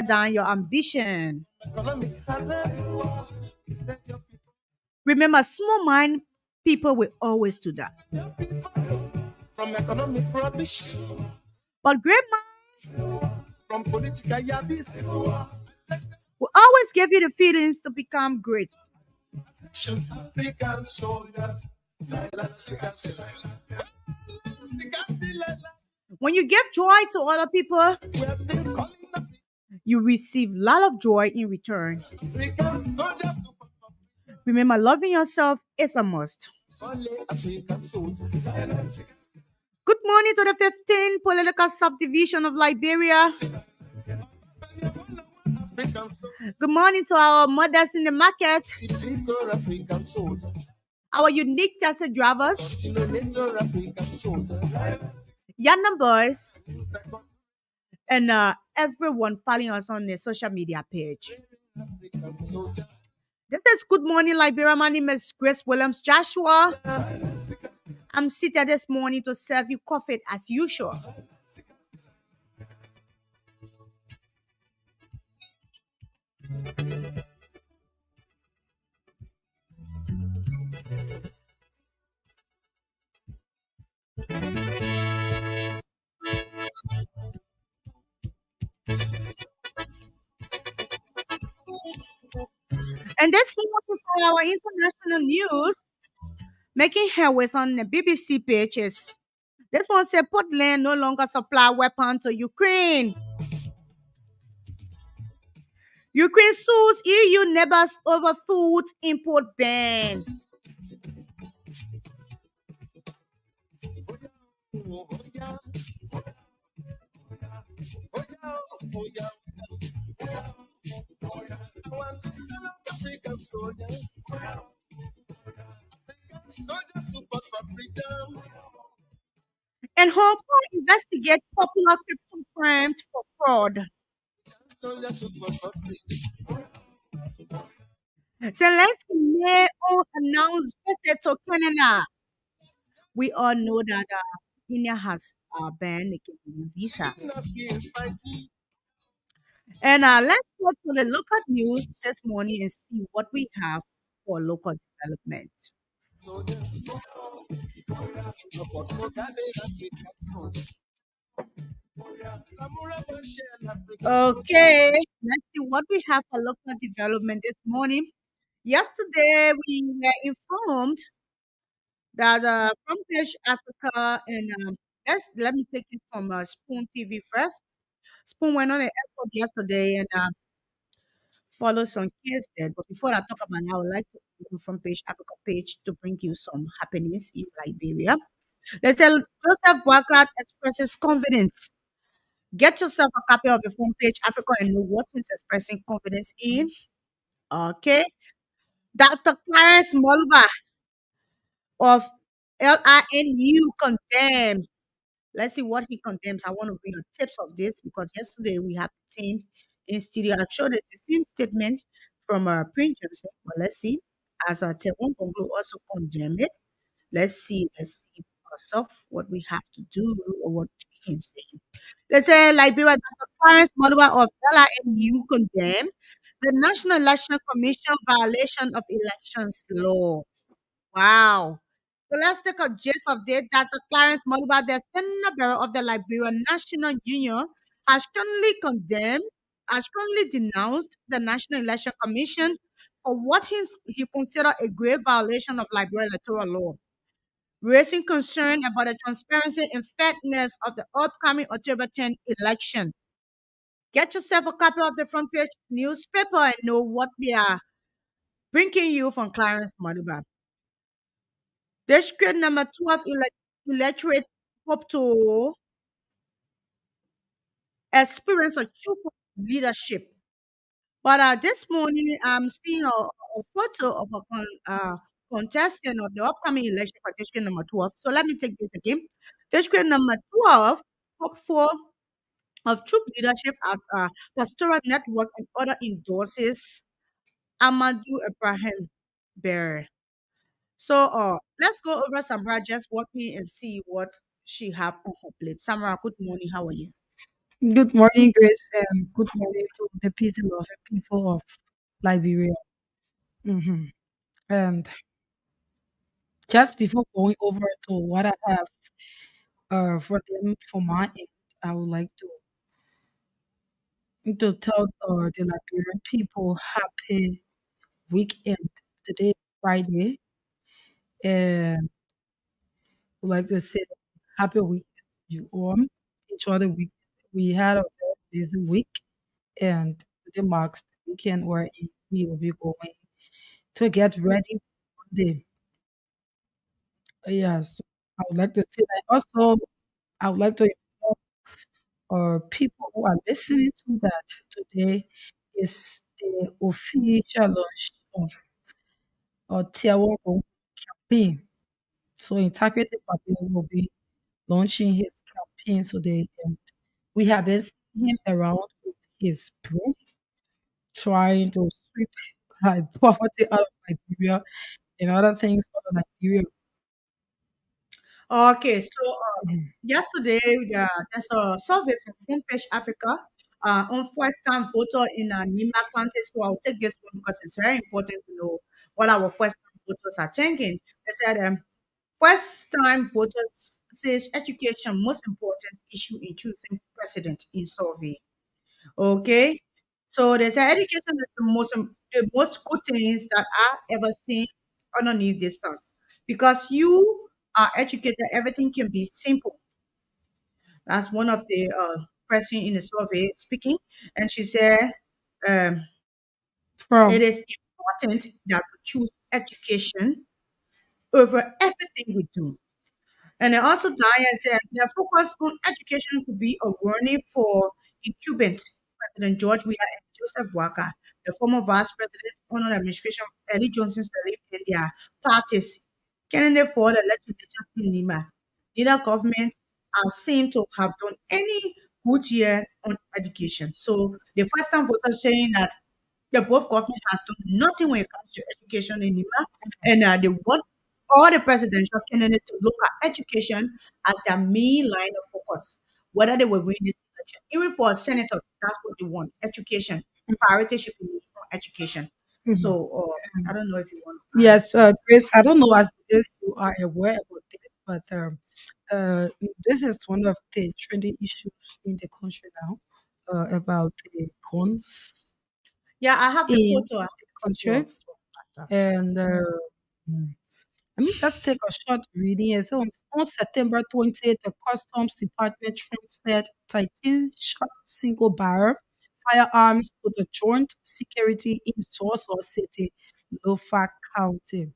down your ambition. Remember, small mind people will always do that. From economic rubbish, But great mind from political yabbies, will always give you the feelings to become great. African soldiers. When you give joy to other people, We are still calling you receive a lot of joy in return. African soldiers to Remember, loving yourself is a must. only African soldiers. Good morning to the 15th political subdivision of Liberia. African soldiers, Good morning to our mothers in the market, typical African soldiers, our unique taxi drivers, still African soldiers. young boys, and everyone following us on the social media page. African soldiers. This is Good Morning Liberia. My name is Grace Williams Joshua. I'm seated this morning to serve you coffee as usual. And this morning for our international news, making headways on the BBC pages. This one said Portland no longer supply weapons to Ukraine. Ukraine sues EU neighbors over food import ban. Oh, yeah. Oh, yeah. Oh, yeah. I want to stand up African soldiers. Soldiers who fought for freedom. And Hong Kong investigate popular crypto firms for fraud. Soldiers who fought for freedom. Zelensky may announce visit to Canada. We all know that India has banned the Canadian visa. Nasty is fighting. And let's go to the local news this morning and see what we have for local development. Soldiers who fought for Ghana, African soldiers. Samurai Machel, African soldiers. Okay, let's see what we have for local development this morning. Yesterday, we were informed that from Page Africa and let me take it from Spoon TV first. Spoon went on the airport yesterday and follow some kids there. But before I talk about it, I would like to go from Page Africa page to bring you some happenings in Liberia. They say Joseph Boycott expresses confidence. Get yourself a copy of the front page Africa and know what he's expressing confidence in. Okay. Dr. Clarence Molba of LINU condemns. Let's see what he condemns. I want to bring a tips of this because yesterday we had the team in studio. I showed us the same statement from Prince Joseph. But let's see. As Tewon Konglo also condemned it. Let's see first off what we have to do or what he's saying. They say Liberia Dr. Clarence Molba of LINU condemned the National Election Commission violation of elections law. Wow. So let's take a gist of this. Dr. Clarence Moluba, the Senior Bureau of the Liberian National Union, has strongly condemned, has strongly denounced the National Election Commission for what he considered a grave violation of Liberian electoral law, raising concern about the transparency and fairness of the upcoming October 10th election. Get yourself a copy of the front page newspaper and know what they are bringing you from Clarence Moluba. District number 12 electorate hope to experience a true leadership. But this morning, I'm seeing a photo of a contestant of the upcoming election for district number 12. So let me take this again. District number 12, hope for of true leadership at Pastoral Network and other endorses Amadou Ibrahim Bear. So let's go over Samra just walk me and see what she have on her plate. Samra, good morning. How are you? Good morning, Grace, and good morning to the peace and loving people of Liberia. hmm And just before going over to what I have for them for my end, I would like to tell the Liberian people happy weekend. Today is Friday, and would like to say happy weekend to you all. Enjoy the week. We had a very busy week, and today marks the weekend where we will be going to get ready for the yes. I would like to say that also I would like to inform people who are listening to that today is the official launch of Tier 1 campaign. So Integrity Papier will be launching his campaign today, and we have been seeing him around with his broom trying to sweep poverty out of Liberia and other things out of Liberia. Okay, so Mhm. yesterday there's a survey from Homepage Africa on first-time voter in Nima County. So I'll take this one because it's very important to know what our first-time voters are thinking. They said first-time voters says education most important issue in choosing president in survey. Okay, so they say education is the most good things that I ever seen underneath this earth because you are educated, everything can be simple. That's one of the person in the survey speaking, and she said it From is important that we choose education over everything we do. And then also Diane said the focus on education could be a warning for incumbent President George Weah and Joseph Waka, the former Vice President under the administration of Ellie Johnson Sirleaf and their parties, candidate for the legislature in Lima. Neither government are seen to have done any good year on education. So the first time voters saying that the both government has done nothing when it comes to education in Nima, and they want all the presidential candidates to look at education as their main line of focus, whether they will win this election. Even for a senator, that's what they want: education. Priority should be on education. Mhm. So, I don't know if you want to add Yes, to. Grace, I don't know as if you are aware about this, but uh, this is one of the trending issues in the country now about the guns Yeah, I have the in photo. I have the the photo country. of that as well. And mm, let me just take a short reading. It says on September 20th, the Customs Department transferred 13 short single barrel firearms to the Joint Security in Source City, Lofa County.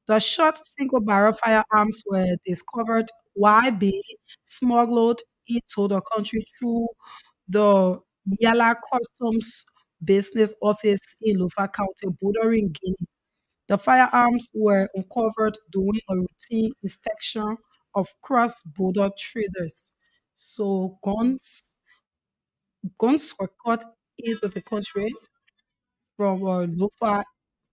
The short single-barrel firearms were discovered while being smuggled into the country through the Yala Customs Business Office in Lufa County, bordering Guinea. The firearms were uncovered during a routine inspection of cross-border traders. So guns were caught into the country from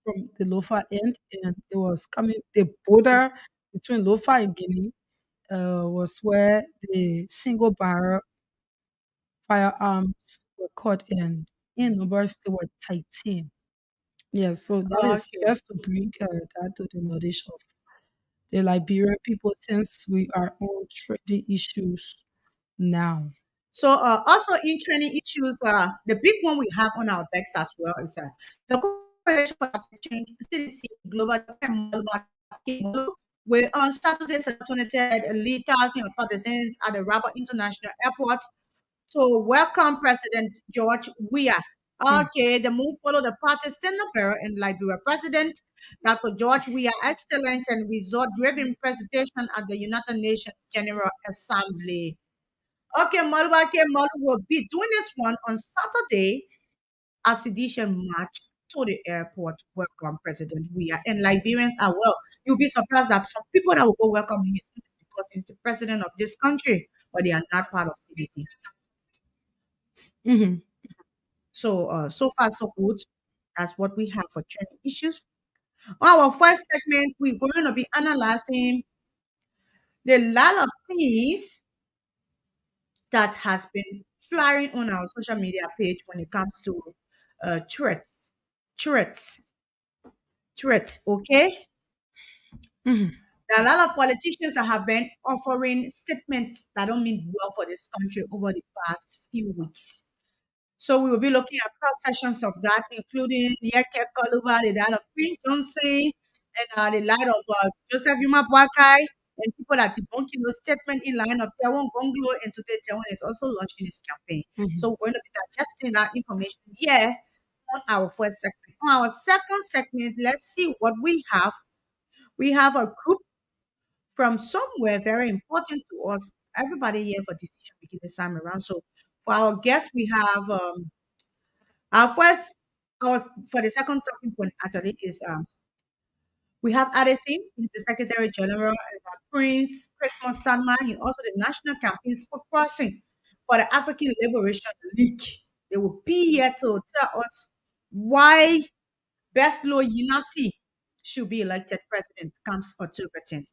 from the Lofa end, and it was coming. The border between Lofa and Guinea was where the single barrel firearms were caught in numbers they were 13. Yes, so that is Okay. just to bring that to the knowledge of the Liberian people since we are on trading issues now. So also in training issues, the big one we have on our decks as well is the Coalition for Climate Change CDC Global will on Saturday, September 23rd, lead thousands of partisans at the Rabat International Airport to welcome President George Weah. Mm, Okay, the move followed the party's tenure bearer and Liberia President Dr. George Weah excellent and result-driven presentation at the United Nations General Assembly. Okay, Malu will be doing this one on Saturday as Sedition March to the airport to welcome President Weah and Liberians are well. You'll be surprised that some people that will go welcome him is because he's the president of this country, but they are not part of CDC. mhm. So, so far so good. That's what we have for training issues. Our first segment, we're going to be analyzing the lot of things that has been flaring on our social media page when it comes to threats, threats, threats. Okay, Mhm. there are a lot of politicians that have been offering statements that don't mean well for this country over the past few weeks. So we will be looking at cross sections of that, including Yeke Koluba, the light of Queen Johnson, and the light of Joseph Yuma Bwakai, and people that debunking those statement in line of Tewon Gonglo, and today Tewon is also launching his campaign. Mhm. So we're going to be digesting that information here on our first segment. On our second segment, let's see what we have. We have a group from somewhere very important to us. Everybody here for decision making this time around. So for our guests, we have our first, our for the second talking point actually is we have Addison, he's the Secretary General, and Prince Christmas Stanman, he's also the National Campaign spokesperson for the African Liberation League. They will be here to tell us why Beslo Unati should be elected president comes October 10th.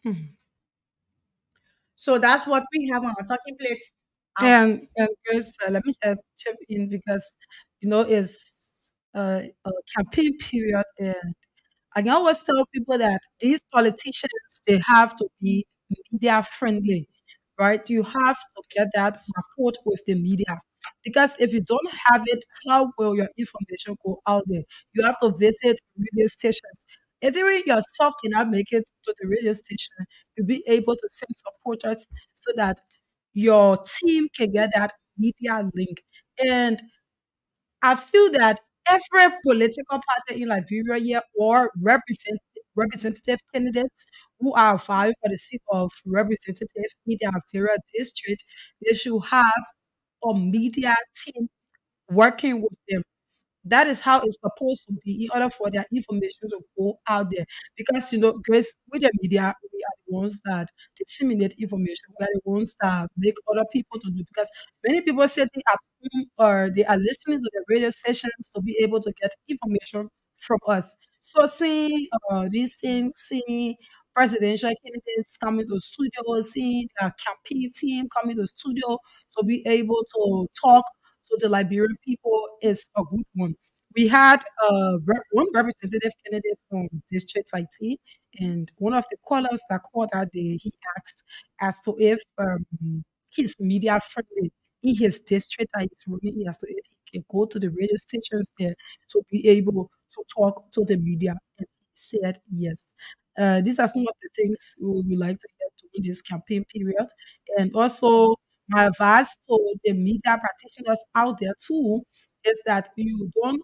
Mhm. So that's what we have on our talking plates. Our And Grace, let me just chip in because it's a campaign period, and I can always tell people that these politicians they have to be media friendly, right? You have to get that rapport with the media because if you don't have it, how will your information go out there? You have to visit radio stations. If you yourself cannot make it to the radio station, you'll be able to send supporters so that your team can get that media link. And I feel that every political party in Liberia here or representative candidates who are vying for the seat of representative in their various district, they should have a media team working with them. That is how it's supposed to be in order for their information to go out there. Because Grace, with the media, we are the ones that disseminate information. We are the ones that make other people to do. Because many people sitting at home or they are listening to the radio stations to be able to get information from us. So seeing these things, seeing presidential candidates coming to studio, seeing their campaign team coming to studio to be able to talk to the Liberian people is a good one. We had one representative candidate from District IT, and one of the callers that called that day, he asked as to if he's media friendly in his district that he's running, as to if he can go to the radio stations there to be able to talk to the media. And he said yes. These are some of the things we would like to get during this campaign period. And also, my advice to the media practitioners out there too is that you don't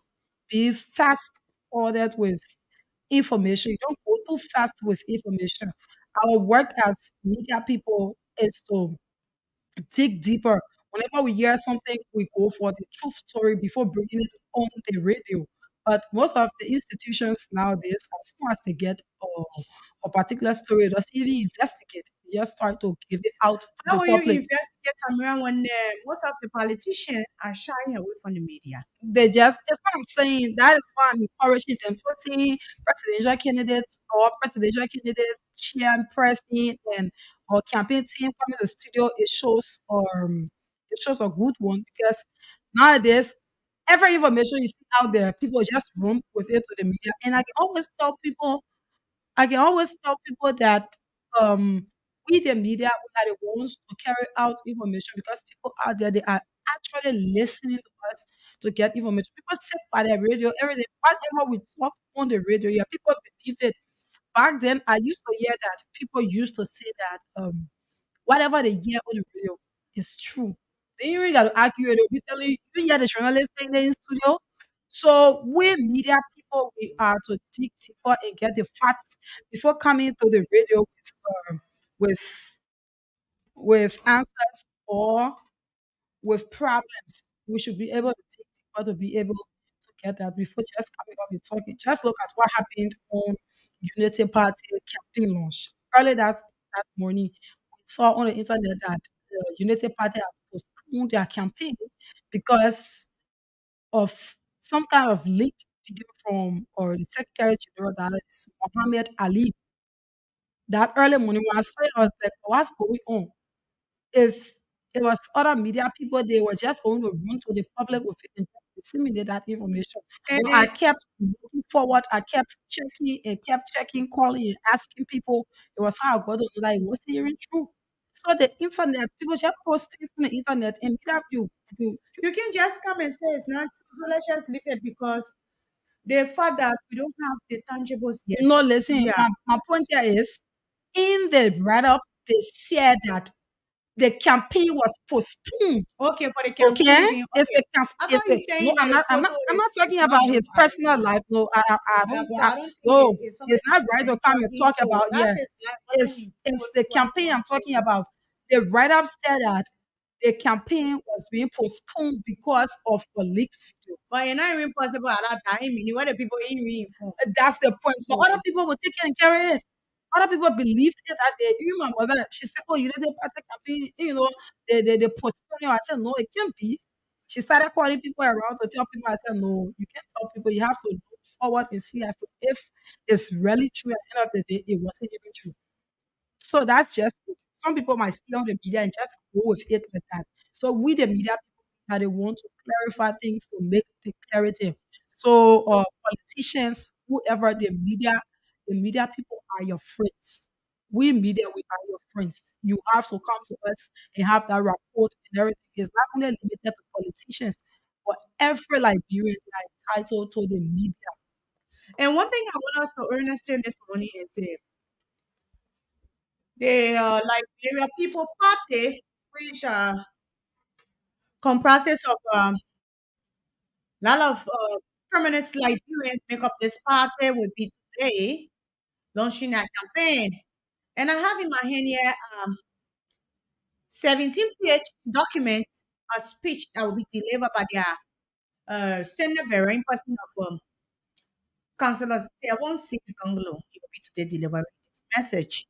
be fast forwarded with information. You don't go too fast with information. Our work as media people is to dig deeper. Whenever we hear something, we go for the truth story before bringing it on the radio. But most of the institutions nowadays, as soon as they get a particular story, doesn't even investigate. They just start to give it out to How the will you public. investigate Samira when most of the politicians are shying away from the media? They just, it's what I'm saying. That is why I'm encouraging them for seeing presidential candidates or presidential candidates, chairperson, and or campaign team coming to the studio. It shows a good one because nowadays every information you see out there, people just run with it to the media. And I can always tell people that we the media we are the ones to carry out information because people out there they are actually listening to us to get information. People sit by the radio, everything, whatever we talk on the radio, yeah, people believe it. Back then, I used to hear that people used to say that whatever they hear on the radio is true. They ain't really got to argue it. They'll be telling you, you hear the journalist saying they're in studio. So we media people, we are to dig deeper and get the facts before coming to the radio with with answers or with problems. We should be able to dig deeper to be able to get that before just coming up and talking. Just look at what happened on Unity Party campaign launch. Early that morning, we saw on the internet that the Unity Party has postponed their campaign because of some kind of leaked video from or the Secretary General that is Mohammed Ali. That early morning when I saw it, I was like, what's going on? If it was other media people, they were just going to run to the public with it and disseminate that information. But I And kept looking forward, I kept checking and kept checking, calling and asking people. It was how I got to know that it wasn't even true. So the internet, people just post things on the internet and media you you can just come and say it's not true. So let's just leave it because the fact that we don't have the tangibles yet. no listen. Yeah. My point here is in the write up, they said that the campaign was postponed. Okay, for the Okay, campaign thing. it's Okay. I it's thought a you no. saying that the photo I'm not is talking not about done. his personal life. No, I But don't. I don't think No, it's it's somebody not right to come and jogging. talk So about. that's Yeah, his life. What can he it's post the what he campaign I'm want to talking post? about. The write up said that the campaign was being postponed because of a leaked video. But it's not even possible at that time. I mean, what the people ain't really informed. That's the point. So So other people will take it and carry it. Other people believed it that they, even my mother, she said, "Oh, United Party campaign, they postponed it." I said, "No, it can't be." She started calling people around to tell people. I said, "No, you can't tell people. You have to look forward and see as to if it's really true." At the end of the day, it wasn't even true. So that's just it. Some people might stay on the media and just go with it like that. So we the media people that they want to clarify things to make the clarity. So politicians, whoever the media people are your friends. We media, we are your friends. You have to come to us and have that report and everything. It's not only limited to politicians, but every Liberian are entitled to the media. and one thing I want us to understand this morning is the Liberia People Party, which comprises of a lot of permanent Liberians make up this party will be today launching a campaign. And I have in my hand here 17-page document, a speech that will be delivered by their Senate bearer in person of Councillor Tewon C. Gonglo. He will be today delivering this message.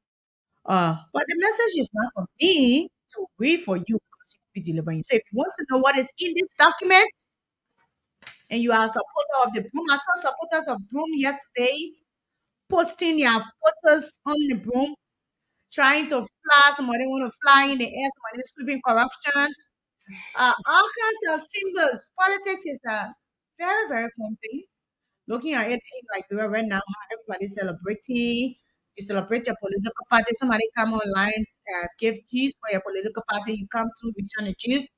But the message is not for me to read for you because he will be delivering. So if you want to know what is in this document and you are a supporter of the broom, I saw supporters of broom yesterday posting their photos on the broom, trying to fly. Somebody want to fly in the air, somebody sweeping corruption. All kinds of symbols. Politics is a very, very fun thing. Looking at it in Liberia right now, how everybody's celebrating. You celebrate your political party. Somebody come online, give cheese for your political party. You come to return the cheese.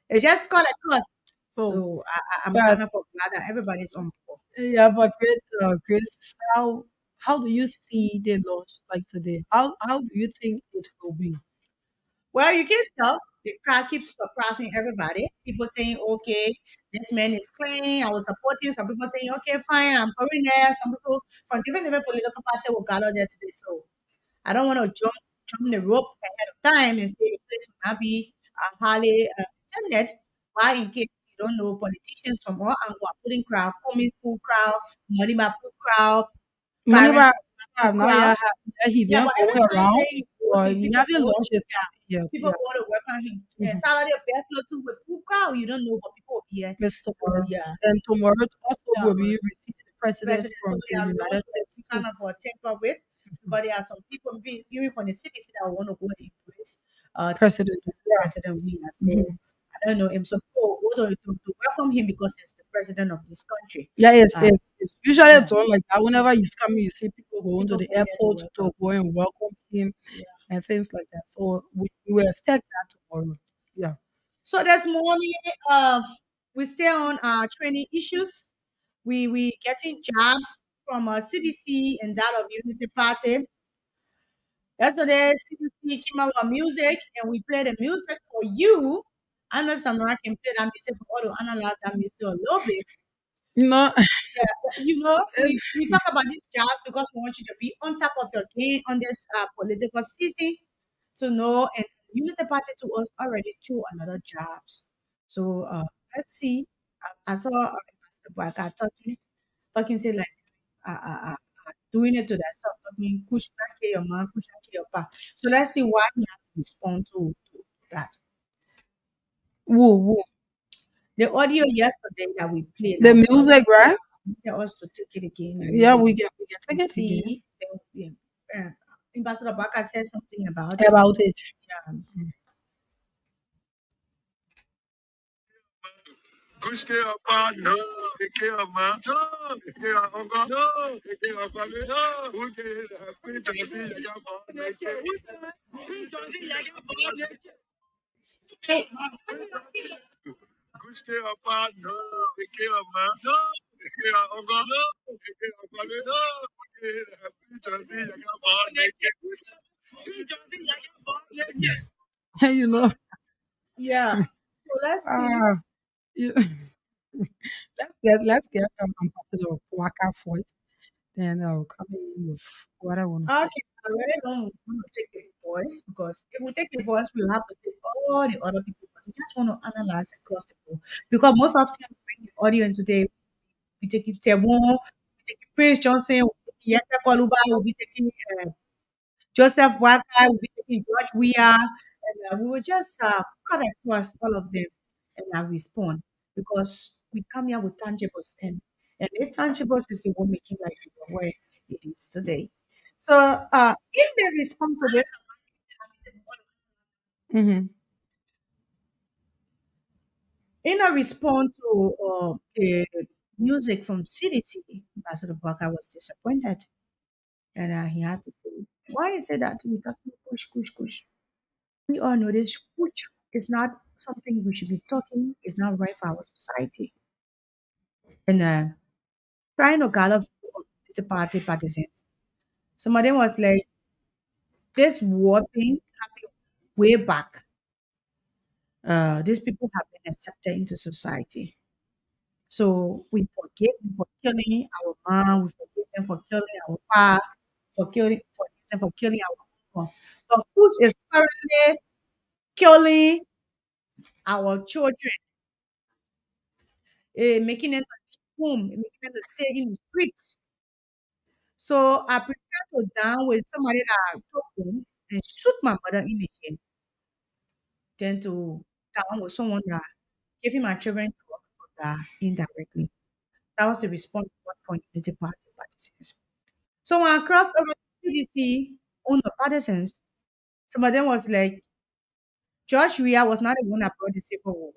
It's just called a cost. So, So I'm but kind of glad that everybody's on board. yeah, but Grace, how do you see the launch like today? How do you think it will be? Well, you can tell the crowd keeps surprising everybody. People saying, okay, this man is clean. I was supporting. Some people saying, okay, fine, I'm going there. Some people from different political parties will gather there today. So I don't want to jump the rope ahead of time and say the place will not be highly attended. Why, in case you don't know, politicians from all angles are putting crowd, Coming School crowd, Money Pool crowd, Money Clarence about have now crowd. he Yeah, been but every going time around, they goes or in, he people haven't go launched to his yeah, campaign yet. people Yeah. go to work on him. And Mm-hmm. Saturday best look too with full crowd. You don't know what people will be here. It's So tomorrow, yeah, and tomorrow also yeah, will be receiving the president president. So from they the are United laws that States we too. kind of temper with because there are some people even from the city that want to go and embrace President. Yeah. President William. So Mhm. I don't know him. So people go to welcome him because he's the president of this country. Yeah, Uh, it's usually yeah, done like that. Whenever he's coming, you see people going to people the go there to airport to welcome. go and welcome him Yeah. and things like that. So we will expect that tomorrow. Yeah. So this morning, we stay on training issues. We getting jobs from CDC and that of Unity Party. Yesterday, CDC came out with music and we play the music for you. I don't know if Samara can play that music for all to analyze that music a little bit. No, Yeah, you know, it's we talk about these jobs because we want you to be on top of your game on this political season to know and Unity Party to us already two another jobs. So let's see. I saw Pastor Baka talking say like doing it to themselves, talking push back your man, push back your pa. So let's see why we have to respond to that. woo woo. The audio yesterday that we played, The like music, right? tell us to take it again, the Yeah, music we can and take it again see. Yeah, Ambassador Baka said something about it. about it. Yeah. Kuske ọba no, eke ọma no, eke ọgọ no, eke ọkọlẹ no, uke pinta bi yaga bọ neke. Kuske ọba no, eke ọma no, eke ọgọ no, eke ọkọlẹ no, uke pinta bi yaga bọ neke. You know, Yeah. So let's see. uh, you, let's get Ambassador Waka first. Then I'll come in with what I want to say. Okay, I really don't want to take a voice because if we take a voice, we'll have to take all the other people. But we just want to analyze across the board because most of the time we bring the audience today, we take it Tewon, we take it Prince Johnson, we take it Yetta Koluba, we'll be taking Joseph Waka, we'll be taking George Weah, and we will just cut across all of them and respond because we come here with tangibles and the tangibles is the one making life where it is today. So if they respond to this, Hmm. in a response to the music from CDC, Ambassador Baka was disappointed and he had to say, why is it that we talking push, push, push? We all know this push is not something we should be talking, it's not right for our society. And trying to gather the party partisans. Some of them was like, this war thing happened way back. These people have been accepted into society. So we forgive them for killing our mom, we forgive them for killing our pa, forgive them for killing our uncle. But who is currently killing our children, making them to leave home, making them to stay in the streets? So I prefer to down with somebody that I took home and shoot my mother in the head than to down with someone that giving my children drugs to die indirectly. That was the response we got from Unity Party partisans. So when I crossed over to CDC on the partisans, some of them was like, George Weah was not the one that brought the Civil War.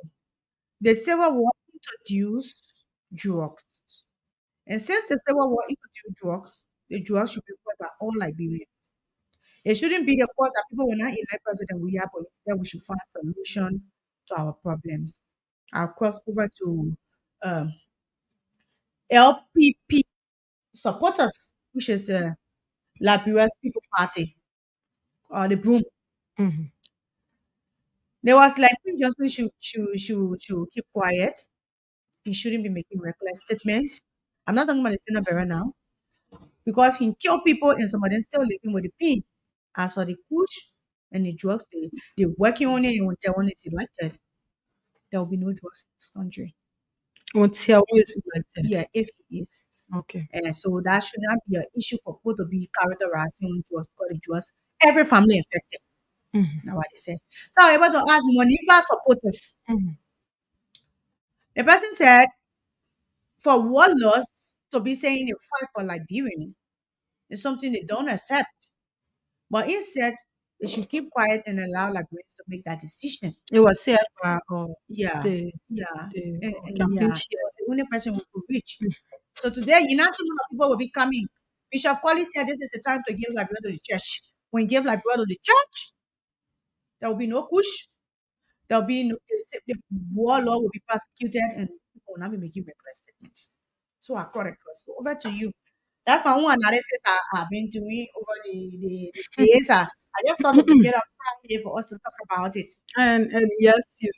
The Civil War introduced drugs. And since the Civil War introduced drugs, the drugs should be fought by all Liberians. It shouldn't be the cause that people will not elect President Weah, but instead we should find solution to our problems. I'll cross over to um, LPP supporters, which is Liberia's People Party, or the Broom. Hmm. There was like Queen Johnson should keep quiet. He shouldn't be making reckless statements. I'm not talking about the Senate now because he killed people and some of them still living with the pain. As for the push and the drugs, they're working on it and when they want it elected, there will be no drugs in this country. Until who is elected. Yeah, if he is. Okay. And so that should not be an issue for people to be characterizing on drugs because the drugs, every family affected. Hmm. That's what they say. So I was able to ask Monifa supporters. Hmm. The person said, for warlords to be saying they fight for Liberian is something they don't accept. But instead, they should keep quiet and allow Liberians to make that decision. It was said by Yeah, the yeah, the and campaign yeah, chair. it was the only person who could reach. So today, you know, so many people will be coming. Bishop Collins said this is the time to give Liberia to the church. When you give Liberia to the church, there will be no push. There'll be no, the warlord will be persecuted and people will not be making reckless statements. So I correct us. So over to you. That's my own analysis I've been doing over the days. I just thought to bring it up here for us to talk about it. And yes, you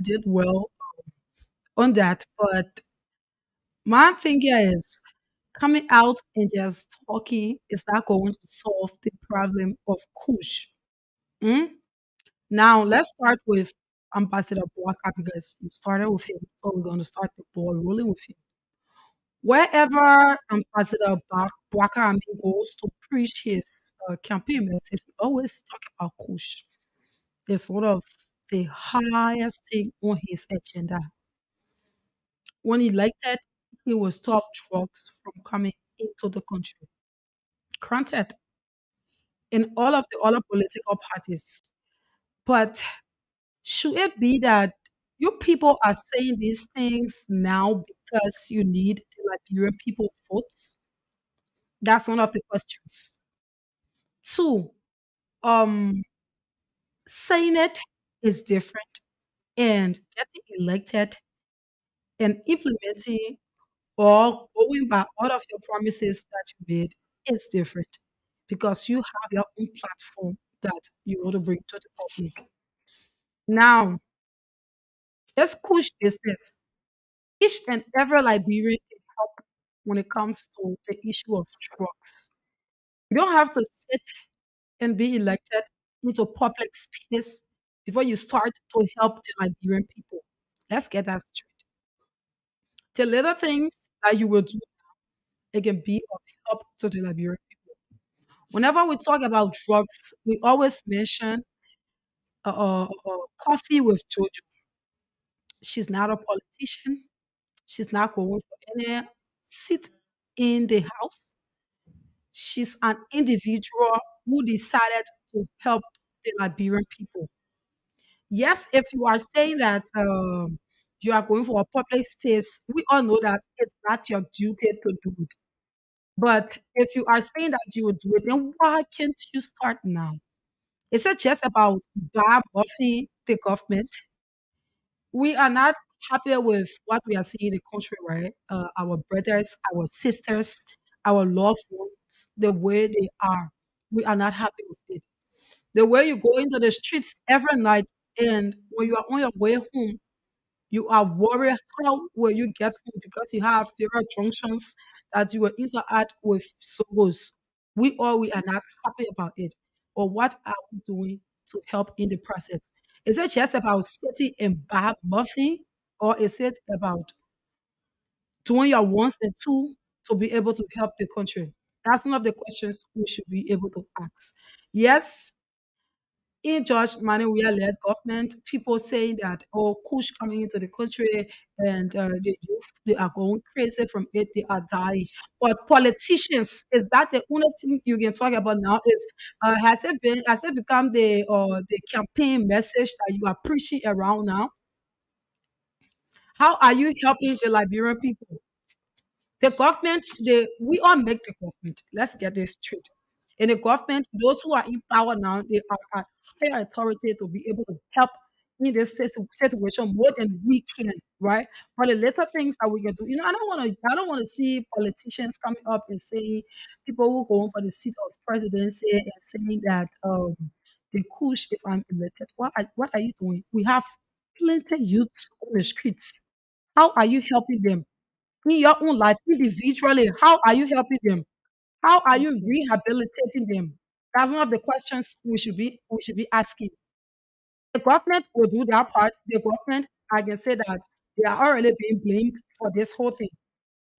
did well on that. But my thing here is coming out and just talking is not going to solve the problem of Kush. Mm? Now let's start with Ambassador Boaka because you started with him, so we're going to start the ball rolling with him. Wherever Ambassador Boaka I mean, goes to preach his campaign message, he always talk about Kush. It's one of the highest thing on his agenda. When elected, he will stop drugs from coming into the country. Granted, in all of the other political parties. But should it be that You people are saying these things now because you need the Liberian people votes. That's one of the questions. Two, um, saying it is different, and getting elected and implementing or going by all of your promises that you made is different because you have your own platform that you want to bring to the public. Now, let's push business. Each and every Liberian can help when it comes to the issue of drugs. You don't have to sit and be elected into public space before you start to help the Liberian people. Let's get that straight. The little things that you will do, it can be of help to the Liberian people. Whenever we talk about drugs, we always mention coffee with Jojo. She's not a politician. She's not going for any seat in the house. She's an individual who decided to help the Liberian people. Yes, if you are saying that you are going for a public space, we all know that it's not your duty to do it. But if you are saying that you will do it, then why can't you start now? Is it just about Bob buffing the government? We are not happy with what we are seeing in the country, right? Our brothers, our sisters, our loved ones, the way they are. We are not happy with it. The way you go into the streets every night, and when you are on your way home, you are worried how will you get home because you have various junctions that you will interact with souls. We are not happy about it. Or what are we doing to help in the process? Is it just about sitting and bad muffin, or is it about doing your wants and two to be able to help the country? That's one of the questions we should be able to ask. Yes, in George Manuel led government, people saying that, oh, Kush coming into the country and the youth, they are going crazy from it, they are dying. But politicians, is that the only thing you can talk about now? Is has it become the campaign message that you are preaching around now? How are you helping the Liberian people? The government, we all make the government. Let's get this straight. In the government, those who are in power now, they are at higher authority to be able to help in this situation more than we can, right? For the little things that we can do, I don't want to see politicians coming up and saying people who go on for the seat of presidency and saying that the kush if I'm elected. What are you doing? We have plenty youth on the streets. How are you helping them? In your own life individually, how are you helping them? How are you Okay. rehabilitating them? That's one of the questions we should be asking. The government will do their part. The government, I can say that they are already being blamed for this whole thing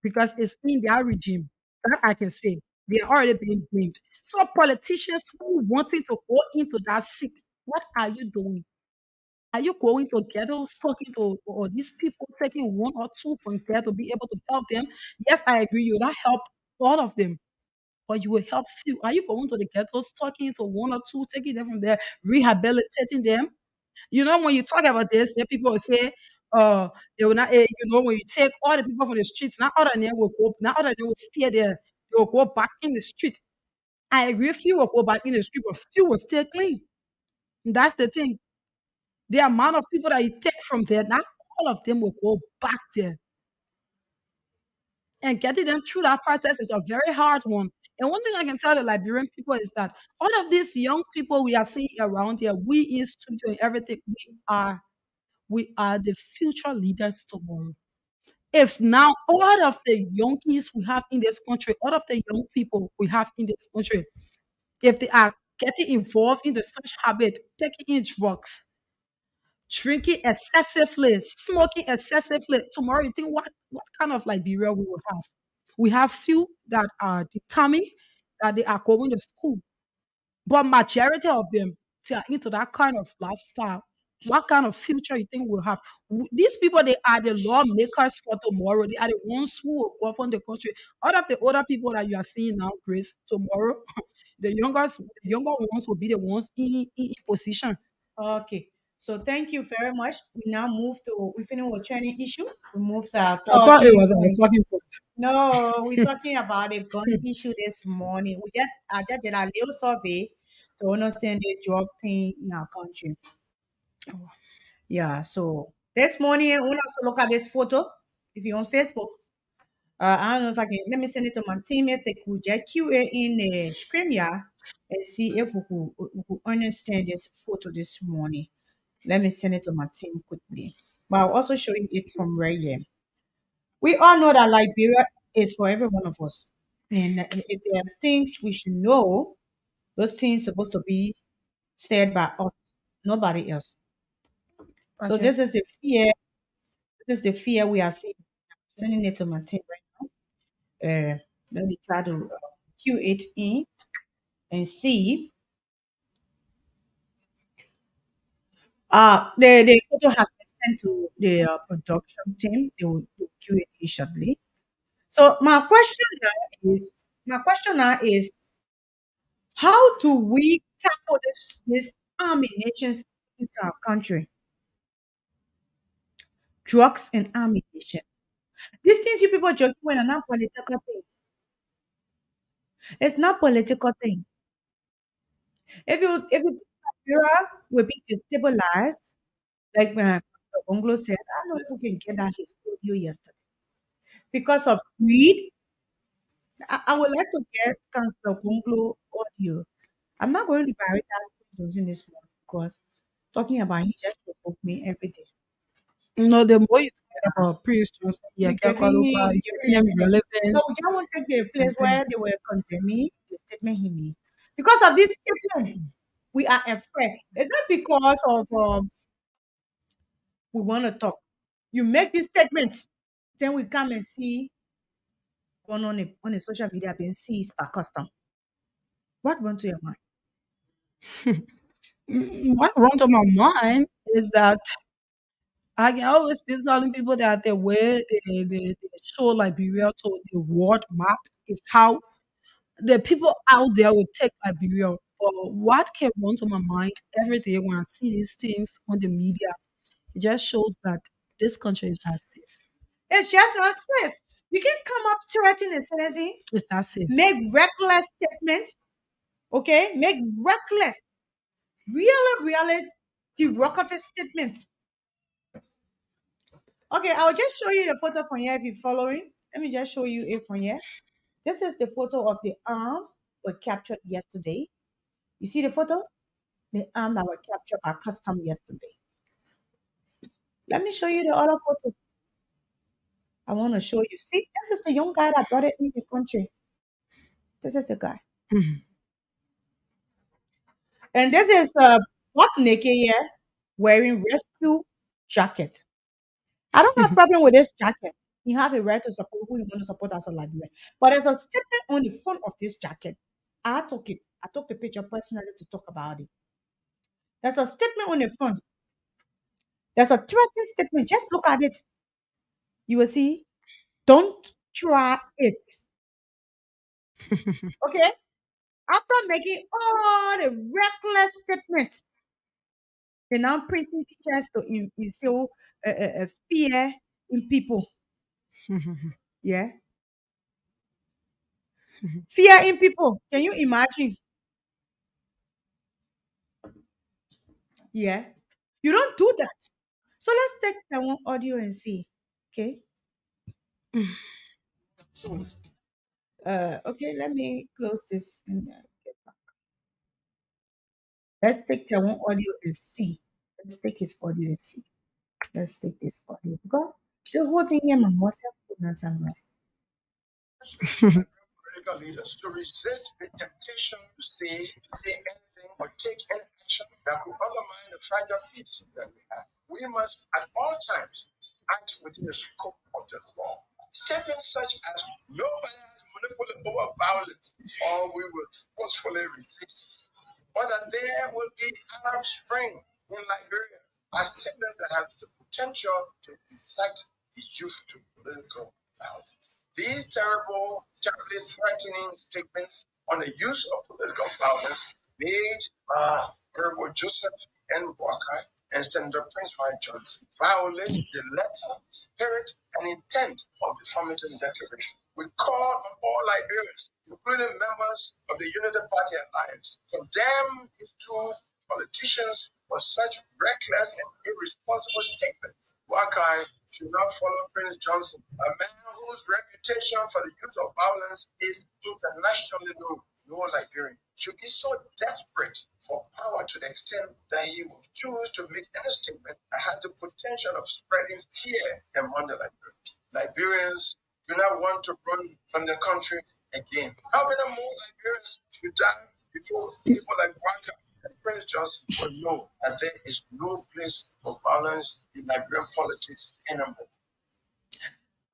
because it's in their regime. That I can say. They are already being blamed. So politicians who wanting to go into that seat, what are you doing? Are you going to ghettos talking to or these people taking one or two from there to be able to help them? Yes, I agree. You will not help all of them, but you will help few. Are you going to the ghettos talking to one or two, taking them from there, rehabilitating them? When you talk about this, then people will say, they will not, when you take all the people from the streets, not all of them will go, not all of them will stay there. They will go back in the street. I agree, few will go back in the street, but few will stay clean. That's the thing. The amount of people that you take from there, not all of them will go back there. And getting them through that process is a very hard one. And one thing I can tell the Liberian people is that all of these young people we are seeing around here, we in studio and everything, we are the future leaders tomorrow. If now all of the youngies we have in this country, all of the young people we have in this country, if they are getting involved in the such habit, taking in drugs, drinking excessively, smoking excessively. Tomorrow, you think what kind of Liberia we will have? We have few that are determined that they are going to school, but majority of them they are into that kind of lifestyle. What kind of future you think we'll have? These people, they are the lawmakers for tomorrow. They are the ones who will govern the country. All of the older people that you are seeing now, Grace, tomorrow, the younger ones will be the ones in position. Okay. So thank you very much. We now move to we finish with training issue. We move to our I thought it talking was our points. talking point. No, we're talking about a gun issue this morning. I just did a little survey to understand the drug thing in our country. Yeah, so this morning, I want us to look at this photo. If you're on Facebook, I don't know if I can. Let me send it to my team if they could just cue it in the screen, yeah, and see if we could understand this photo this morning. Let me send it to my team quickly. But I'll also show you it from right here. We all know that Liberia is for every one of us. And if there are things we should know, those things supposed to be said by us, nobody else. So Okay. this is the fear we are seeing. Sending it to my team right now. Let me try to cue it in and see. The photo has been sent to the production team. They will cue it in shortly. So my question now is how do we tackle this army nations into our country? Drugs and ammunition. These things you people joking when are not political thing. It's not political thing. If you think Nigeria will be destabilized, like when Bungalow said, I don't know if we can get that his audio yesterday. Because of greed, I would like to get Councillor Bungalow audio. I'm not going to prioritize using this one because talking about he just provoked me every day. The more you talk about pre-instruction, yeah, You're you're giving them giving so relevance John won't take the place and things. where they were condemning the statement he made. Because of this statement, we are afraid. It's not because of we want to talk. You make these statements, then we come and see one on a social media being seized by custom. What went to your mind? What runs on my mind is that I can always be telling people that the way they show Liberia to the world map is how the people out there will take Liberia. But what can run to my mind every day when I see these things on the media, it just shows that this country is not safe. It's just not safe. You can come up threatening and saying, It's not safe. make reckless statements, okay? Make reckless, really derogatory statements. Okay, I'll just show you the photo from here if you're following. Let me just show you it from here. This is the photo of the arm was captured yesterday. You see the photo? The arm that was captured by custom yesterday. Let me show you the other photo. I want to show you. See, this is the young guy that brought it in the country. This is the guy. Mhm. And this is butt naked here wearing rescue jacket. I don't have problem with this jacket. You have a right to support who you want to support as a Liberian. But there's a statement on the front of this jacket. I took it. I took the picture personally to talk about it. There's a statement on the front. There's a threatening statement. Just look at it. You will see. Don't try it. Okay? After making all the reckless statements, they now printing teachers to instill fear in people. Yeah? Fear in people. Can you imagine? Yeah. You don't do that. So let's take that one audio and see. Okay. Okay, let me close this and get back. Let's take that one audio and see. Let's take his audio and see. Let's take this audio. Because the whole thing here, my myself, right. Political leaders to resist the temptation to say anything or take any action that will undermine the fragile peace that we have. We must at all times act within the scope of the law. Statements such as nobody has monopoly over violence or we will forcefully resist, or that there will be Arab Spring in Liberia are statements that have the potential to incite the youth to political violence. These terribly threatening statements on the use of political violence made by Honorable Joseph N. Boakai and Senator Prince White Johnson violate the letter, spirit, and intent of the Farmington Declaration. We call on all Liberians, including members of the Unity Party Alliance, to condemn these two politicians for such reckless and irresponsible statements. Wakai should not follow Prince Johnson, a man whose reputation for the use of violence is internationally known. No Liberian should be so desperate for power to the extent that he will choose to make any statement that has the potential of spreading fear among the Liberians. Liberians do not want to run from the country again. How many more Liberians should die before people like Waka and Prince Johnson will know that there is no place for violence in Liberian politics anymore?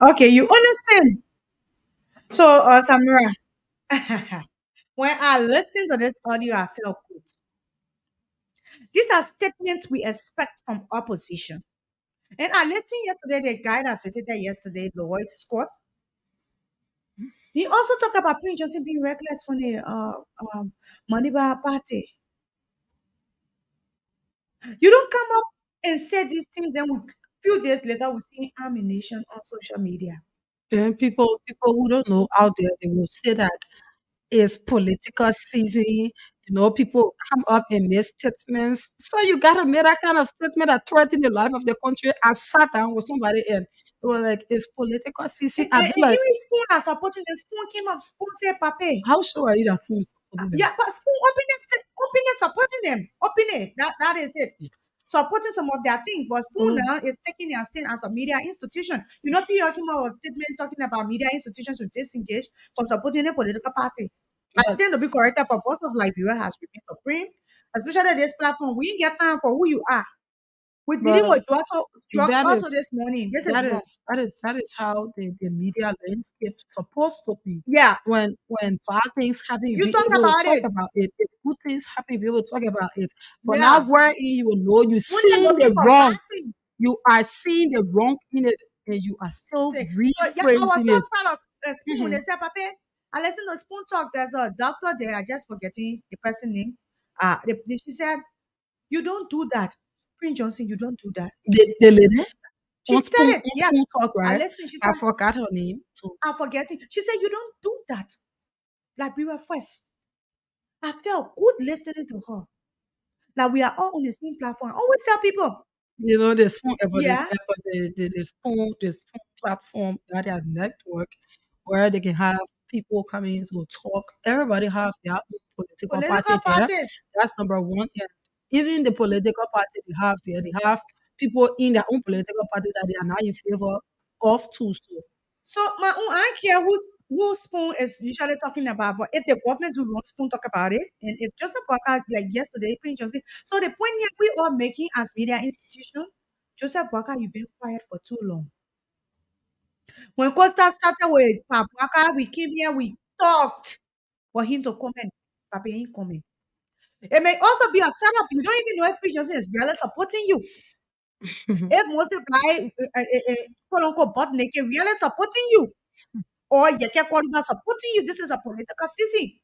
Okay, you understand? So, Samira, when I listened to this audio, I felt good. These are statements we expect from opposition. And I listened yesterday, the guy that visited yesterday, Lloyd Scott. He also talked about Prince Johnson being reckless from the Maniba party. You don't come up and say these things, then few days later we see ammunition on social media. And people who don't know out there, they will say that it's political season. You know, people come up and make statements. So you gotta make that kind of statement that threaten the life of the country. I sat down with somebody and they were like, it's political season. I'd be like, Even Spoon are supporting them. Spoon came up, Spoon said, Pape. how sure are you that someone is supporting them? Yeah, but Spoon openly supporting them. Openly. That is it. Supporting some of their things. But Spoon Oh, now is taking their stand as a media institution. You know, P. Okima was statement talking about media institutions to disengage from supporting a political party. I but stand to be corrected, but voice of Liberia has remained supreme, especially this platform. We ain't get time for who you are. We did it but with drug that also is this morning. This is that wrong. is that is how the media landscape is supposed to be. Yeah, When bad things happen, you you be talk able to about talk it. about it. If good things happen, you be able to talk about it. But now Yeah. wherein you will know you When they're seeing looking the for wrong, bad things. you are seeing the wrong in it, and you are still Say, so yeah, I was rephrasing so it. proud of Spoon. Mhm. They said, Papa, I listen to Spoon talk. There's a doctor there. I just forgetting the person name. She said, you don't do that. Prince Johnson, you don't do that. The lady She said it. on Yes. spoon talk, I right? listened. She I said, forgot her name too. I'm forgetting. She said, you don't do that. Like we were first. I felt good listening to her. Like we are all on the same platform. I always tell people, You know, yeah, the spoon platform that is network where they can have people coming to talk. Everybody have their own political political party there. parties. That's number one. And even the political party they have there, they have people in their own political party that they are not in favor of too. So So my own, I don't care who Spoon is usually talking about, but if the government do wrong, Spoon talk about it. And if Joseph Walker, like yesterday, Prince Joseph, so the point here we are making as media institution, Joseph Walker, you've been quiet for too long. When Costa started with Pap Walker, we came here, we talked for him to comment. Papa ain't comment. It may also be a setup. You don't even know if Prince Joseph is really supporting you. If most of the guy, quote unquote, butt naked, really supporting you. Or Yeke Koruma supporting you. This is a political season.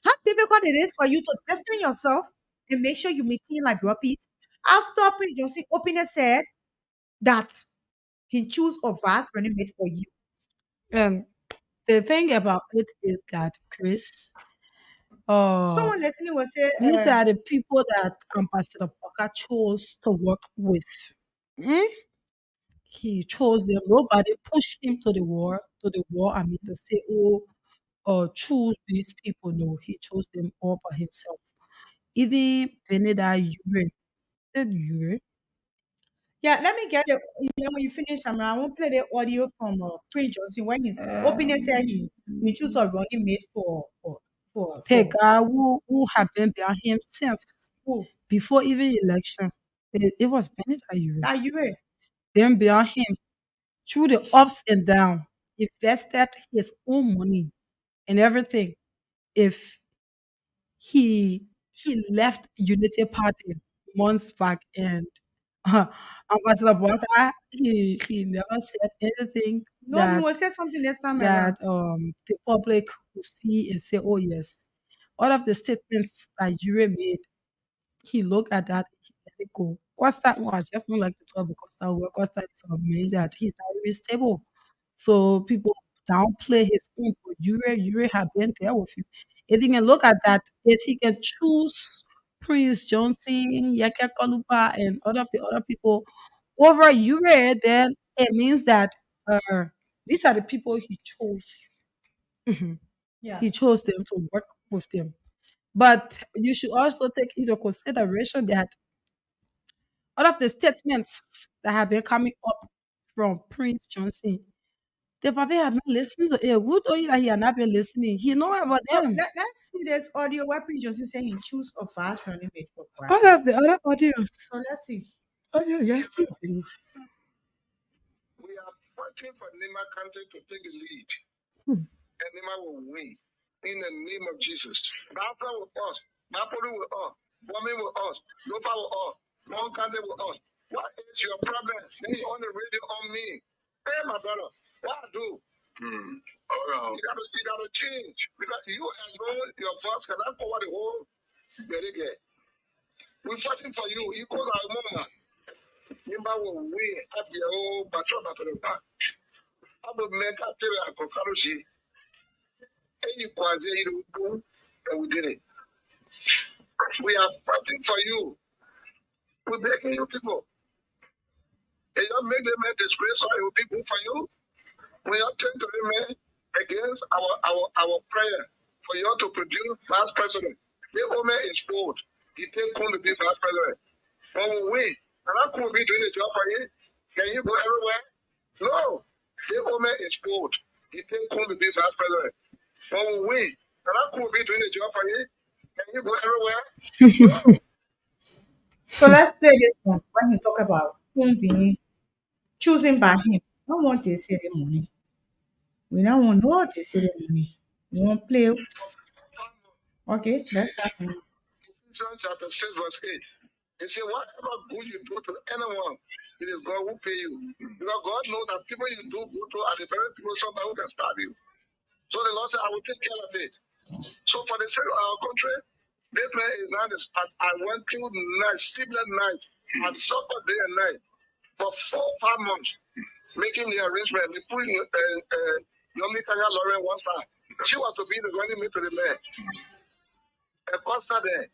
How difficult it is for you to question yourself and make sure you maintain like your peace. After Prince Johnson openly said that he choose a vast running mate for you. and the thing about it is that Chris, uh Someone listening will say, these are the people that Ambassador Parker chose to work with. Mm? He chose them. Nobody pushed him to the war. I mean, to say, oh, choose these people. No, he chose them all by himself. Even Beneda Yure, said Yure, yeah, let me get it. When you finish, I won't play the audio from Prince Johnson when he's openly said he choose a running mate the for guy who have been behind him since who? before even election. It was Beneda Yure. That you were. Been behind him through the ups and downs. Invested his own money and everything. If he left Unity Party months back, and Ambassador Bota, he never said anything No, he that will say something this time that around. the public could see and say, "Oh yes." All of the statements that Yuri made, he looked at that, he let it go. Costa, well, I just don't like to talk about Costa. Well, Costa is a man that he's not very stable. So people downplay his own, but Ure have been there with him. If you can look at that, if he can choose Prince Johnson, Yaka Kalupa, and all of the other people over Ure, then it means that uh, these are the people he chose. Mhm. Yeah. He chose them to work with them. But you should also take into consideration that all of the statements that have been coming up from Prince Johnson, the Papa have not listened to it. Who told you that he had not been listening? He know about So them. let's see this audio where Prince Johnson saying he choose a fast running mate for All Brian. of the other audio. So let's see. Audio, yes. We are fighting for Nima country to take the lead, Hmm. and Nima will win in the name of Jesus. Basa with us, Napoli with us, Bomi with us, Lofa with us, Long Country with us. What is your problem? Then you on the radio on me. Hey, my brother, what I do? You gotta change because you alone, your voice cannot cover the whole very good. We're fighting for you. Equals our mama. Nima will win at the old battle battle. I'm a man after I go Karushi. Any was and we did it. We are fighting for you. We're begging you people. And you make them a disgrace or it will be good for you. We are turning to them against our prayer for you to produce vice president. The woman is bold. He take on to be vice president. When we win, and I could be doing the job for you. Can you go everywhere? No. The woman is bold. He take on to be vice president. When we win, and I could be doing the job for you. Can you go everywhere? No. So let's play this one when he talk about whom being choosing by him. I don't want to say the money. We don't want no to say the money. We want play. Okay, let's start. Ephesians chapter 6, verse 8. He said, whatever good you do to anyone, it is God who pay you. Because God knows that people you do good to are the very people sometimes who can stab you. So the Lord said, I will take care of it. So for the sake of our country, this man is not this. I went through night, sleepless night. I suffered day and night for 4 5 months, making the arrangement. They put Yomi Kanya Lauren one side. She was to be the running mate to the man. And Costa there.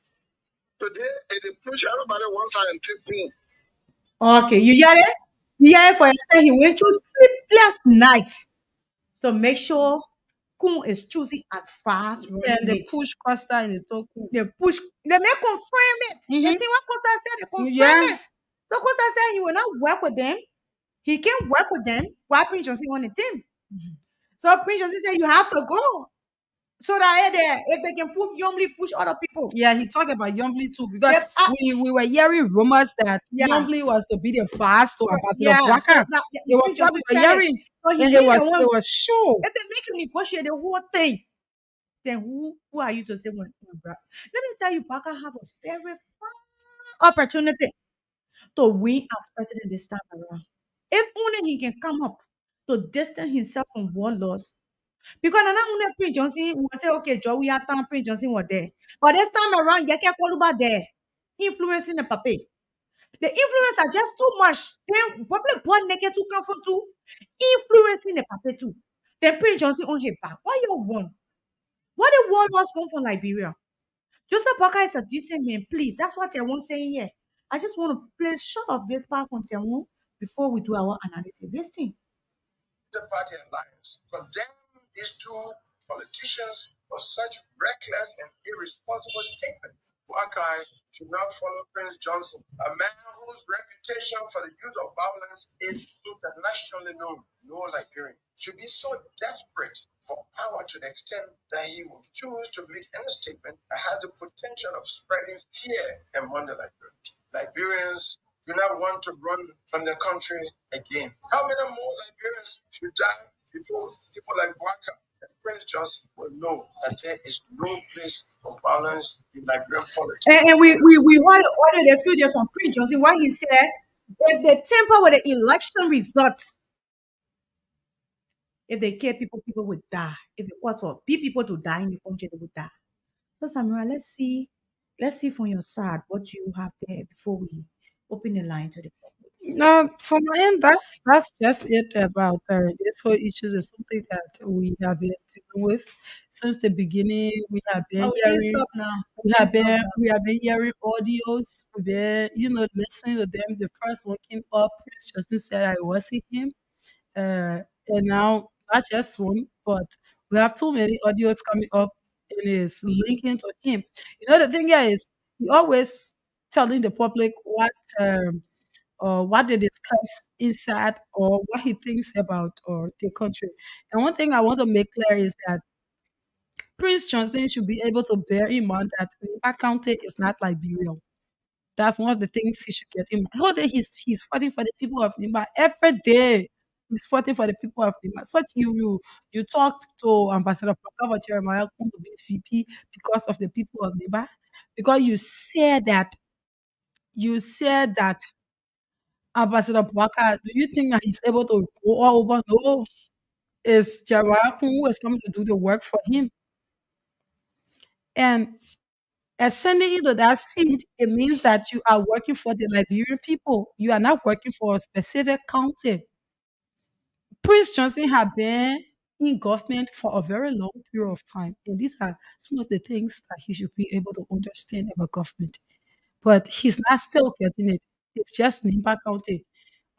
Today, they push everybody one side and take boom. Okay, you hear it? You hear it for yourself. He went through sleepless night to make sure Kun is choosing as fast running And they mate. push Costa and they talk. They push, they may confirm it. They Mm-hmm. think what Costa said, they confirm Yeah. it. So Costa said he will not work with them. He can't work with them while Prince Johnson on the team. So Prince Johnson said you have to go. So that if they can push Yomli, push other people. Yeah, he talked about Yombly too because They, we were hearing rumors that yeah. Yombly was to be the fast to Ambassador Yeah. So Blacker. that It was Prince what Johnson we were said it. hearing, So he and did the it one. was sure. If they make you negotiate the whole thing, then who are you to say one? Let me tell you, Parker have a very fine opportunity to win as president this time around. If only he can come up to distance himself from warlords. Because not only Prince Johnson will say, okay, Joe, we have time Prince Johnson was there. But this time around, Yeke Koluba there, influencing the pape. The influence are just too much. Then public born naked to come from too, influencing the pape too. Then Prince Johnson on his back. What you want? What the world was born from Liberia? Joseph Parker is a decent man, please. That's what I want saying here. I just want to play short of this part on Tiamu before we do our analysis. Listen. The party alliance condemn these two politicians for such reckless and irresponsible statements. Wakai should not follow Prince Johnson, a man whose reputation for the use of violence is internationally known. No Liberian should be so desperate for power to the extent that he will choose to make any statement that has the potential of spreading fear among the Liberians. Liberians do not want to run from the country again. How many more Liberians should die before people like Waka and Prince Johnson will know that there is no place for violence in Liberian politics? And we ordered a few days from Prince Johnson what he said, if they tamper with the election results, if they care people would die. If it was for people to die in the country, they would die. So Samuel, let's see from your side what you have there before we open the line to the public. No, from my end, that's just it about this whole issue is something that we have been dealing with since the beginning. We have been But we can't hearing, stop now. We can't stop now. we have been hearing audios. We've been, listening to them. The first one came up, Prince Justin said I was him, and now not just one, but we have too many audios coming up and is linking to him. The thing here is he always telling the public or what they discuss inside or what he thinks about or the country. And one thing I want to make clear is that Prince Johnson should be able to bear in mind that Nipa County is not Liberia. That's one of the things he should get in mind. Whole day he's fighting for the people of Nima. Every day he's fighting for the people of Nima. Such you talked to Ambassador Pakava Jeremiah come to be VP because of the people of Nima. Because you said that Ambassador Bwaka, do you think that he's able to go all over? No, it's Jeremiah who is coming to do the work for him. And ascending into that seat, it means that you are working for the Liberian people. You are not working for a specific county. Prince Johnson had been in government for a very long period of time. And these are some of the things that he should be able to understand about government. But he's not still getting it. It's just Nimba County.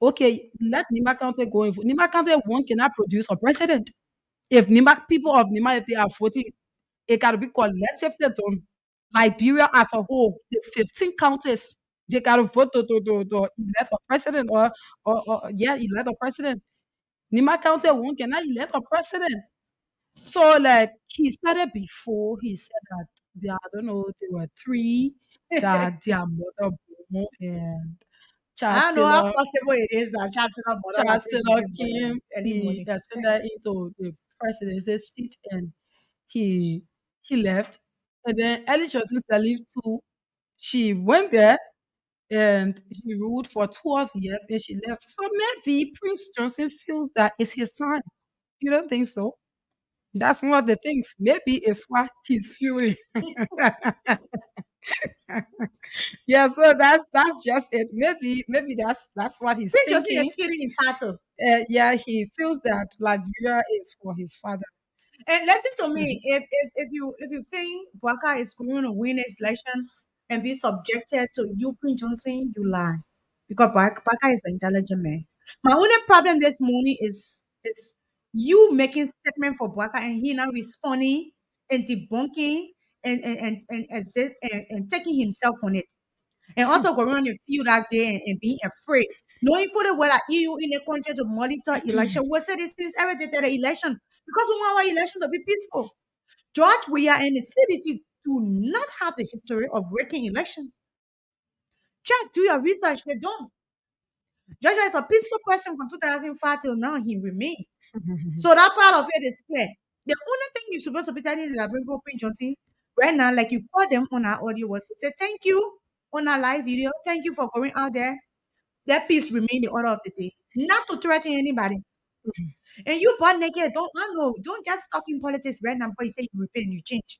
Okay, let Nimba County go. Nimba County one cannot produce a president. If Nimba people of Nimba, if they are voting, it got to be collectively done. Liberia as a whole, the 15 counties, they got to vote to elect a president or yeah, elect a president. Nima County one cannot elect a president. So like he started before, he said that there, I don't know, there were three that their mother born and Charles I don't know how Taylor possible it is that Chancellor Mother Charles Latin Taylor giving came, early he morning. ascended into the presidency seat and he he left. And then Ellie Johnson Sirleaf too, she went there and she ruled for 12 years and she left. So maybe Prince Johnson feels that it's his time. You don't think so? That's one of the things. Maybe it's what he's feeling. Yeah, so that's just it. Maybe that's what he's Prince Johnson thinking. is feeling entitled. Yeah, he feels that Liberia is for his father. And listen to me, Mhm. if you think Bwaka is going to win this election and be subjected to you, Prince Johnson, you lie. Because Bwaka is an intelligent man. My only problem this morning is you making statement for Bwaka and he now responding and debunking and taking himself on it. And also going on the field that day and being afraid. Knowing fully well that EU in the country to monitor election. We said this since every day the election because we want our election to be peaceful. George, we are in the CDC do not have the history of breaking election. Check, do your research. They don't. Georgia is a peaceful person from 2005 till now. He remained. So that part of it is clear. The only thing you're supposed to be telling the Labrador Prince Johnson right now, like you called them on our audio, was to say thank you on our live video. Thank you for going out there. That peace remain the order of the day. Not to threaten anybody. And you born naked, don't I know, don't just talk in politics right now before you say you repent and you change.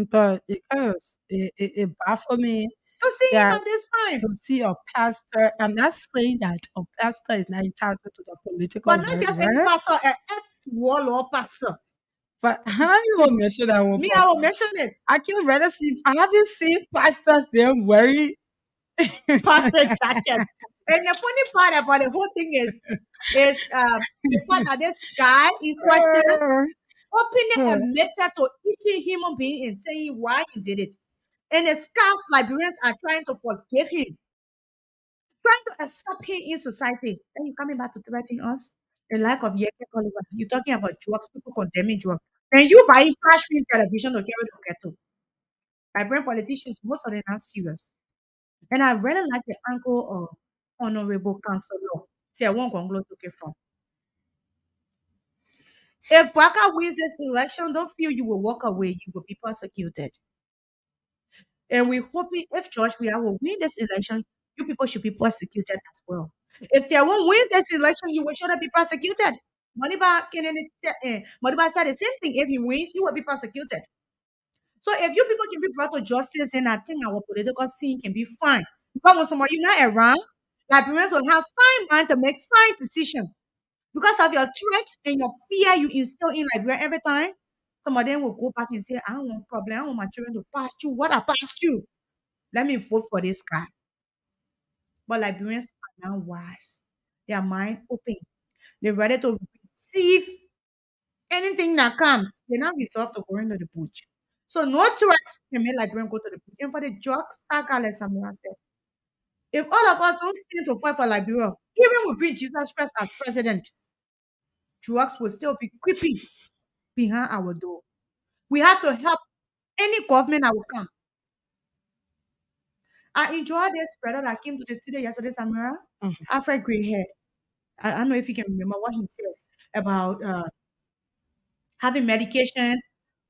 But it baffled me To see him that at this time. to see a pastor, I'm not saying that a pastor is not entitled to the But political not work, just any right? pastor, an ex-warlord pastor. But how you will mention that one Me, I will pastor? mention it. I can rather see, I haven't seen pastors there wearing Pastor jacket. And the funny part about the whole thing is the fact that this guy in question openly admitted to eating human being and saying why he did it. And the scouts Liberians are trying to forgive him, trying to accept him in society. Then you coming back to threaten us? The lack of Yeke Oliver. You talking about drugs, people condemning drugs. And you buying cash film television to carry the ghetto. Liberian politicians, most of them are serious. And I really like the angle of Honorable Councillor. See, I won't conclude took it from. If Baka wins this election, don't feel you will walk away. You will be persecuted. And we're hoping if George we will win this election, you people should be persecuted as well. If they won't win this election, you will surely be persecuted. Modiba said the same thing. If he wins, you will be persecuted. So if you people can be brought to justice, then I think our political scene can be fine. Because when somebody not around, Liberians will have sign mind to make sign decision. Because of your threats and your fear you instill in Liberia every time, some of them will go back and say, I don't want problem. I don't want my children to pass through what I passed through. Let me vote for this guy. But Liberians are now wise. Their mind open. They're ready to receive anything that comes. They now resolve to go into the bush. So no drugs can make Liberian go to the bush. And for the drugs, saga, like Samura said, if all of us don't stand to fight for Liberia, even with bring Jesus Christ as president, drugs will still be creeping behind our door. We have to help any government that will come. I enjoyed this brother that came to the studio yesterday, Samira, Mhm. after gray hair. I don't know if you can remember what he says about having medication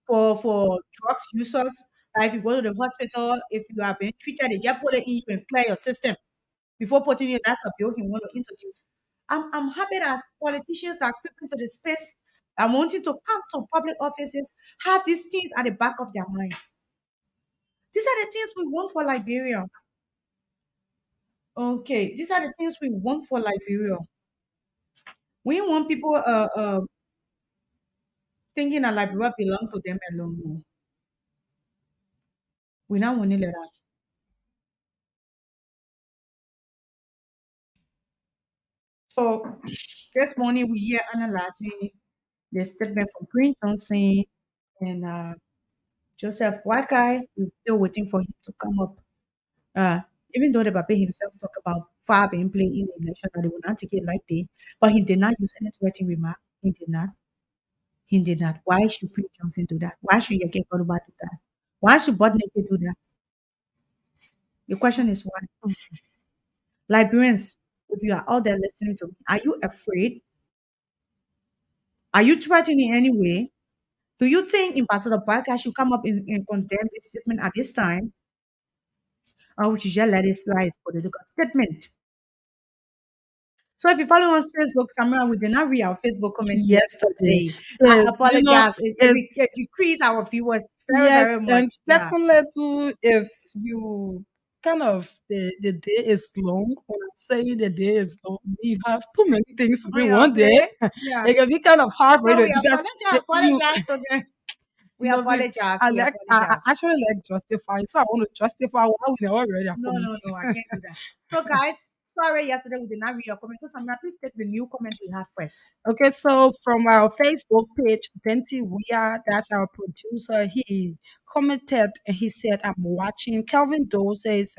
for drugs users. If you go to the hospital, if you have been treated, they just put it in you and clear your system before putting it. That's a bill he want to introduce. I'm happy that politicians that are quick into the space and wanting to come to public offices have these things at the back of their mind. These are the things we want for Liberia. Okay, these are the things we want for Liberia. We want people thinking that Liberia belong to them alone. No. We not want to let that. So this morning we here analyzing the statement from Green Johnson and Joseph Wakai. We're still waiting for him to come up. Uh, even though the Babe himself talked about far being played in the election that they will not take it lightly, but he did not use any threatening remark. He did not. He did not. Why should Green Johnson do that? Why should Yeke Koruba do that? Why should Bud Naked do that? The question is why? Liberians, if you are out there listening to me, are you afraid? Are you threatened in any way? Do you think Ambassador Barker should come up and condemn this statement at this time? Or we should just let it slide as political statement? So if you follow us on Facebook, Samara, we did not read our Facebook comments Yesterday. yesterday. I Yes, apologize. it's It decreased our viewers very, yes, very much. and Yeah. secondly too, if you kind of the day is long, when I'm saying the day is long, you have too many things to On do your one day. plate. Yeah. It can be kind of hard for So you we because you apologize to them. We babe, apologize. We I apologize. actually like justifying, so I want to justify why we never read our No, no, comments. no, I can't do that. So, guys, sorry, yesterday we did not read your comments. So, Samra, please take the new comments we have first. Okay, so from our Facebook page, Denti Weir, that's our producer, he commented and he said, I'm watching. Calvin Doe says,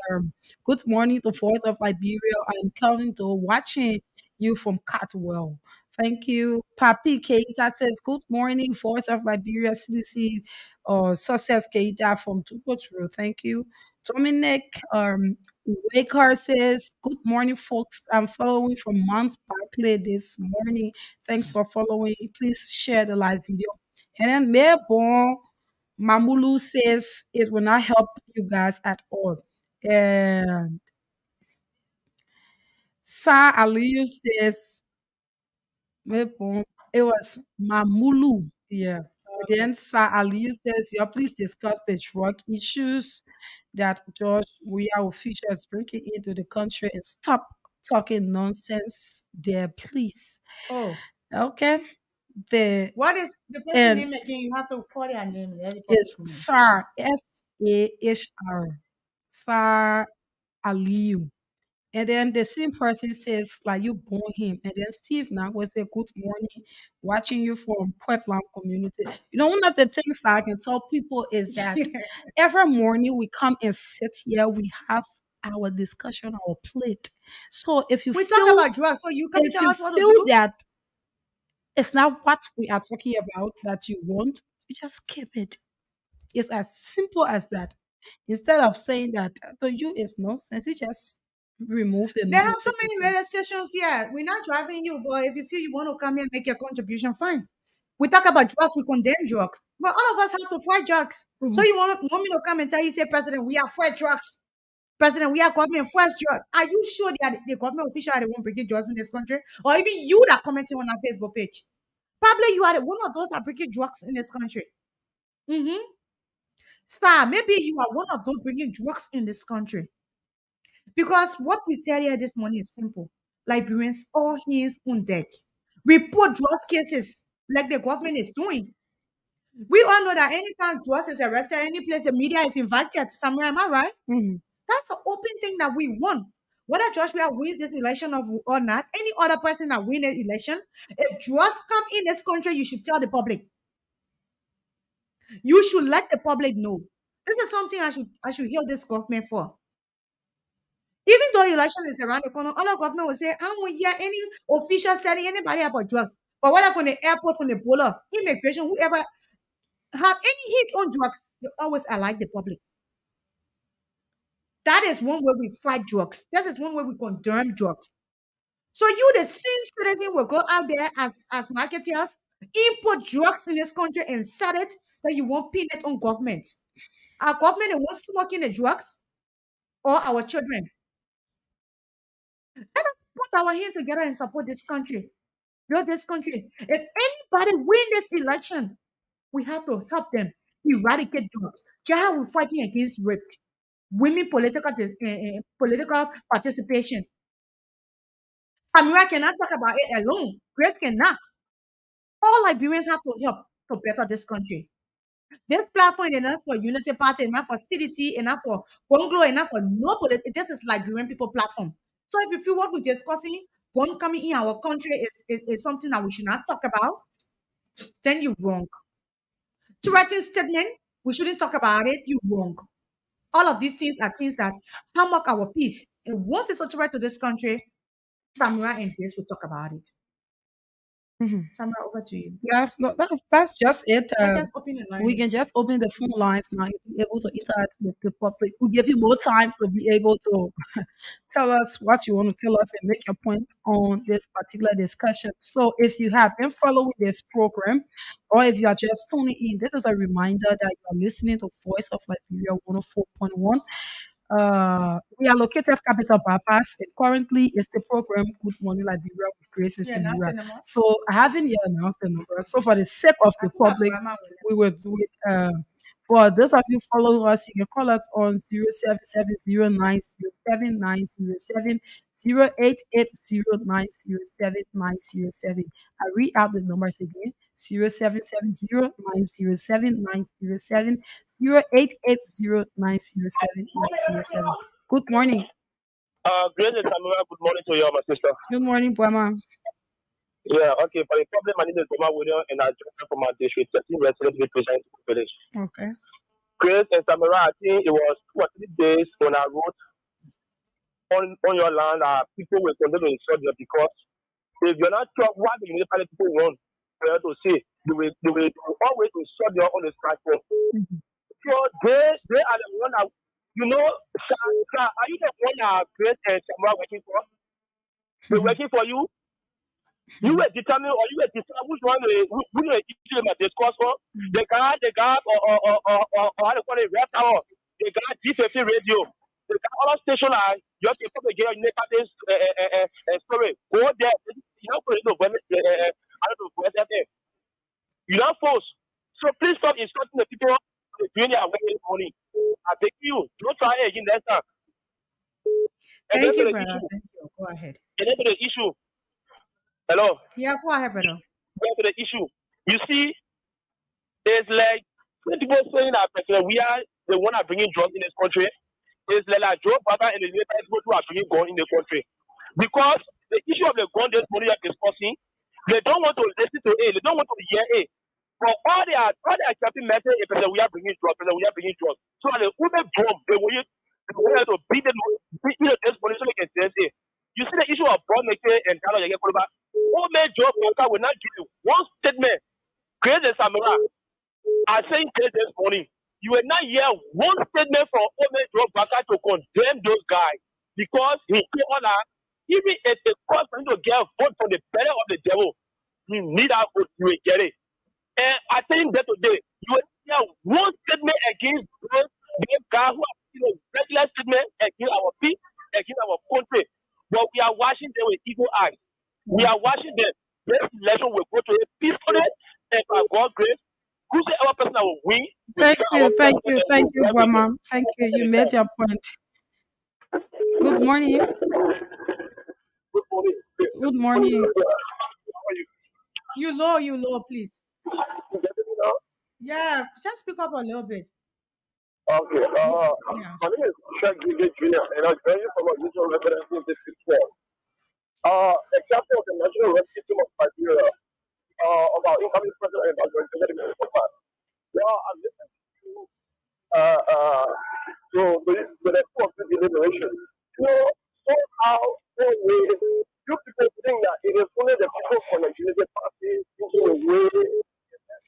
good morning to Voice of Liberia. I'm Calvin Doe watching you from Catwell. Thank you. Papi Keita says, good morning, Voice of Liberia, CDC, Success Keita from Tupotru. Thank you. Dominic Waker says, good morning, folks. I'm following from Mount Barclay this morning. Thanks for following. Please share the live video. And then Mebon Mamulu says it will not help you guys at all. And Sa Aliyu says Mebon, it was Mamulu. Yeah. And then Sa Aliyu says, yeah, please discuss the drug issues that George Weah officials bringing into the country and stop talking nonsense there, please. Oh, Okay. The what is the person and name again? You have to call their name. Let the public is know. Sar Sar Sar Aliyu. And then the same person says, like you born him. And then Steve now will say, good morning, watching you from Pueblo community. One of the things that I can tell people is that every morning we come and sit here, we have our discussion, our plate. So We talk about drugs. So you come to if tell you us what to feel do? that it's not what we are talking about that you want, you just keep it. It's as simple as that. Instead of saying that to you is nonsense, you just remove the They have so many radio nonsense. stations here. We're not driving you, but if you feel you want to come here and make your contribution, fine. We talk about drugs, we condemn drugs. But all of us have to fight drugs. So Mhm. you want me to come and tell you, say, President, we are fight drugs. President, we are government first drug. Are you sure that the government official are the one bringing drugs in this country? Or even you that commenting on our Facebook page? Probably you are the one of those that bringing drugs in this country. Mm-hmm. Star, maybe you are one of those bringing drugs in this country. Because what we said here this morning is simple. Liberians, all hands on deck. Report drugs cases like the government is doing. We all know that anytime drugs is arrested, any place the media is invited somewhere, am I right? Mhm. That's the open thing that we want. Whether Joshua wins this election or not, any other person that wins the election, if drugs come in this country, you should tell the public. You should let the public know. This is something I should hear this government for. Even though election is around the corner, all the government will say, I won't hear any officials telling anybody about drugs. But whether from the airport, from the border, immigration, whoever have any hits on drugs, they always alert the public. That is one way we fight drugs. That is one way we condemn drugs. So you, the same citizen, will go out there as marketers, import drugs in this country and sell it, that you won't pin it on government. Our government they won't smoking the drugs or our children. Let us put our hands together and support this country. Build this country. If anybody win this election, we have to help them eradicate drugs. Just how we're fighting against rape, women political participation. Samira cannot talk about it alone. Grace cannot. All Liberians have to help to better this country. This platform is enough for Unity Party, enough for CDC, enough for Conglo, enough for no political. This is Liberian people platform. So if you feel what we're discussing, gun coming in our country is something that we should not talk about, then you're wrong. Threatening statement, we shouldn't talk about it, you're wrong. All of these things are things that hammock our peace. And once it's a threat to this country, Samura and Grace will talk about it. Mhm. Samura, over to you. Yes, no, that's just it. I just open the We line. can just open the phone lines now. You'll be able to interact with the public. We give you more time to be able to tell us what you want to tell us and make your point on this particular discussion. So, if you have been following this program, or if you are just tuning in, this is a reminder that you are listening to Voice of Liberia 104.1. We are located capital bypass, and currently it's the program Good Morning Liberia with Grace and Yeah, that's Samira. the number. So I haven't yet announced the number. So for the sake of I the think public, Abraham we Williams. will do it. For those of you following us, you can call us on 07709079070 0880907 I read out the numbers again: 0770907 0880907 Good morning. Grace and Samira, good morning to you, my sister. Good morning, Brahma. Yeah, okay. For the problem, my name is Boma William, and I joined from my district, 13 residents represent the village. Okay. Grace and Samira, I think it was 2 or 3 days when I wrote on your land, people will continue to insult you because if you're not sure what the municipality people want for you to say, they will always insult you on this platform. Mhm. So they are the one that, are you the one that Grace and Samira working for? They're working for you. You were determined, or you were decided which one who you issue my discourse for. Or how to call it, rap hour. They got G50 radio. They got all station line. You have to probably get your neighbor's story. Go there. You don't put it over. I don't know where they're. You don't force. So please stop insulting the people doing their work this morning. I beg you, don't try it again next time. And then Thank for you, the brother. issue, Thank you. Go ahead. and then for the issue. Hello. Yeah, go ahead, brother. Then for the issue. You see, it's like when people saying that we are the one that bringing drugs in this country. It's like Joe Biden and the later people who are bringing gun in the country. Because the issue of the gun this morning we are discussing, they don't want to listen to A. They don't want to hear A. But all they are camping message is that we are bringing drugs, and we are bringing drugs. So the women drum, they want to beat them, beat this morning so they can say A. You see the issue of bomb making and Dalo Yakoba. Women Joe Biden will not give you one statement. Great and Samara are saying this morning. You will not hear one statement from Ome Joe Baka to condemn those guys because he say on that even if the cost for him to get a vote from the belly of the devil, you need that vote, you will get it. And I think that today you will hear one statement against those guys who are regular statement against our people, against our country. But we are watching them with evil eyes. We are watching them. This election will go to a peacefully and by God's grace, whosoever person that will win will Thank serve our you, thank people you, and thank will you, work with them. Brahma. Thank you. You made your point. Good morning. Good morning. Good morning. How are you? You low, please. You getting me now? Yeah, just speak up a little bit. Okay. Yeah. My name is Shaq Jr. and I'm joining you from a usual residency district 12. A chapter of the National Rescue Team of Nigeria of our incoming president and President Well, I'm listening to the report of the deliberation. You know, somehow, some way, you people think that it is only the people from the Unity Party thinking a way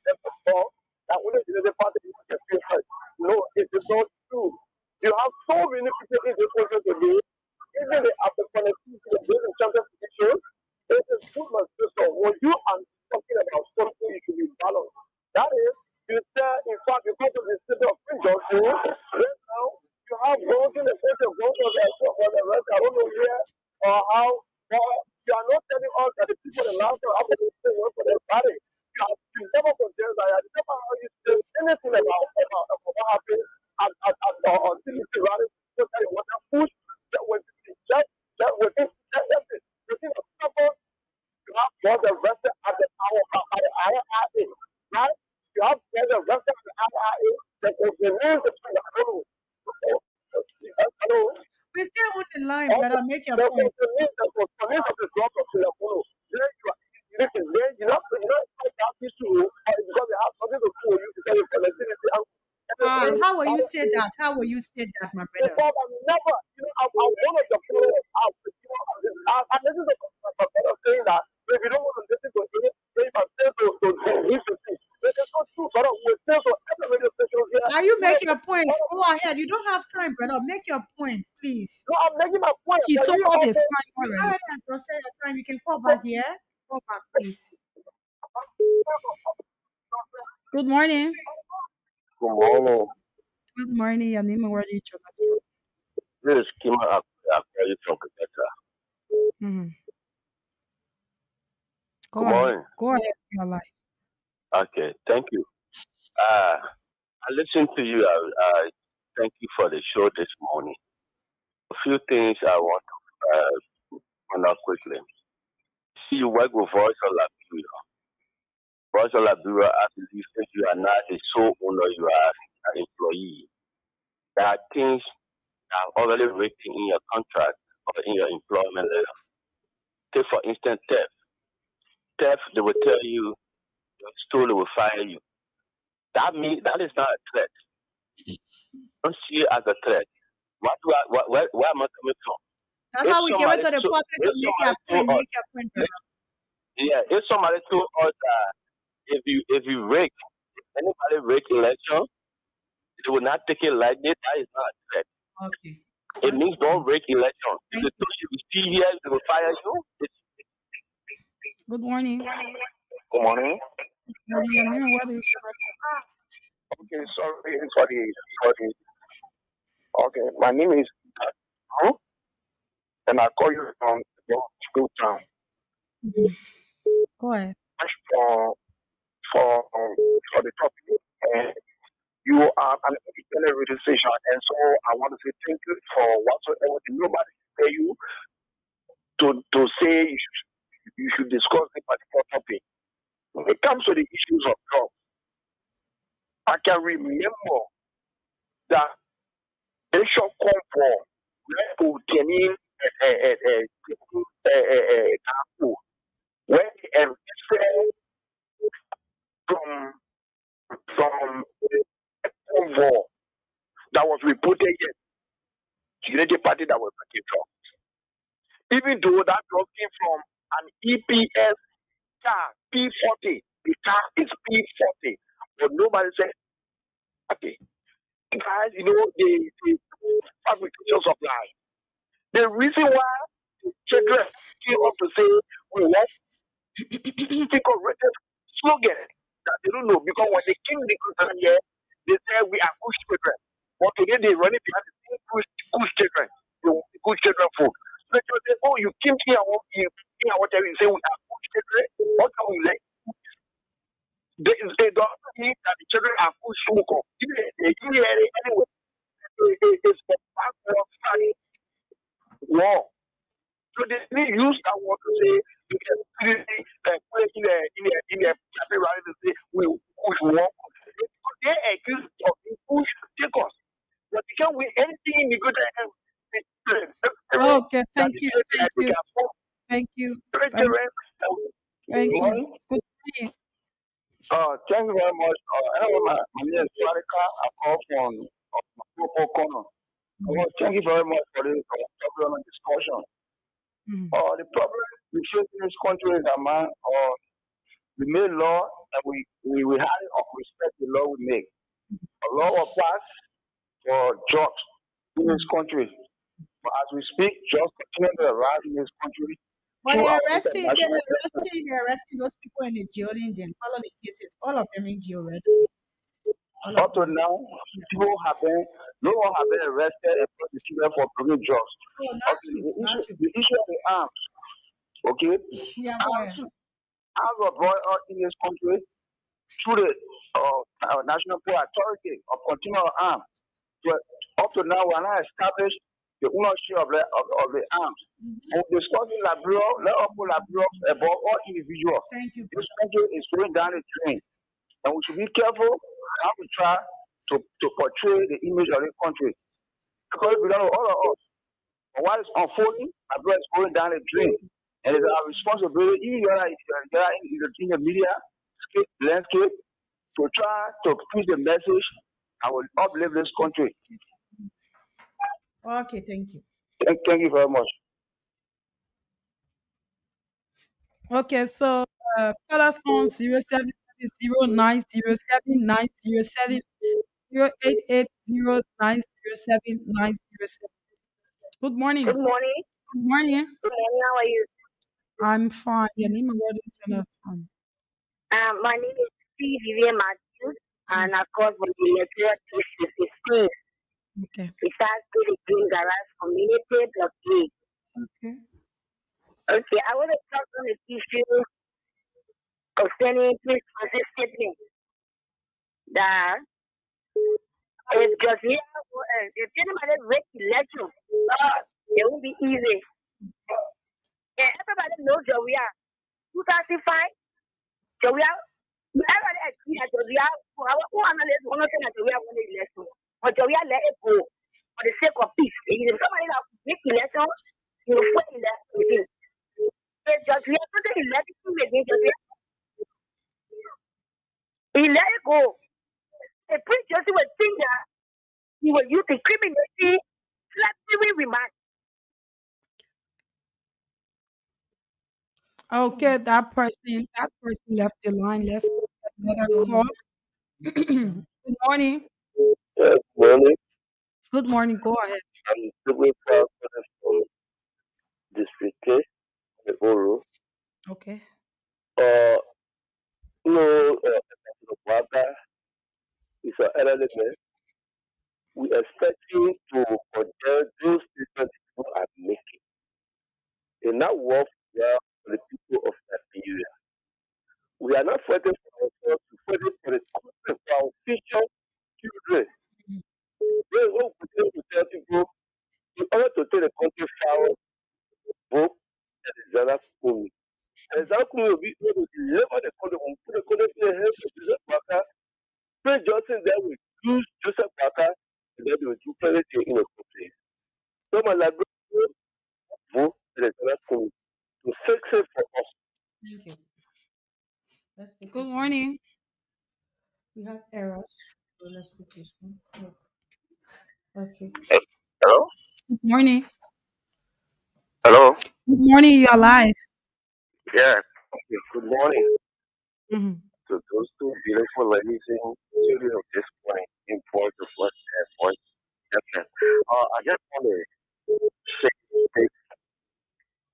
that only the Unity Party can feel hurt. No, it is not true. You have so many people in this country today, even the connectivity to the business champion position, it is good, my sister. When you are talking about something, you should be balanced. That is, you say, in fact, you go to the city of St. Johnson, right now, you have those in the city of Johnson or the rest, I don't know where or how, but you are not telling us that the people in the last time after this thing went for their body. You never condemn that. You never heard you say anything about what happened on CDC rally. Just tell you what that push, that was just within a couple, you have got the rest at the IRA, right? You have got the rest at the IRA that is the news between the hello. We stay on the line, Also, brother. Make your there was point. the news that was the news of the drop of the Apollo. There you are. Listen, there you know, it's like that issue because they have something to do with you to tell you connectivity and everything. How will you say that? How will you say that, my brother? Because I'm never, I'm one of the followers out. And this is a better saying that if you don't want to listen to it, then you can say to listen to it. It is not true, but we say to every radio station here. Are you make your point? Go ahead. You don't have time, brother. Make your point, please. No, I'm making my point. He Can took you up his also time You go already. ahead and process your time. You can call back here. Call back, please. Good morning. good morning. Good morning. Your name and where do you join us from? This is Kima Akari from Quebec. Mhm. Good Go ahead. morning. Go ahead with your life. Okay, thank you. I listened to you. Thank you for the show this morning. A few things I want to find out quickly. See, you work with Voice of Liberia. Voice of Liberia, I believe that you are not a sole owner, you are an employee. There are things that are already written in your contract or in your employment letter. Take, for instance, theft. Theft, they will tell you, you stole, they will fire you. That means that is not a threat. Don't see it as a threat. Where am I coming from? That's If how we give it somebody to the told, public if to make your somebody told point. us, Make your point, brother. yeah, if somebody told us that if you rake, anybody rake election, they will not take it like this. That is not a threat. Okay. It That's means don't fine. rake election. If Thank they you. told you to see here, they will fire you. Good morning. Good morning. Morning. Your name and where do you join us Okay, sorry for the. Okay, my name is Huh? And I call you from the school town. from? Mhm. Go ahead. For for the topic, and you are an independent radio station, and so I want to say thank you for whatsoever. Nobody tell you to say you should discuss the particular topic. When it comes to the issues of drugs, I can remember that Bishop Comfort went to Kenin when he arrested from from Convo that was reported yet Unity Party that was making drugs. Even though that drug came from an EPS car P40, the car is P40, but nobody said, okay, guys, the fabrication supply. The reason why the children came up to say we want decorated slogan that they don't know because when they came the concern here, they said we are good children. But today they run it behind the same good children, the good children food. So they say, oh, you came here, whatever you say we are good children. What can we like? They don't mean that the children are good smoker. They hear it anyway. It's for backward study. war. So they need use that word to say you can put it in a cafe rally to say we push war. They accuse of being push take us. But you can't win anything in the good Okay, that thank is you, that thank they you, can afford. thank you, thank, thank you. Money. Good morning. Thank you very much. Anyway, my name is Farika. I call from Purple Corner. Mhm, Thank you very much for this discussion. mhm. The problem we face in this country is that man, we make law and we highly respect the law we make. A law will pass for jobs in this country. But as we speak, just continue to rise in this country But through they're our arresting, international efforts. they're arresting those people in the jailing them, follow the cases. All of them in jail already. All of Up to them. now, Yeah. people have been, no one have been arrested and prosecuted for bringing drugs. Oh, not Okay, true, not true. the issue of the arms, okay, Yeah, go ahead. arms were brought out in this country through the National Port Authority of Continual Arms. But up to now, we are not established the ownership of the arms. Mhm. We're discussing Liberia, let us put Liberia above all individuals. Thank you, This brother. country is going down the drain, and we should be careful how we try to portray the image of this country. Because we don't know all of us. But while it's unfolding, Liberia is going down the drain. And it's our responsibility, even in the media landscape, to try to push the message and will uplift this country. Okay, thank you. Thank you very much. Okay, so call us on 0770-907-08880-907-907. Good Good morning. morning. Good morning. Good morning. How are you? I'm fine. Your name and where do you tell us from? My name is C. Vivian Matthews, Mm, and I call from the Liberia District 16. okay. It starts to the Green Garage Community Block A. Okay. Okay, I want to talk on the issue concerning this statement that if just here, if anybody read the election, it won't be easy. And everybody knows Joria. 2005, Joria. Everybody agree that Joria, who analysts want to say that Joria won the election. But Joria let it go for the sake of peace. If somebody that make election, you will fight election. If Joria put the election again, Joria, he let it go. The priest just would think that he will use the criminality, flattery remarks. Okay, that person left the line. Let's take another call. Good morning. Morning. Good morning. Go ahead. I'm super proud from District K, the Oro. Okay. Uh, no, the Waka is an elderly man. We expect you to condemn those statements people are making. They now work well for the people of that area. We are not fighting for ourselves, we're fighting for the country, for our future children. They will continue to tell people, in order to take the country forward, vote and the Zana Kumi. And Zana Kumi will be able to deliver the country, will put the country in the hands of Joseph Baka. Prince Johnson then will use Joseph Baka, and then they will do anything in the country. So my Liberia vote and the Zana Kumi to fix it for us. Thank you. Let's take Good this one. morning. We have errors. So let's take this one. Okay. Hello? Good morning. Hello? Good morning. You're alive. Yeah. Okay. Good morning Hmm. to those two beautiful ladies in studio this morning in Point of West Point. Okay. I just want to say this.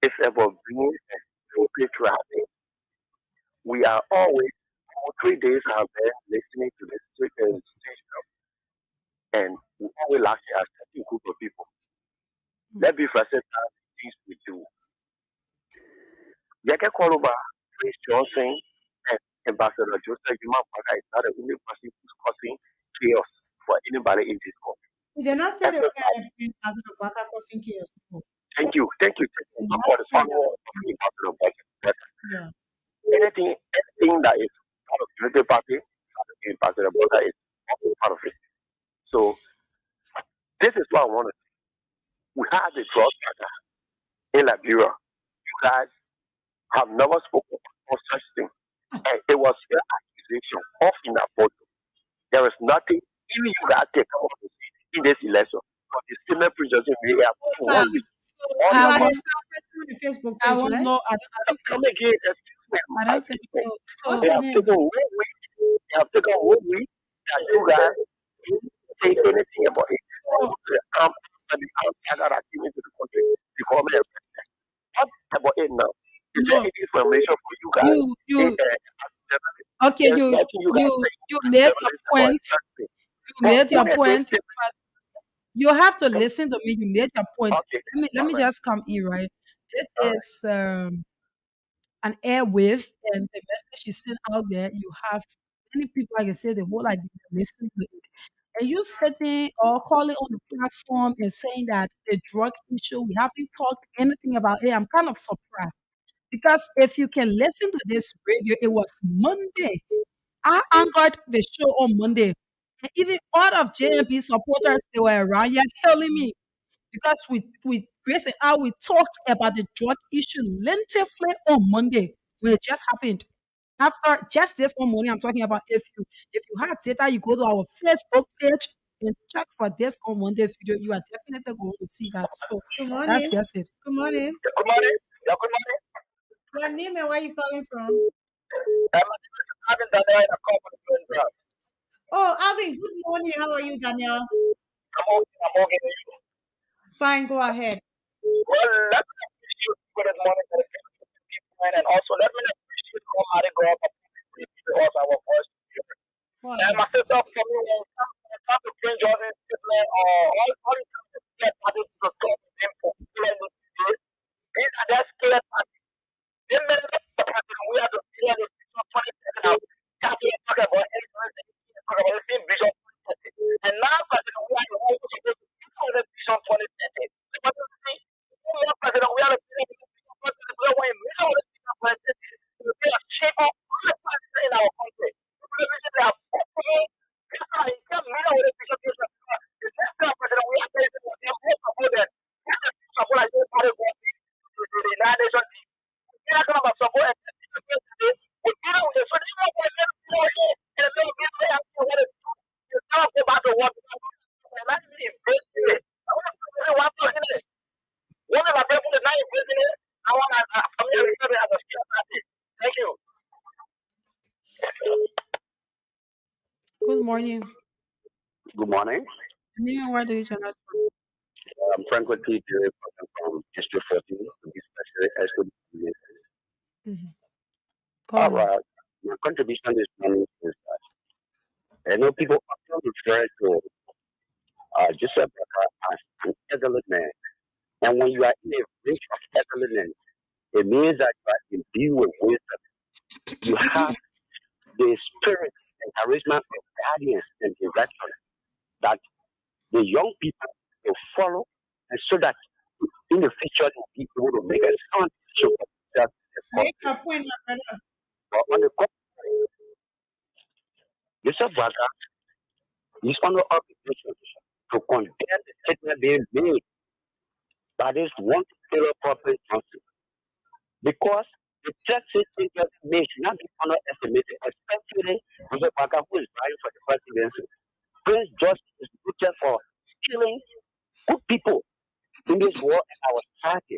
It's about being a patriotic. We are always, for 3 days, I've been listening to this station, and we always laugh at a certain group of people. Let me first say things we do. Yaka Koluba, Prince Johnson, and Ambassador Joseph Jumapaka is not the only person who's causing chaos for anybody in this country. We did not say the Everybody, as the Baka causing chaos. No. Thank you. Thank you. Thank you for the That's right. follow up of being part of the budget. But Yeah. anything that is part of the Unity Party, part of being part of the border is also part of it. So this is what I want to say. We had a drug matter in Liberia. You guys have never spoken of such thing. And it was your accusation of inappropriate. There is nothing, even you guys take out in this election. But the same prison we have Oh, sir. 1 week. All You the I are the want, money. star person on the Facebook I page, want right? no, I don't think, Come again, excuse me. I don't think Excuse me. so. What's So, They your have name? taken 1 week. They have taken 1 week that you guys didn't say anything about it. so The armed and the outsider that came into the country before me. What about it now? Is there no, any information for you guys? you, In, you, as journalists? okay, There is nothing you guys say you as made your journalists about point. such thing. You But made who your are those point, statements? but you have to listen to me. You made your point. Okay, Let all me right, just come in, right? This all right. is an airwave, and the message you send out there, you have many people, I can say, the whole idea listen to it. And you sitting or calling on the platform and saying that the drug issue, we haven't talked anything about it. I'm kind of surprised because if you can listen to this radio, it was Monday. I anchored the show on Monday. And even all of JMP supporters, they were around here telling me because we Grace and I we talked about the drug issue lengthily on Monday when it just happened. After just this one morning, I'm talking about if you have data, you go to our Facebook page and check for this on Monday video. You are definitely going to see that. So Good that's morning. just it. Good morning. Yeah, good morning. Yeah, good morning. Your name and where you calling from? I'm in the line. I'm calling for the phone, bro. Oh, Alvin, good morning. How are you, Daniel? I'm okay. Fine, go ahead. Well, let me appreciate for this morning for the people, and also let me appreciate how Mary grew up because our voice. Go And ahead. my sister for me when come to Prince Jordan statement or all the time to get parties to talk to them for clear the these are just clear parties. They made the president we have to clear the vision 2030 out. Can't talk about anything, talk about the same vision 2030. And now president we are the one who's supposed to clear the vision 2030. But you see, we are president we are the vision 2030. We are one million of the vision 2030. To be a shape of all the president in our country. The vision they are putting Thank you. Good morning. Good morning. And even where do you join us from? I'm Franco T. from District 14, to be specially. Mhm. Go All ahead. right. My contribution this morning is that I know people often refer to Joseph Barker as an elderly man. And when you are in a range of elderliness, it means that you are imbued with wisdom. You have the spirit and charisma of guidance and direction that the young people will follow, and so that in the future they'll be able to make a sound decision for themselves in the Make country. your point, my brother. But on the contrary, Joseph Barker is under obligation to condemn the statement being made by this one particular corporate council because the Texas interest may should not be underestimated, especially Joseph Barker, who is vying for the presidency. Prince George is rooted for killing good people in this war and our society.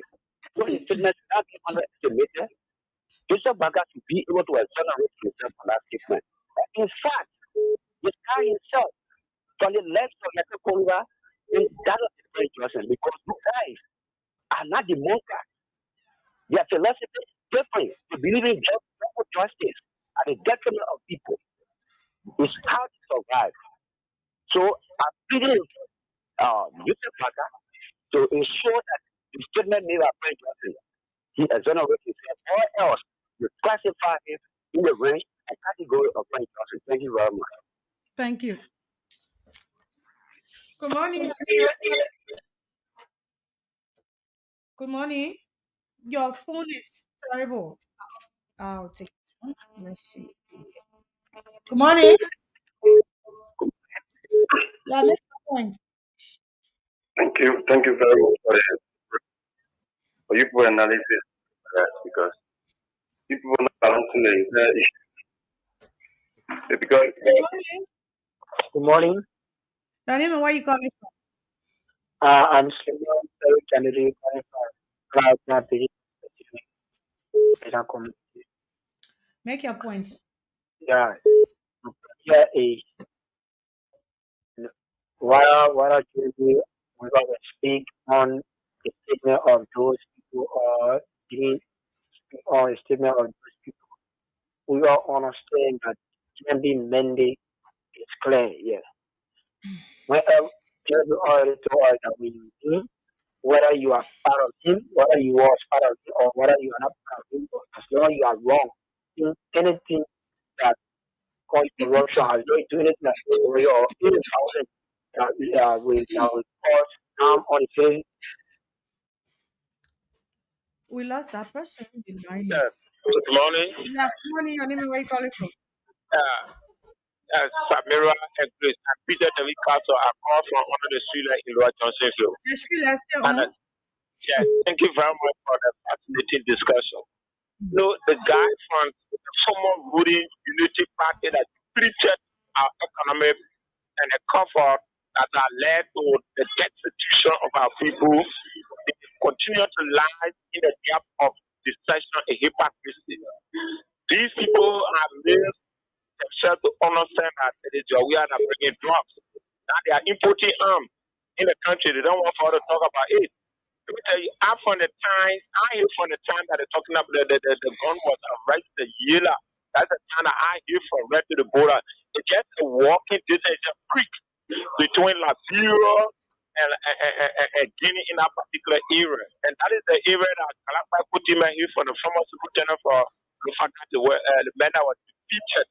So the statement should not be underestimated. Joseph Barker should be able to exonerate himself from that statement. In fact, the guy himself from the left of Yaka Konga and that of the French Johnson because you guys are not the monker. Their philosophy is different. They believe in justice at the detriment of people. It's how to survive. So I'm pleading Yusuf Maka to ensure that the statement made by French Johnson, he exonerates himself or else you classify him in the range and category of French Johnson. Thank you very much. Thank you. Good morning. Good morning. Your phone is terrible. I'll take this one. Let's see. Good morning. Yeah, make your point. Thank you. Thank you very much for your analysis because people are not balancing the entire issue. Because Good morning. Good morning. Your name and where you calling from? I'm Suleiman Sarut Kennedy calling from Cloud Navigating Data Community. Make your point. Yeah, here is what I do we got to speak on the statement of those people or the on the statement of those people. We all understand that human mandate is clear, yeah. Whenever Jesus already told us that we need whether you are part of him, whether you was part of him, or whether you are not part of him, as long as you are wrong in anything that cause corruption, as long as you do anything that is for or any thousand that will cause harm on the face. We lost that person. The line is. yeah. Good morning. Yeah, good morning. Your name and where you calling from? Uh, Samira and Grace. I'm Peter David Castle. I call from under the street in Lower Johnsonville. The spiel is still And on. yes, thank you very much for the fascinating discussion. The guy from the former ruling unity party that treated our economy and the comfort that are led to the destitution of our people, they continue to lie in the gap of deception and hypocrisy. These people are made themselves to understand that it is your way that are bringing drugs. Now they are importing arms in the country. They don't want for us to talk about it. Let me tell you, I hear from the time that they're talking about the gun was arrested the year. That's the time that I hear from right to the border. It's just a walking distance, it's a creek between Liberia and Guinea in that particular area. And that is the area that Kalapa Kutima here from the former superintendent for the man that was defeated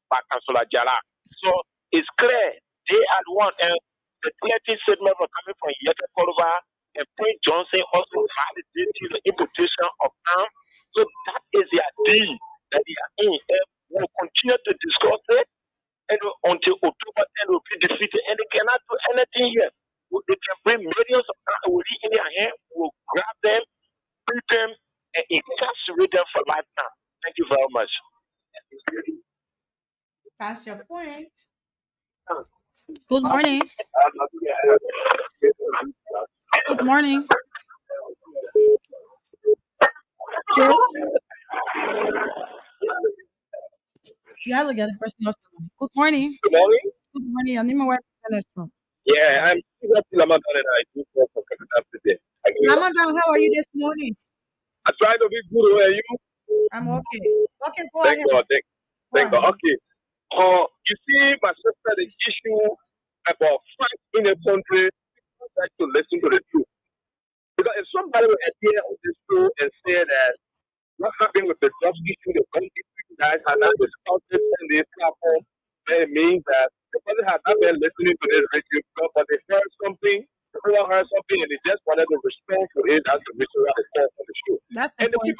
by Councillor Jala. So it's clear they are the one. And the collective statement was coming from Yeka Koroba and Prince Johnson also validating the importation of arms. So that is their deal that they are in. And we'll continue to discuss it and until October 10 will be defeated. And they cannot do anything here. They can bring millions of arms in their hand, we'll grab them, beat them, and incarcerate them for lifetime. Thank you very much. That's your point. Good morning. Good morning. Yes. You have to get the person off the line. Good morning. Good morning. Good morning. Your name and where you calling us from? Yeah, I'm Ramadan and I do work for Canada today. Ramadan, how are you this morning? I try to be good. Where are you? I'm okay. Okay, go Thank ahead. God. Go Thank God. ahead. Okay. You see, my sister, the issue about fight in a country, people like to listen to the truth. Because if somebody will appear on this show and say that what happened with the drugs issue, the gun issue, you guys have not discussed it on this platform, then it means that the person has not been listening to this radio because but they heard something, everyone heard something, and they just wanted to respond to it. That's the reason why they called on the show. That's the And point.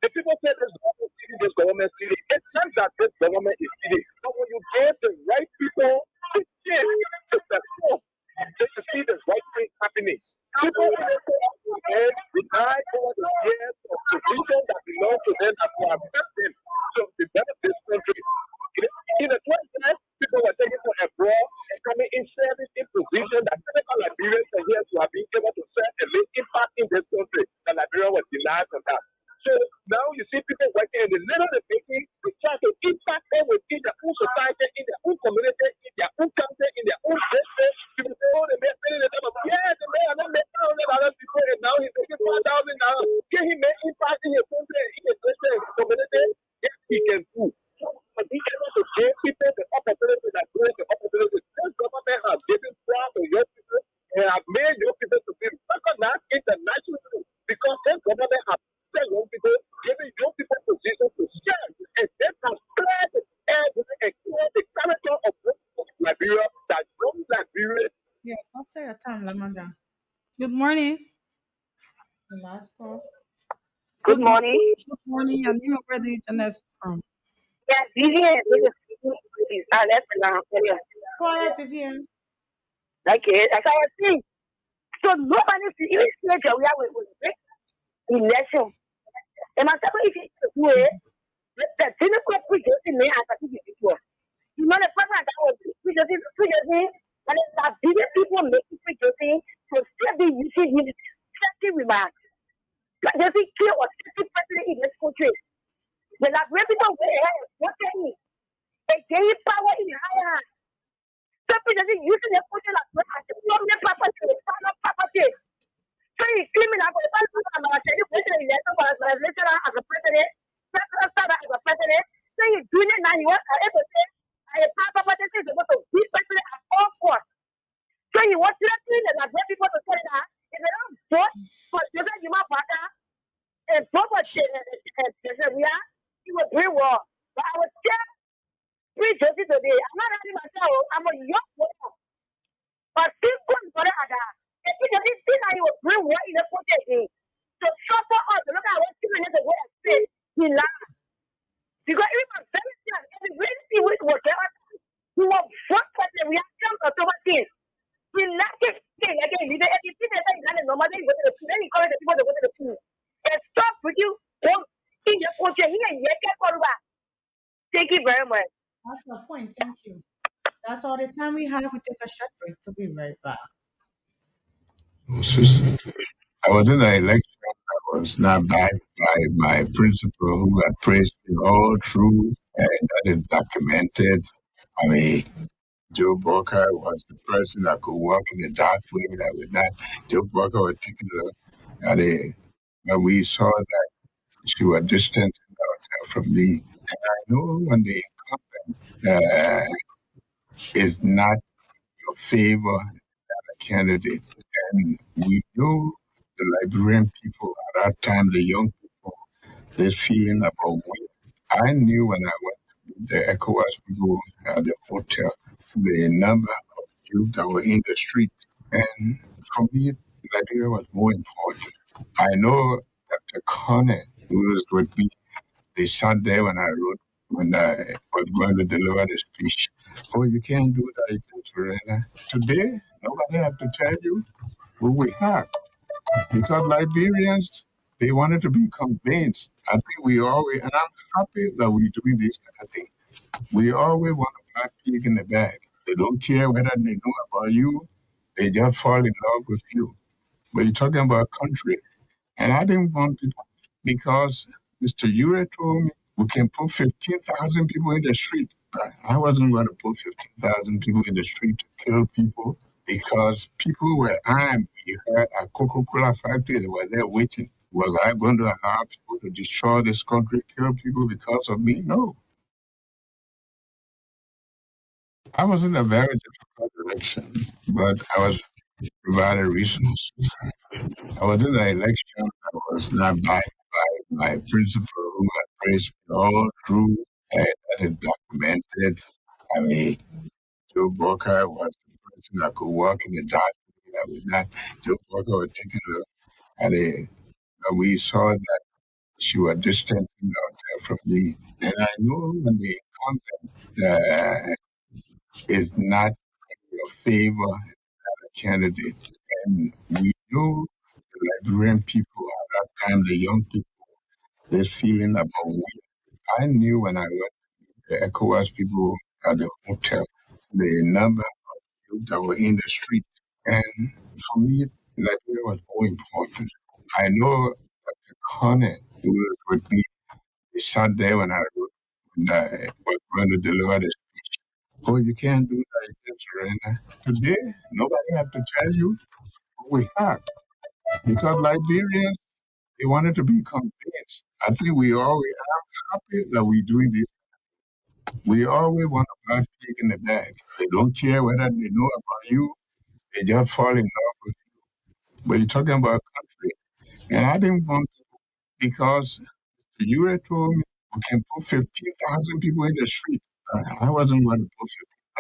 the people say this government stealing. It's not that this government is stealing, but when you get the right people to change the platform, they can see the right thing happening. People deny over the years of position that belong to them that will affect them to develop this country. In the 20th, people were taken for abroad and coming in service in position that typical Liberians are here to have been able to serve and make impact in this country. The Liberian was denied from that. So now you see people working in the little and making, they try to impact them within their own society, in their own community, in their own country, in their own district. People say, oh, they made spending the time of, yeah, the man not make $1,000 before and now he's making $4,000. Can he make impact in his country, in his district, in his community? Yes, he can do. But be able to give people the opportunity that create the opportunity. This government has given power to young people and have made young people to be recognized internationally because this government has young people, giving young people positions to share, and that has cleared the air and cleared the character of Liberia that young Liberia. Yes, what's your time, Ramadan? Good morning. The last call. Good Good morning. morning. Good morning. Your name and where the internet from? Yeah, Vivian, this is Vivian. That's now. Go ahead, Vivian. Okay, as I was saying, so nobody even say that we are with election. And my second issue is the way the cynical prejudice may have a before. You know, the person that was prejudice, and it's that billion people making prejudice to still be using his safety remarks. Prejudice kill or safety person in this country. The like people way ahead, what they need. They gain power in higher hands. Something doesn't use the country like as the problem property, the final property. So you criminal, but the person I'm going to tell you, president, election as a president, as a president. So you doing it now, you want to able to say, I have property is supposed to be president at all costs. So you want to see that like people to say that if they don't vote for Joseph Juma Bata and vote for President Ria, he will bring war. But I was still pre-Josie today. I'm not having myself, I'm a young woman. But people for the other. If he doesn't think that he will bring war in the country again. So suffer us. Look at what 2 minutes ago I said. He laughed. Because even my very young, every really thing was there. He was vote for the reaction of October 10th. He laughed it again. If you see that he's done it normal, then you go to the pool. Then you encourage the people to go to the pool. And stop with you in the country here and yet get back. Thank you very much. That's the point. Thank you. That's all the time we have. We take a short break to be right back. I was in an election. I was not backed by my principal who had praised me all through, and that is documented. I mean, Joe Walker was the person that could walk in the dark way that would not. Joe Walker was taking at a, when we saw that she was distancing herself from me. And I know when the incumbent is not your favor candidate, and we know the Liberian people at that time, the young people, this feeling about winning. I knew when I went to the ECOWAS people at the hotel, the number of youth that were in the street. And for me, Liberia was more important. I know Dr. Connor, who was with me, they sat there when I was going to deliver the speech. Oh, you can't do that, you can't surrender. Today, nobody have to tell you who we have. Because Liberians, they wanted to be convinced. I think we always, and I'm happy that we're doing this kind of thing. We always want to have pig in the bag. They don't care whether they know about you. They just fall in love with you. But you're talking about country. And I didn't want to, because Mr. Ure told me we can put 15,000 people in the street. But I wasn't going to put 15,000 people in the street to kill people because people were armed. You heard a Coca-Cola factory, they were there waiting. Was I going to allow people to destroy this country, kill people because of me? No. I was in a very difficult election, but I was provided resources. I was in an election. I was not backed by my principal who had praised me all through, and that is documented. I mean, Joe Walker was the person that could walk in the dark. That was not Joe Walker was taking at a, we saw that she was distancing herself from me. And I know when the content is not in your favor candidate, and we know the Liberian people at that time, the young people, this feeling about we. I knew when I went to the ECOWAS people at the hotel, the number of youth that were in the street. And for me, Liberia was more important. I know Dr. Connor, who was with me, he sat there when I was going to deliver the speech. Oh, you can't do that, you can't surrender. Today, nobody have to tell you what we have. Because Liberians, they wanted to be convinced. I think we always are happy that we're doing this. We always want to have pig in the bag. They don't care whether they know about you. They just fall in love with you. But you're talking about country. And I didn't want to because you had told me we can put 15,000 people in the street. I wasn't going to put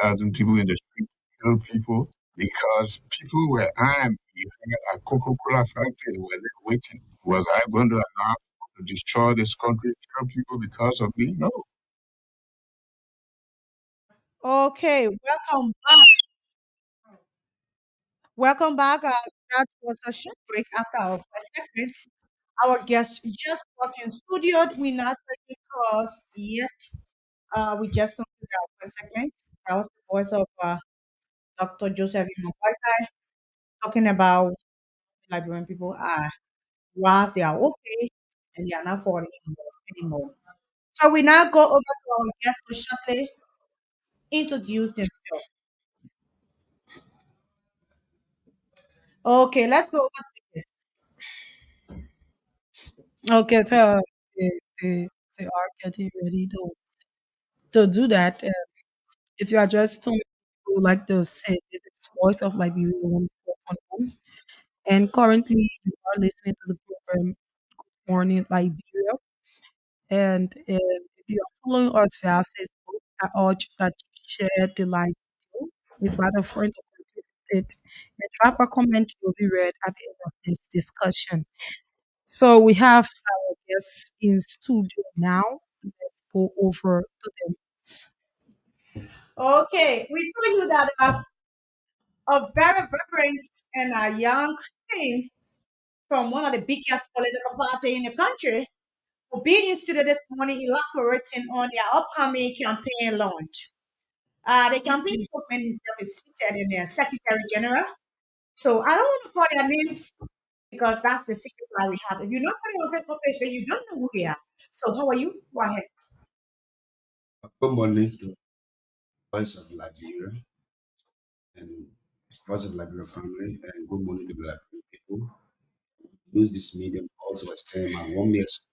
15,000 people in the street to kill people because people were armed. You had a Coca-Cola factory, they were there waiting. Was I going to allow to destroy this country, kill people because of me? No. Okay, welcome back. Welcome back. That was a short break after our first segment. Our guest just got in studio. We're not taking calls yet. We just concluded our first segment. That was the voice of Dr. Joseph Imokwakai talking about Liberian people are once they are okay and they are not falling anymore. So we now go over to our guest to shortly introduce themselves. Okay, let's go over to this. Okay, so they, they are getting ready to do that. If you are just to like to say, this is Voice of Liberia 104.1, and currently you are listening to the program Morning Liberia. And if you are following us via Facebook, I urge that you share the live video with other friends to participate and drop a comment will be read at the end of this discussion. So we have our guests in studio now. Let's go over to them. Okay, we told you that a very vibrant and a young team from one of the biggest political party in the country will be in studio this morning elaborating on their upcoming campaign launch. The campaign spokesman himself is seated in their Secretary General. So I don't want to call their names because that's the secret line we have. If you're not following on Facebook page, then you don't know who we are. So how are you? Go ahead. Good morning to Voice of Liberia and Voice of Liberia family, and good morning to the Liberian people. Use this medium also extend my warmest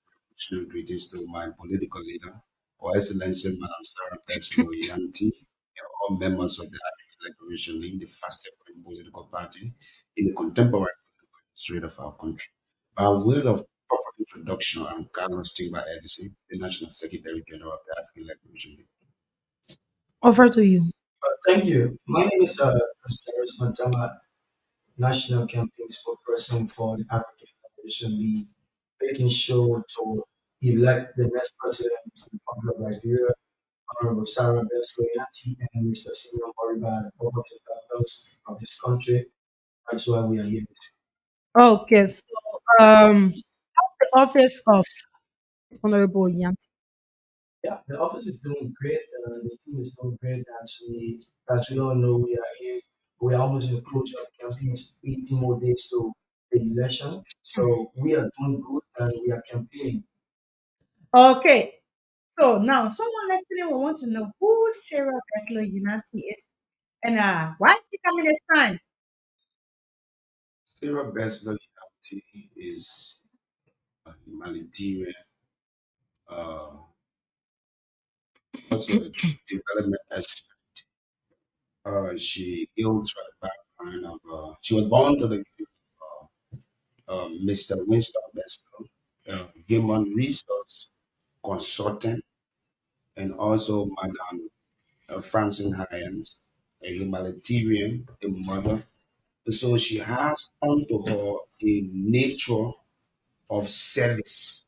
greetings to my political leader, Her Excellency Madam Sarah Teslo Yanti, and all members of the African Liberation League, the fastest growing political party in the contemporary history of our country. By way of proper introduction, I'm Carlos Timber Edison, the National Secretary General of the African Liberation League. Over to you. Thank you. My name is Mr. Mantama, National Campaign Spokesperson for the African Federation League, making sure to elect the next president of the Republic of Liberia, Honorable Sarah Besloyati and Mr. Simeon Moriba, both of the governors of this country. That's why we are here. Okay, so um, the office of Honorable Yanti. Yeah, the office is doing great. The team is doing great. As we all know, we are in. We are almost in the closure of the campaign. It's 18 more days to the election, so we are doing good and we are campaigning. Okay. So now someone listening will want to know who Sarah Bessler Unati is and why is she coming this time? Sarah Besler is a humanitarian, uh, also a development expert. She hails from the background of, she was born to the Mr. Winston Besler, human resource consultant, and also Madam Francine Hyams, a humanitarian, a mother. So she has unto her a nature of service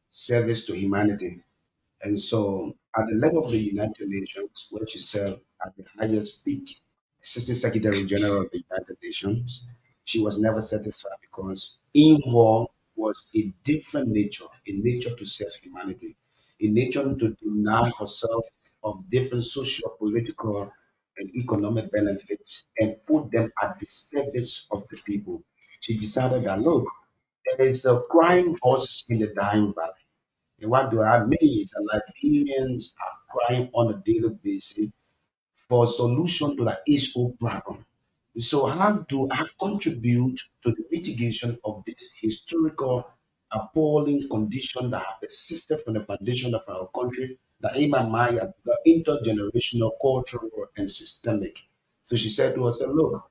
to humanity. And so, at the level of the United Nations, where she served at the highest peak, Assistant Secretary General of the United Nations, she was never satisfied because in war was a different nature, a nature to serve humanity, a nature to deny herself of different social, political, and economic benefits and put them at the service of the people. She decided that, look, there is a crying voice in the dying valley. And what do I mean is that Liberians are crying on a daily basis for a solution to the age-old problem. So how do I contribute to the mitigation of this historical, appalling condition that have persisted from the foundation of our country, that in my mind are intergenerational, cultural, and systemic? So she said to us, look,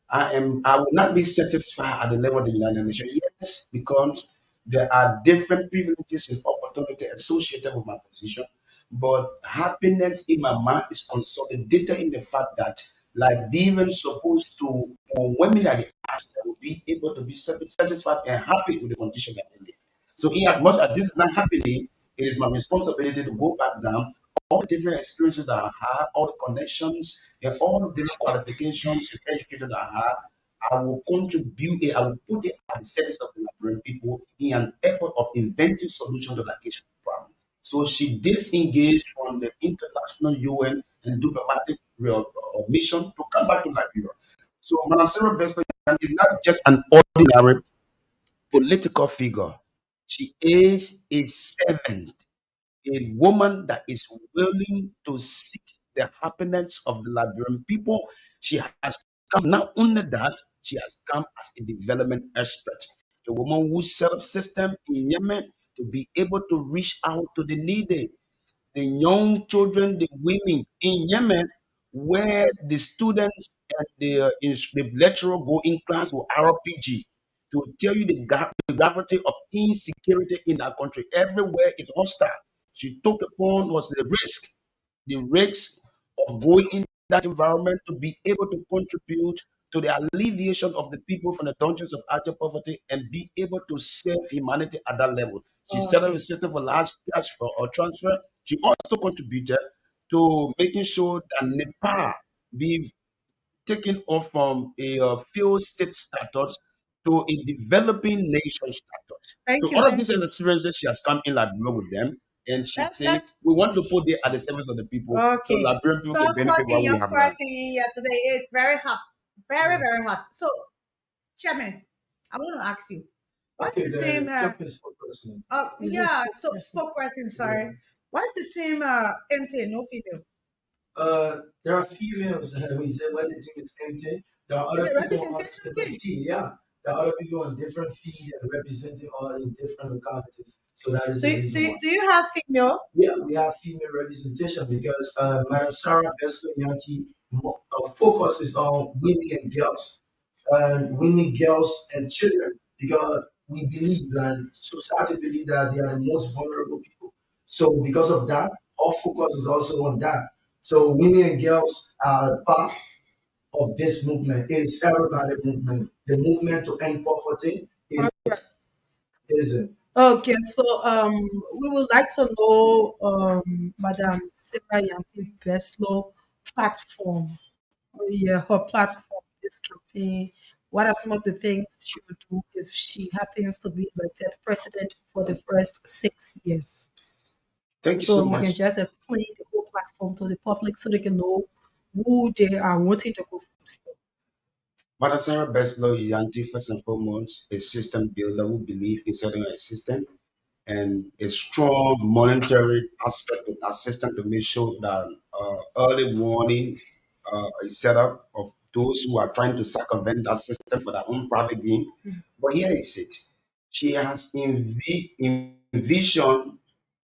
I will not be satisfied at the level of the United Nations. Yes, because there are different privileges and opportunity associated with my position, but happiness in my mind is consolidated in the fact that Liberians supposed to, when women are the be able to be satisfied and happy with the condition that they live. So, in as much as this is not happening, it is my responsibility to go back down all the different experiences that I have, all the connections, and all the different qualifications and education that I have. I will contribute it, I will put it at the service of the Liberian people in an effort of inventing solutions to the Haitian problem. So she disengaged from the international UN and diplomatic mission to come back to Liberia. So Manasero Besto is not just an ordinary political figure. She is a servant, a woman that is willing to seek the happiness of the Liberian people. She has come, not only that, she has come as a development expert, a woman who set up system in Yemen to be able to reach out to the needy, the young children, the women in Yemen, where the students and the lecturer go in class with RPG to tell you the gravity of insecurity in that country. Everywhere is hostile. She took upon was the risk of going in that environment to be able to contribute to the alleviation of the people from the dungeons of actual poverty and be able to save humanity at that level. She set up a system for large cash for or transfer. She also contributed to making sure that Nepal be taken off from a failed state status to a developing nation status. Thank So you, all of thank these you. experiences, she has come in Liberia with them, and she said, Let's "We want to put it at the service of the people, so okay. Liberian people can Talk about benefit the what we young have learned." person here today. It's very hot, very very hot. So, Chairman, I want to ask you, what's Okay, the team? the campaign spokesperson. Is this Yeah, so person? spokesperson. Yeah. Sorry, what's the team? Empty, no female. There are females. We said when the team is empty. There are It's other a people on representation different team. feed. Yeah, there are other people on different feed and representing all in different localities. So that is So, the reason why. do you have female? Yeah, we have female representation because Madam Sarah Bester Yanti focuses on women and girls, and women, girls, and children because we believe that society believe that they are the most vulnerable people. So because of that, our focus is also on that. So women and girls are part of this movement. It is everybody movement. The movement to end poverty is it. Okay, so we would like to know, Madam Sarah Yanti Beslow platform. Oh, yeah, her platform, this campaign. What are some of the things she would do if she happens to be elected president for the first 6 years? Thank you so So you can much. just explain the whole platform to the public so they can know who they are wanting to go for. Madam Sarah Bachelor Yanti, first and foremost, a system builder who believe in setting a system and a strong monetary aspect of that system to make sure that early warning is set up of those who are trying to circumvent that system for their own private gain. But here is it. She has envisioned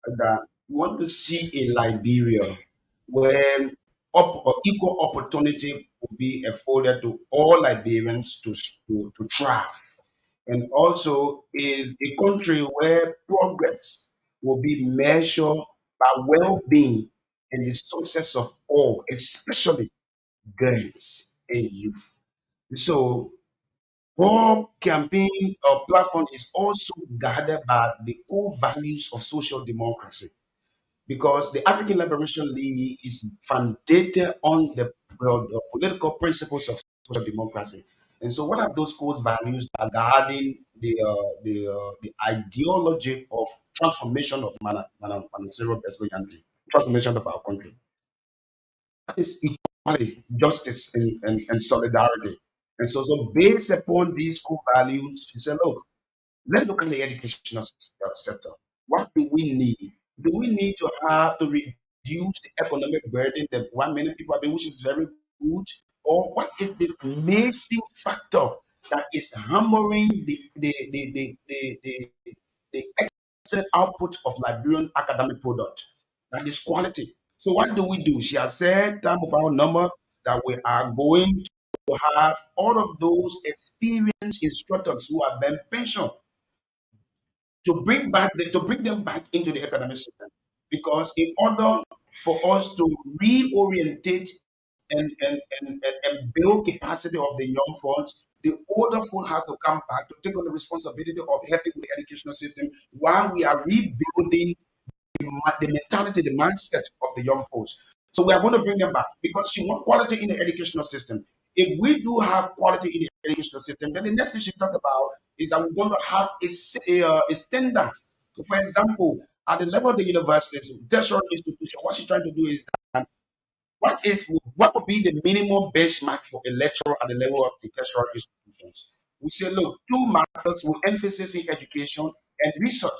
that we want to see a Liberia where equal opportunity will be afforded to all Liberians to thrive, and also a country where progress will be measured by well-being and the success of all, especially girls and youth. So our campaign or platform is also guided by the core values of social democracy because the African Liberation League is founded on the political principles of social democracy. And so, what are those core values that are guarding the ideology of transformation of Manasero Beskoyanti, transformation of our country? That is equality, justice, and solidarity. And so, based upon these core values, she said, look, let's look at the educational sector. What do we need? Do we need to have to reduce the economic burden that 1 million people are being, which is very good? Or what is this missing factor that is hammering the excellent output of Liberian academic product? That is quality. So what do we do? She has said time of our number that we are going to have all of those experienced instructors who have been pensioned to bring them back into the academic system. Because in order for us to reorientate and build capacity of the young folks, The older folk has to come back to take on the responsibility of helping with the educational system while we are rebuilding the mentality, the mindset of the young folks. So we are going to bring them back because she wants quality in the educational system. If we do have quality in the educational system, then the next thing she talked about is that we're going to have a standard. So for example, at the level of the universities, tertiary institution, what she's trying to do is that what would be the minimum benchmark for a lecturer at the level of the tertiary institutions? We say, look, two masters with emphasis in education and research.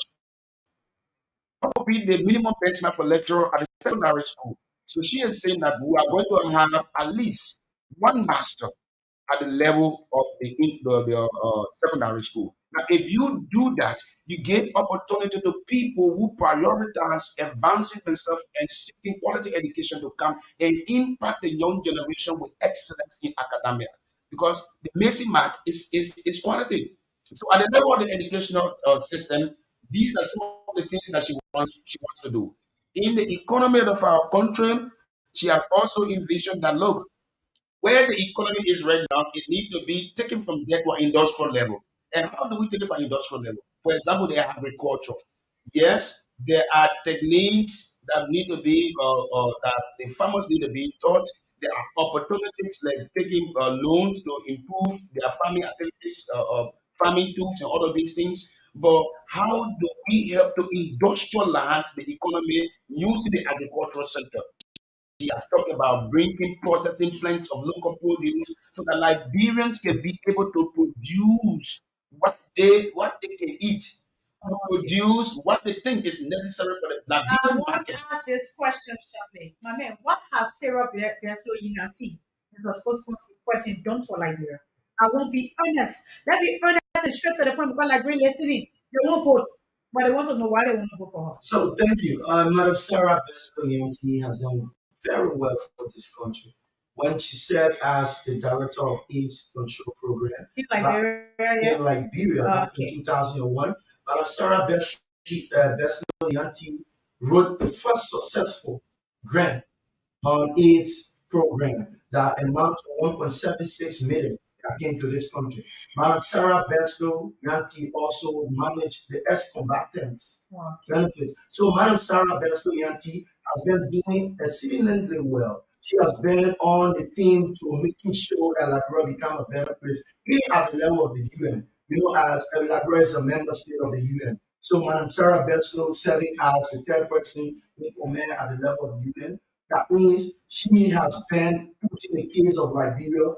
What would be the minimum benchmark for lecturer at the secondary school? So she is saying that we are going to have at least one master at the level of the secondary school. Now, if you do that, you give opportunity to people who prioritize advancing themselves and seeking quality education to come and impact the young generation with excellence in academia. Because the missing mark is quality. So at the level of the educational system, these are some of the things that she wants to do. In the economy of our country, she has also envisioned that look, where the economy is right now, it needs to be taken from there to an industrial level. And how do we take it from industrial level? For example, the agriculture. Yes, there are techniques that need to be that the farmers need to be taught. There are opportunities like taking loans to improve their farming activities, farming tools, and all of these things. But how do we help to industrialize the economy using the agricultural sector? He has talked about bringing processing plants of local produce so that Liberians can be able to produce what they can eat, to Okay. produce what they think is necessary for the I Liberian want to market. ask this question shortly. My man, what has Sarah Bledsoe in her team? It was supposed to be question done for Liberia. I won't be honest. Let me honest and straight to the point because Liberia listening. They won't vote. But they want to know why they want to vote for her. So thank you. Madam Sarah Besco has done very well for this country. When she served as the director of AIDS control program In back Liberia, yeah? in Liberia back in Okay. 2001, Madam Sarah Besco wrote the first successful grant on AIDS program that amount to 1.76 million that came to this country. Madam Sarah Besco Yanti also managed the ex-combatants Okay. benefits. So Madam Sarah Besco Yanti has been doing exceedingly well. She has been on the team to making sure that Liberia become a better place, even at the level of the UN. You know, as Liberia is a member state of the UN. So Madam Sarah Besco serving as the third person in command at the level of the UN. That means she has been pushing the case of Liberia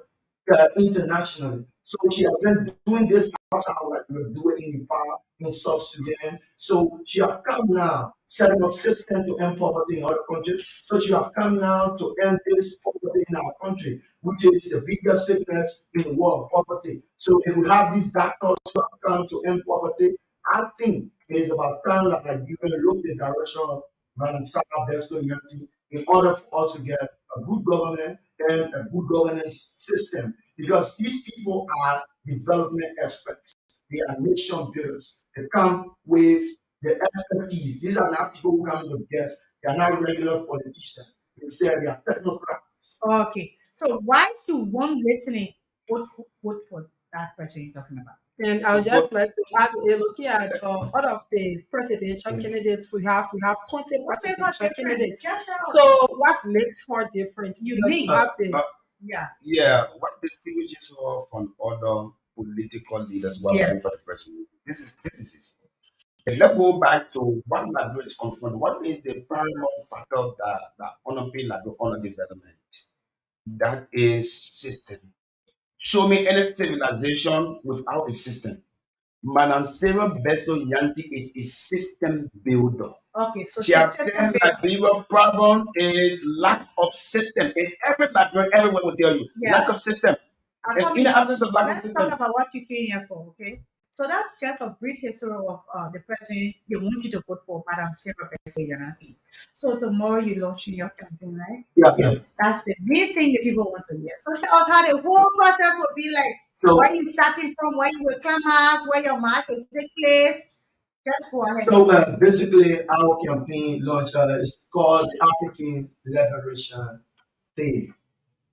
internationally. So she has been doing this outside like we're doing in Nepal, in South Sudan. So she has come now, setting up system to end poverty in other countries. So she has come now to end this poverty in our country, which is the biggest sickness in the world, poverty. So if we have these doctors who have come to end poverty, I think it is about time that like, you can look the direction of Madam Sarah Besco in order for us to get a good government and a good governance system because these people are development experts. They are nation builders. They come with the expertise. These are not people who come with guests. They are not regular politicians. Instead, they are technocrats. Okay. So why should one listening vote for that person you're talking about? And I would But just like to add, looking at all of the presidential candidates we have 20 What makes her presidential different? candidates. Just tell us. So what makes her different? Because you Unique. have the uh, Yeah. yeah, what distinguishes her from other political leaders who are vying for the Yes. presidency? This is it. And let's go back to what Liberia is confronted. What is the paramount factor that underpin Liberia honor development? That is system. Show me any civilization without a system. Madam Sarah Beto Yanti is a system builder. Okay. So She she's has system said builder. that the real problem is lack of system. In every Liberian, everyone will tell you lack Yeah. of system. I It's in the mean, absence of lack of let's talk system. about what you came here for, okay? So that's just a brief history of the person they want you to vote for, Madam Sarah Yanati. So tomorrow you launch your campaign, right? Yeah. Yeah. That's the main thing that people want to hear. So tell us how the whole process will be like. So Where you starting from, where you will come out, where your march will take place. Just go ahead. So basically, our campaign launch is called the African Liberation Day,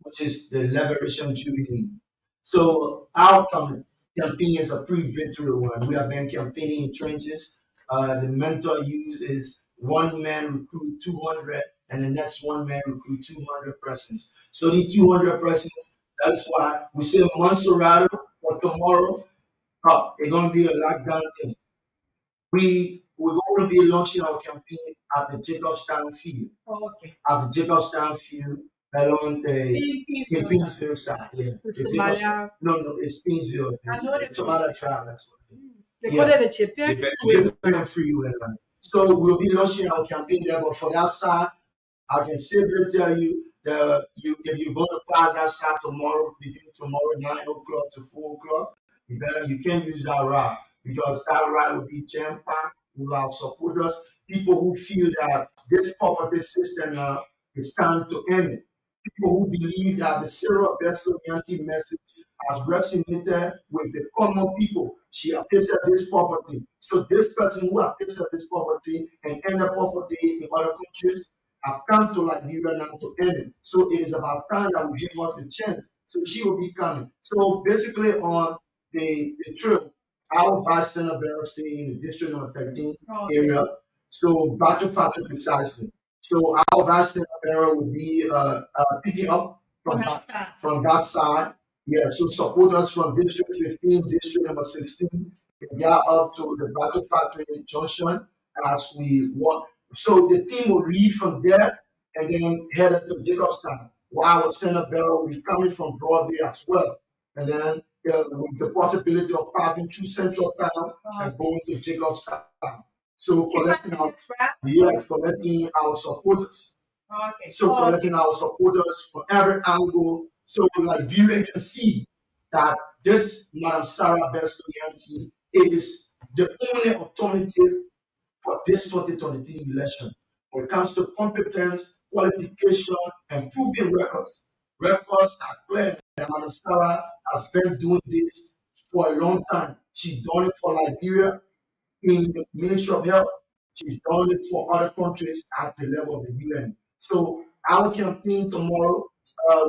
which is the Liberation Jubilee. So our campaign is a pre-victory one. We have been campaigning in trenches. The mentor use is one man recruit 200, and the next one man recruit 200 persons. So the 200 persons, that's why we say Montserrat for tomorrow. It's gonna be a lockdown thing. We're going to be launching our campaign at the Jacobstown Field. Oh, okay. At the Jacobstown Field along the In in Pinsville side. Yeah. The The Jacobs Somalia, no, no, it's Pinsville. I know the Some other tribe, that's what. they call Yeah. it the Champion Jacobstown Freeway line. So we'll be launching our campaign there, but for that side, I can safely tell you that if you're going to pass that side tomorrow, between tomorrow 9 o'clock to 4 o'clock, you can't use that route because that route will be jam packed with our supporters, people who feel that this poverty system is time to end it. People who believe that the Sarah Bessel Yanti message has resonated with the common people. She has tasted this poverty. So this person who has tasted this poverty and ended poverty in other countries have come to Liberia now to end it. So it is about time that we give us a chance. So she will be coming. So basically on the trip, our vice senator bearer stay in the district number 13 area. So Batu Patu precisely. So our vice senator bearer will be picking up from that side. Yeah, so supporters from District 15, District number 16, they get up to the Battle Factory Junction as we walk. So the team will leave from there and then head to Jacobstown. While our center barrel will be coming from Broadway as well. And then with the possibility of passing through Central Town and going to Jacobstown. So collecting our supporters. Okay. So collecting our supporters from every angle. So Liberia can see that this Madam Sarah Best reality is the only alternative for this 2023 election. When it comes to competence, qualification, and proving records, records are clear that Madam Sarah has been doing this for a long time. She's done it for Liberia in the Ministry of Health. She's done it for other countries at the level of the UN. So our campaign tomorrow,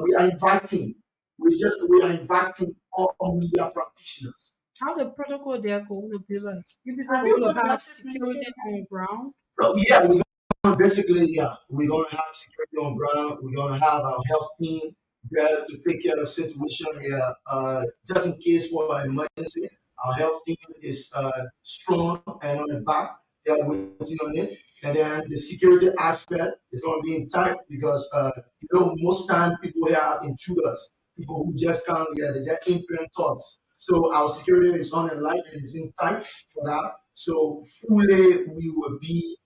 we are inviting, we are inviting all media practitioners. how the protocol there going to be like? You people Have you going got to have justice security minister? on ground? So yeah, we're gonna basically we're gonna have security on ground. We're gonna have our health team there to take care of the situation here, just in case for an emergency. Our health team is strong and on the back. They're waiting on it, and then the security aspect is gonna be intact because most time people here are intruders, people who just come here, they get imprint thoughts. So our security is on the line and it's intact for that. So fully we will be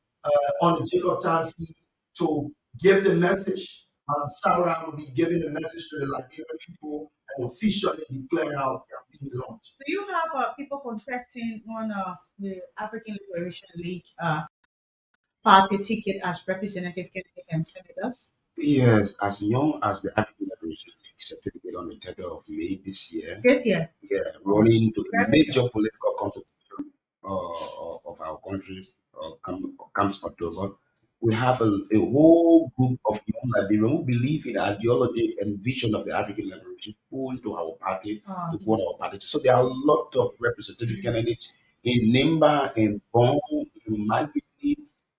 on the Jacob Town feed to give the message. Sarah will be giving the message to the Liberian people and officially declaring our campaign launch. Do you have people contesting on the African Liberation League party ticket as representative candidates and senators? Yes, as young as the African Liberation League certificate on the 3rd of May this year, This year. yeah, running to a Very major political competition of our country comes October. We have a whole group of young Liberians who believe in the ideology and vision of the African liberation, who into our party, to vote our party. So there are a lot of representative candidates in Nimba, in Bong, in Maggie,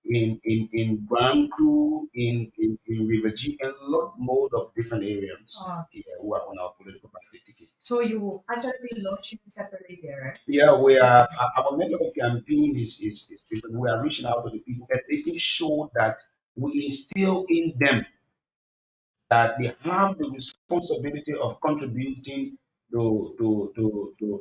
in Grand Crew, in River G, and a lot more of different areas who are on our political party ticket. So you will actually be launching separately there, right? Yeah, we are. Our method of campaign is different. We are reaching out to the people and making sure that we instill in them that they have the responsibility of contributing to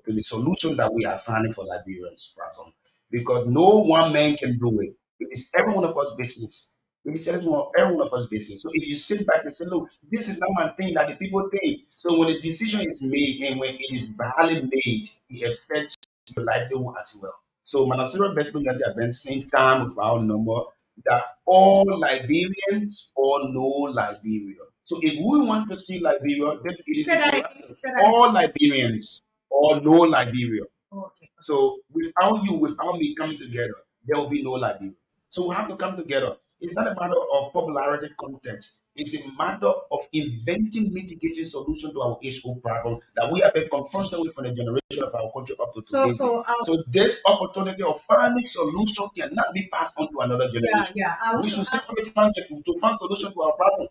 the solution that we are finding for Liberians' problem. Because no one man can do it. It is every one of us business. It is every one of us business. So if you sit back and say, look, this is not my thing that the people think. So when the decision is made and when it is badly made, it affects your livelihood as well. So Manasiro basically got the same time with our number that all Liberians or no Liberia. So if we want to see Liberia, then it is Say that again. imperative. Say that All Liberians or no Liberia. Okay. So without you, without me coming together, there will be no Liberia. So we have to come together. It's not a matter of popularity contest. It's a matter of inventing mitigating solution to our age-old problem that we have been confronted with from the generation of our country up to So today's day. so So this opportunity of finding solution cannot be passed on to another generation. yeah, I want We to should ask simply find to find solution to our problem.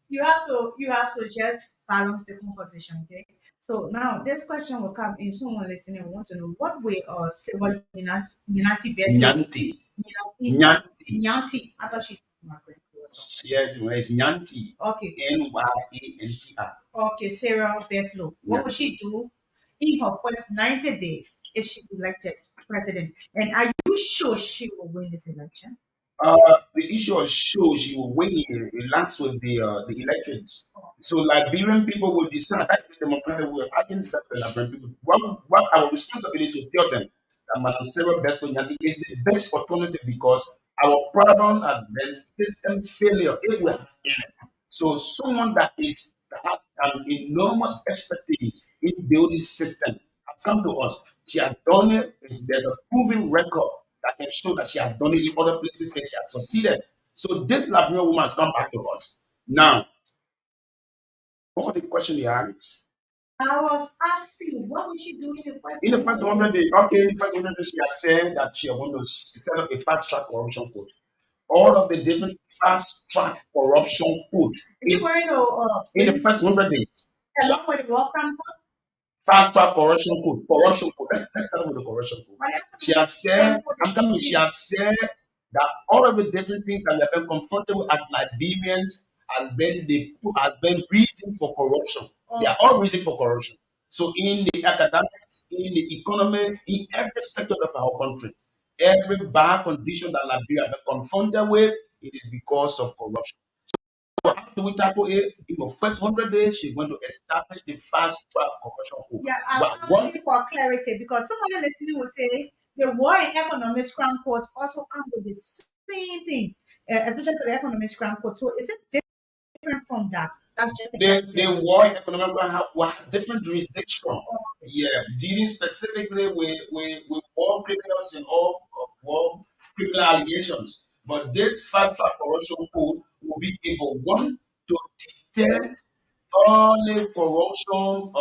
you have to just balance the conversation, okay? So now this question will come in. Someone listening will want to know what way or civil unity best look Nyanti, Nyanti Nyanti. Nyanti. I thought she's my friend or something. Yes, it's Nyanti. Okay, Nyanti. okay, Sarah Beslow. What will she do in her first 90 days if she's elected president? And are you sure she will win this election? The issue of shows you when it lands with the elections. So Liberian people will decide. That's the democratic way. I can decide for Liberian people. What our responsibility is to tell them that Madam Sarah Best Nyati is the best alternative because our problem has been system failure everywhere in it. So someone that has an enormous expertise in building system has come to us. She has done it. There's a proven record that can show that she has done it in other places and she has succeeded. So this Liberian woman has come back to us. Now, what was the question you asked? I was asking, what will she do in the first In the first 100 100 days? days, okay, in the first 100 days, she has said that she wants to set up a fast track corruption code. All of the different fast track corruption code Did you wear in the first 100 days. along with the welcome? Fast track corruption code. Corruption code. Let's start with the corruption code. She has said, I'm coming, she has said that all of the different things that we have been confronted with as Liberians has been reason for corruption. They are all reason for corruption. So in the academics, in the economy, in every sector of our country, every bad condition that Liberia has been confronted with, it is because of corruption. So how do we tackle it? In the first 100 days, she's going to establish the fast track corruption code. Yeah, But I'm one asking for clarity because someone listening will say the war in economics crown court also come with the same thing, especially for the economics crown court. So is it different from that? That's just a they clarity. war economic will have different jurisdiction. Yeah, dealing specifically with war criminals and all of war criminal allegations. But this fast track corruption code will be able one to detect all the corruption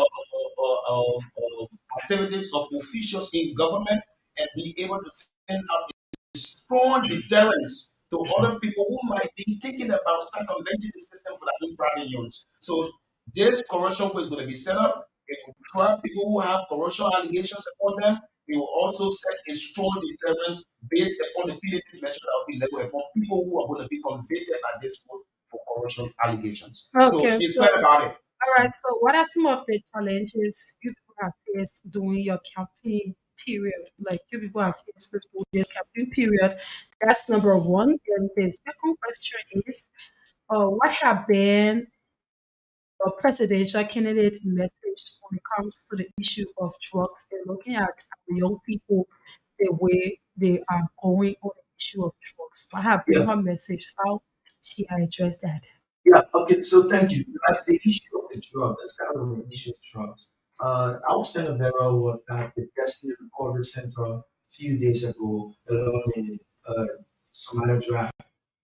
activities of officials in government and be able to send out strong deterrence to other people who might be thinking about circumventing the system for their own private use. So this corruption is going to be set up. It will trap people who have corruption allegations upon them. It will also set a strong deterrence based upon the punitive measure that will be leveled upon people who are going to be convicted at this court for corruption allegations. So Okay, it's so fair about it. all right. So, what are some of the challenges you people have faced during your campaign period? Like you people have faced during this campaign period. That's number one. And the second question is, what have been a presidential candidate message when it comes to the issue of drugs and looking at our young people, the way they are going on the issue of drugs? What have been Yeah, her message? How she addressed that? yeah. Okay, so thank you. Like the issue of the drugs, let's start with the issue of drugs. I was in a barrel at the Destiny Recovery Center a few days ago, alone in Somalia Drive.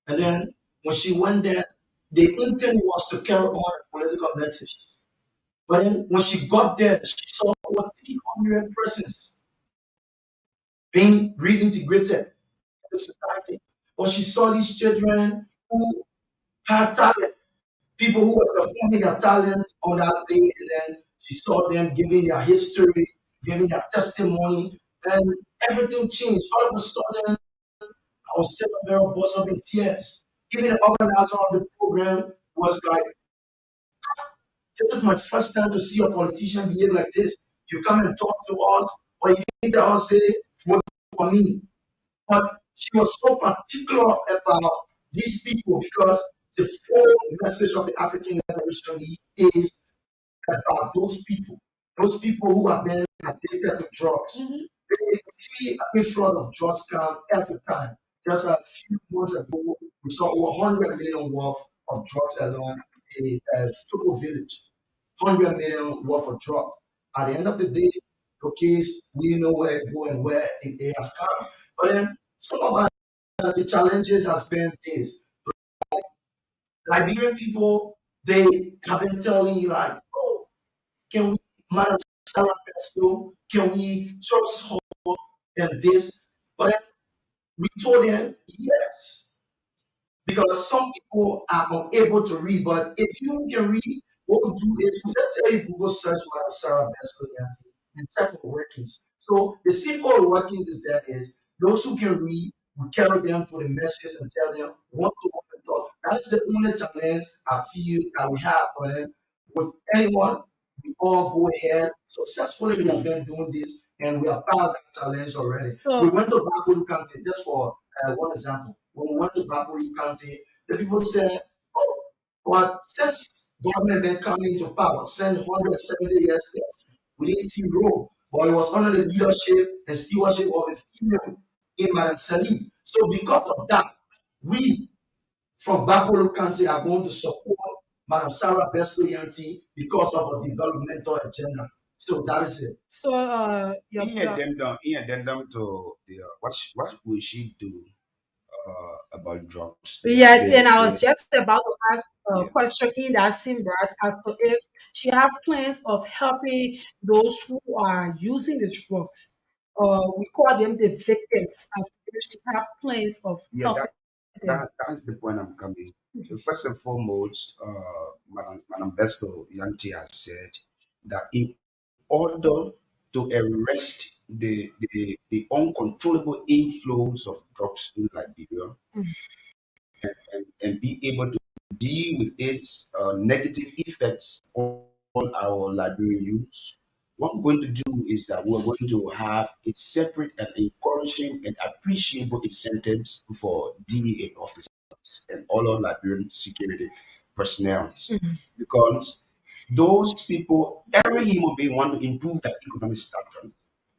And then when she went there, the intent was to carry on a political message. But then when she got there, she saw over 300 persons being reintegrated into society. But she saw these children who had talent, people who were performing their talents on that day, and then she saw them giving their history, giving their testimony, and everything changed. All of a sudden, I was still a very burst up in tears. Even the organizer of the program was like, this is my first time to see a politician behave like this. You come and talk to us, or you need to us say, vote for me. But she was so particular about these people because the full message of the African Liberation League is about those people who have been addicted to drugs. They see an inflow of drugs come every time. Just a few months ago, we saw over 100 million worth of drugs along a Togo village. 100 million worth of drugs. At the end of the day, okay, we know where it go and where it has come. But then some of the challenges has been this. Liberian people, they have been telling you like, oh, can we, Madam Sarah Pesto, can we trust her and this? But we told them yes, because some people are unable to read. But if you can read, what we do is we just tell you Google search Madam Sarah Pesto and check the workings. So the simple workings is that is those who can read, we carry them through the messages and tell them what to want to talk. That's the only challenge I feel that we have for them. With anyone, we all go ahead. Successfully, we have been doing this and we have passed that challenge already. We So went to Bakuru County, just for one example. When we went to Bakuru County, the people said, oh, but since government been coming to power, since 170 years plus, we didn't see road. But it was under the leadership and stewardship of a female in Madam Salim. So because of that, we from Bapolo County are going to support Madam Sarah Besto Yanti because of her developmental agenda. So that is it. so In addendum to the what will she do about drugs? yes, and I was The just about to ask a yeah. question in that same breath as to if she have plans of helping those who are using the drugs. We call them the victims, as if she have plans of Yeah, helping them. that's the point I'm coming. First and foremost, Madam Besto Yanti has said that in order to arrest the uncontrollable inflows of drugs in Liberia and be able to deal with its negative effects on our Liberian youth, what we're going to do is that we're going to have a separate and encouraging and appreciable incentives for DEA officers and all our Liberian security personnel. Because those people, every human being want to improve their economic status.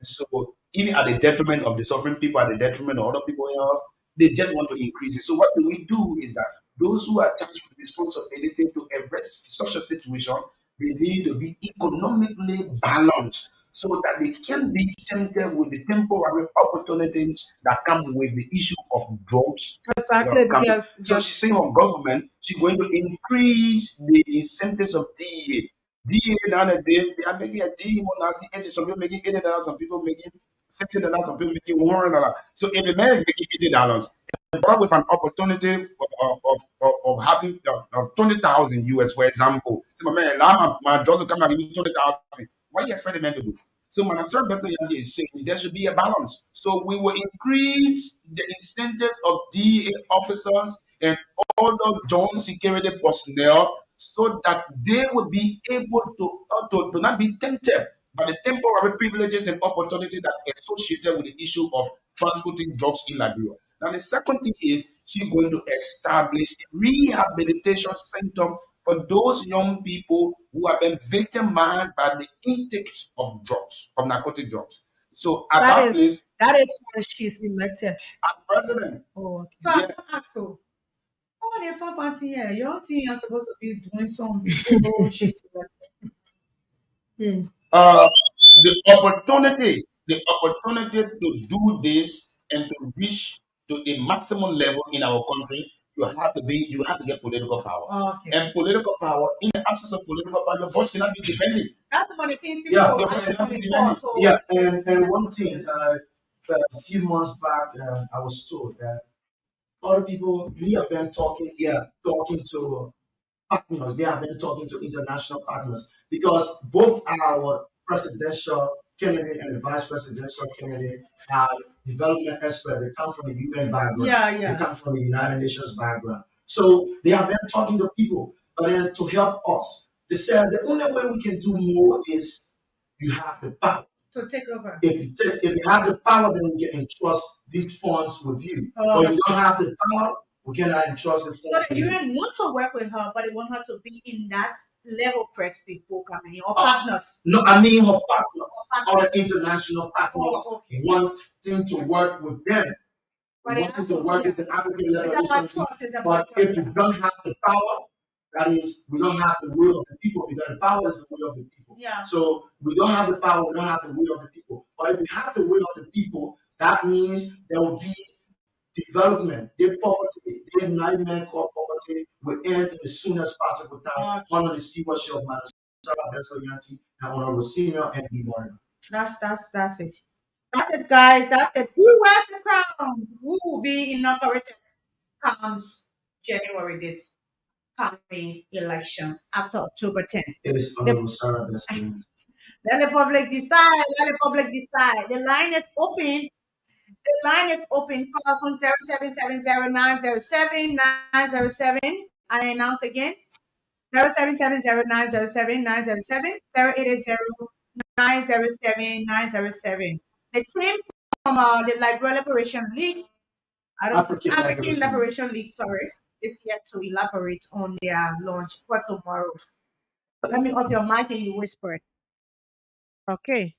So even at the detriment of the suffering people, at the detriment of other people health, they just want to increase it. So what do we do is that those who are tasked with responsibility to address such a situation, they need to be economically balanced so that they can be tempted with the temporary opportunities that come with the issue of drugs. Exactly, Coming. because So she's saying on government, she's going to increase the incentives of DEA. DEA nowadays, they are making a DEA more now. Some people making $80, some people making $60, some people making $100. So if a man is making $80, brought with an opportunity of having 20,000 US, for example. So my man, now my drugs will come and give me 20,000. What do you expect the man to do? So Manasar Bethlehem is saying there should be a balance. So we will increase the incentives of DA officers and other joint security personnel so that they will be able to not be tempted by the temporary privileges and opportunity that are associated with the issue of transporting drugs in Liberia. Now, the second thing is she's going to establish a rehabilitation center for those young people who have been victimized by the intake of drugs, of narcotic drugs. So at that that is place, that is when she's elected. as president, Oh, okay. So I yeah, can ask so. Oh, the fun party here. Your team are supposed to be doing something before she's elected. Hmm. uh, the opportunity to do this and to reach to a maximum level in our country, you have to get political power. Okay. And political power, in the absence of political power, your voice cannot be dependent. That's one of the things people Yeah, will Your ask voice you cannot be before. demanded. So yeah, yes, and one thing, a few months back, I was told that other people we have been talking, talking to partners. They have been talking to international partners because both our presidential candidate and the vice presidential candidate are development experts. They come from the UN background. yeah, They yeah. come from the United Nations background. So they have been talking to people, but then to help us, they said the only way we can do more is you have the power. To take over. If you have the power, then we can entrust these funds with you. But you don't have the power, we cannot entrust the So funds the with you. UN want to work with her, but they want her to be in that level first before coming in, or partners. No, I mean her partners, Partners. other international partners Oh, okay. wanting to work with them, But they wanting have to to, work yeah. with the African level It's about agency. trust. It's But about if trust. you don't have the power, that is, we don't have the will of the people because the power is the will of the people. Yeah. So we don't have the power, we don't have the will of the people. But if we have the will of the people, that means there will be development, their poverty, their nightmare called poverty will end in the soonest possible time Okay. under the stewardship of Madam Sarah Bessel Yanti and Honorable Senior and B. Warren. That's it. That's it, guys. That's it. Who wears the crown? Who will be inaugurated comes January this coming elections after October 10th. It is The, Honorable Sarah Bessel Yanti. let the public decide. Let the public decide. The line is open. The line is open. Call us on 0770907907. I announce again. 0770907907 0880 They came from the Liberia Liberation League. I don't African African Liberation League. Liberation League, sorry, is yet to elaborate on their launch for tomorrow. Let me off your mic and you whisper it. Okay.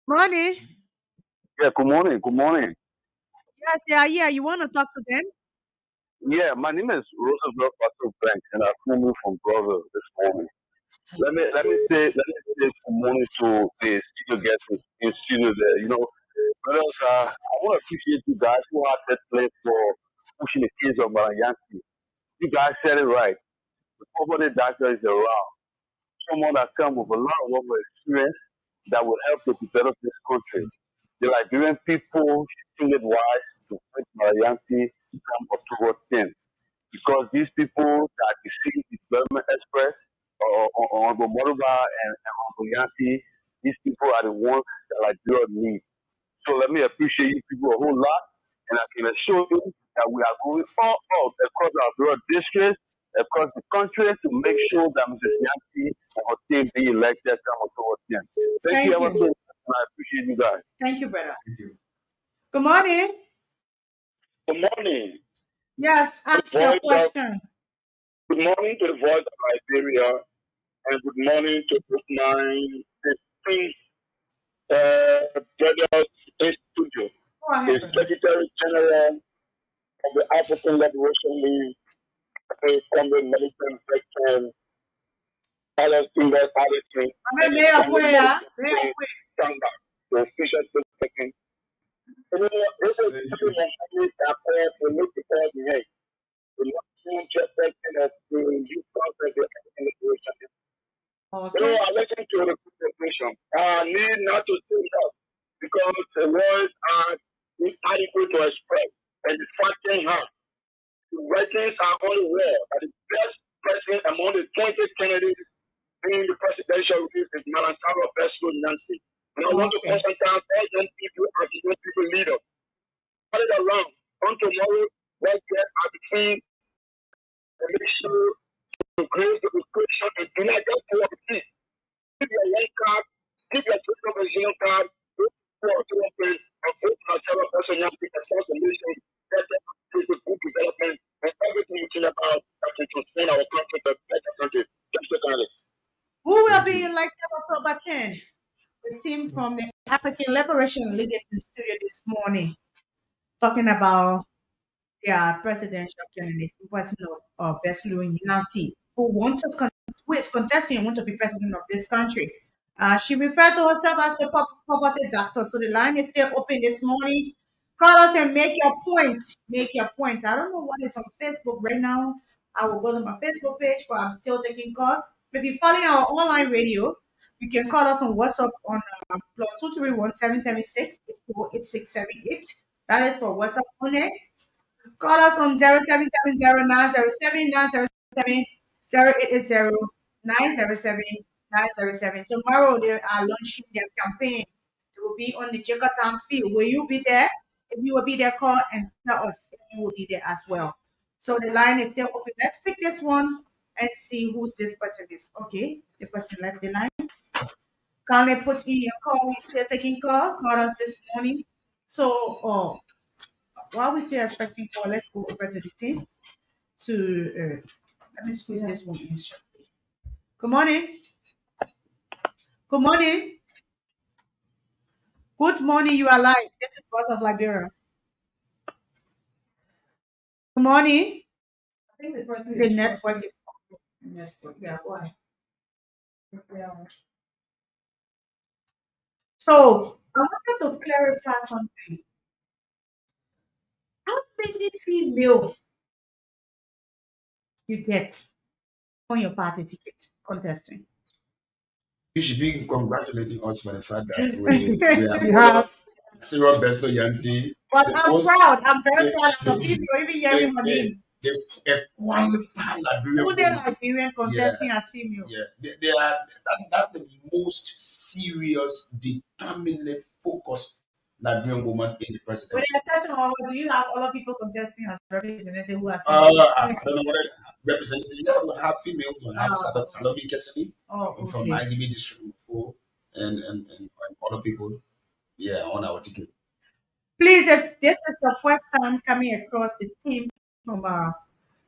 Money. Yeah, good morning. Good morning. Yes, they are here. You want to talk to them? Yeah, my name is Roosevelt Pastor Bank, and I'm coming from Brother this morning. Let me say good morning to the studio guests in studio there. Brothers, I want to appreciate you guys who have that place for pushing the case of Malayanti. You guys said it right. The poverty doctor is around. Someone that comes with a lot of work experience that will help to develop this country. The Liberian people should think it wise to vote Marianti come October 10th because these people that you see the development express on the Moruba and on Yanti, these people are the ones that Liberia needs. So let me appreciate you people a whole lot, and I can assure you that we are going all out across our rural districts, across the country to make sure that Mrs. Yanti and her team be elected come October 10th. Thank you Thank ever you. so much, and I appreciate you guys. Thank you, brother. Thank you. Good morning. Good morning. Yes, The ask your voice of question. Good morning to the voice of Liberia, and good morning to my esteemed brothers in studio. Go ahead, The brother. Secretary General of the African Liberation League, Comrade Militant Section, Alice Fingers Addison, I'm a and mayor Comrade prayer. Militant Mayor Section, prayer. Tanga, the official second. This is Thank something you. that I call for political behavior. The not just section of the youth council of the African Liberation League. Okay. I listen to the presentation. I need not to say that because the words are inadequate to express. And the fact in her, the writings are all aware that the best person among the 20 candidates in the presidential race is Malansaro Besco Nancy. And I want to Okay. concentrate all young people as young people leader. Turn it around. On tomorrow, let's get our between and make sure to create the equation and do not just do a peace. Give your one card, give your social vision card, vote for Authority, and vote for Sarah Person Nancy and transformation. That's a good development and everything you think about that can transform our country to a better country. Just a kind. Who will Thank be you. elected October 10? The team from the African Liberation League is in the studio this morning talking about their presidential candidate, President of Beslu Unity, who is contesting and want to be president of this country. She referred to herself as the poverty doctor. So the line is still open this morning. Call us and make your point. Make your point. I don't know what is on Facebook right now. I will go to my Facebook page, but I'm still taking calls. If you're following our online radio, you can call us on WhatsApp on plus 231-776-848-678. That is for WhatsApp only. Call us on 0770-907-907. Tomorrow they are launching their campaign. They will be on the Jakarta field. Will you be there? If you will be there, call and tell us if you will be there as well. So the line is still open. Let's pick this one and see who's this person is. Okay, the person left the line. Can they put in your call? We still taking call. Call us this morning. So, while we're still expecting call, let's go over to the team to let me squeeze this one in shortly. Good morning. Good morning. Good morning. You are live. This is Voice of Liberia. Good morning. I think the person The is network is network. yeah. Why? Yeah. So I wanted to clarify something. many female you get on your party ticket contesting? You should be congratulating us for the fact that we have We put have. up Sarah Besto Yanti. But They, I'm all- proud. I'm very they, proud as a they, female, even they, hearing her they, name. they, a qualified Liberian Who they woman. Liberian Yeah, contesting as female? yeah. They are that's the most serious, determinedly focused Liberian woman in the With presidency. the exception of, do you have other people contesting as representative who are I female? don't know what representative. Yeah, we have females. We have Oh, Salome Keseli oh, from okay. IDB District 4 and other people. Yeah, on our ticket. Please, if this is the first time coming across the team from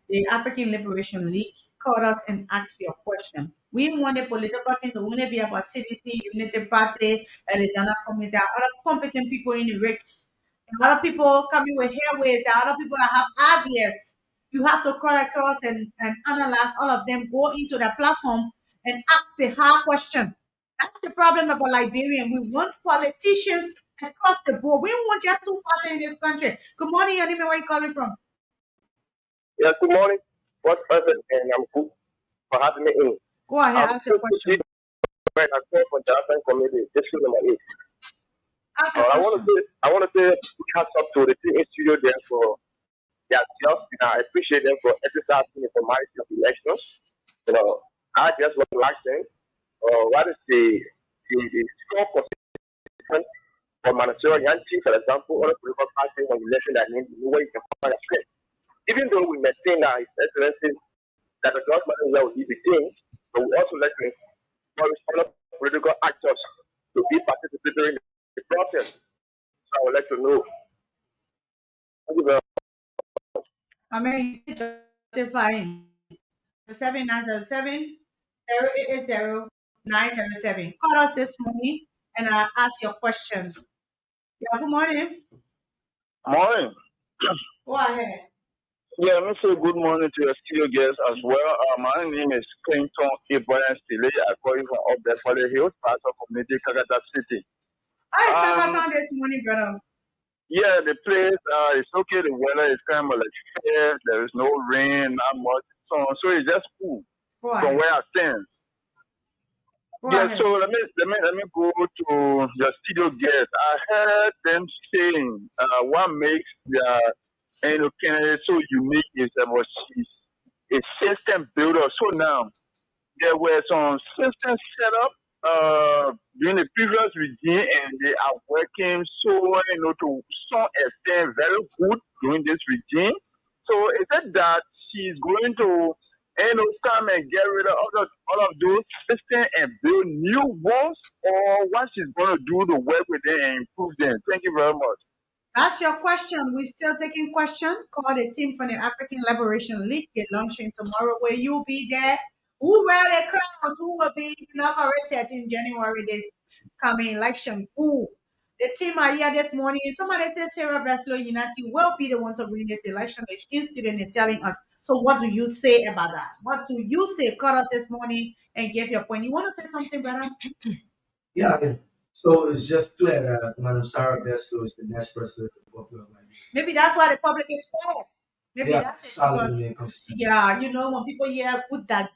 the African Liberation League, call us and ask your question. We want a political thing to only be about CDC, Unity Party, Arizona Committee. There are other competent people in the race. A lot of people coming with airways. There are other people that have ideas. You have to call across and analyze all of them, go into the platform and ask the hard question. That's the problem about Liberian. We want politicians across the board. We want just two parties in this country. Good morning, Anime. Where you calling from? Yes, good morning. What's present? And I'm good for having me in. Go ahead, I'm ask your going to see question. when I call for Jonathan Committee, district number 8. Ask your I want to question. say, big hats up to the team in studio there for their job. I appreciate them for exercising the formality of elections. You know, I just want to ask them, what is the score position for Manasura Yanti, for example, or a political party when election that means where you can find a strength. Even though we maintain our His Excellency that the government will be the king, but we also let the other political actors to be participating in the process. So I would like to know. Thank you very I mean, justifying 7907 0880 Call us this morning and ask your question. Yeah, good morning. Morning. Go ahead. Yeah, let me say good morning to your studio guests as well. My name is Clinton Ibrahim Stile. I call you from up there for the hills, part of community Kagata City. How is Um, Kakatan this morning, brother? yeah, the place is okay. The weather is kind of like fair. There is no rain, not much sun, so it's just cool Go from ahead. where I stand. Go Yeah, ahead. so let me go to your studio guests. I heard them saying what makes their candidate so unique is that was she's a system builder. So now there were some systems set up during the previous regime, and they are working so to some extent very good during this regime. So is it that she's going to come and get rid of all of those systems and build new ones, or what she's going to do to work with them and improve them? Thank you very much. That's your question. We're still taking question. Call the team from the African Liberation League. They're launching tomorrow where you'll be there. Who wear the crowns? Who will be inaugurated in January this coming election? Who? The team are here this morning. Somebody said Sarah Breslow Unity will be the one to win this election. The student is telling us. So what do you say about that? What do you say? Call us this morning and give your point. You want to say something, brother? Yeah, yeah. So it's just clear that Madam Sarah Besto is the next president of the Republic of Liberia. Maybe that's why the public is quiet. Maybe Yeah, that's it solid when because it comes to yeah, when people hear good that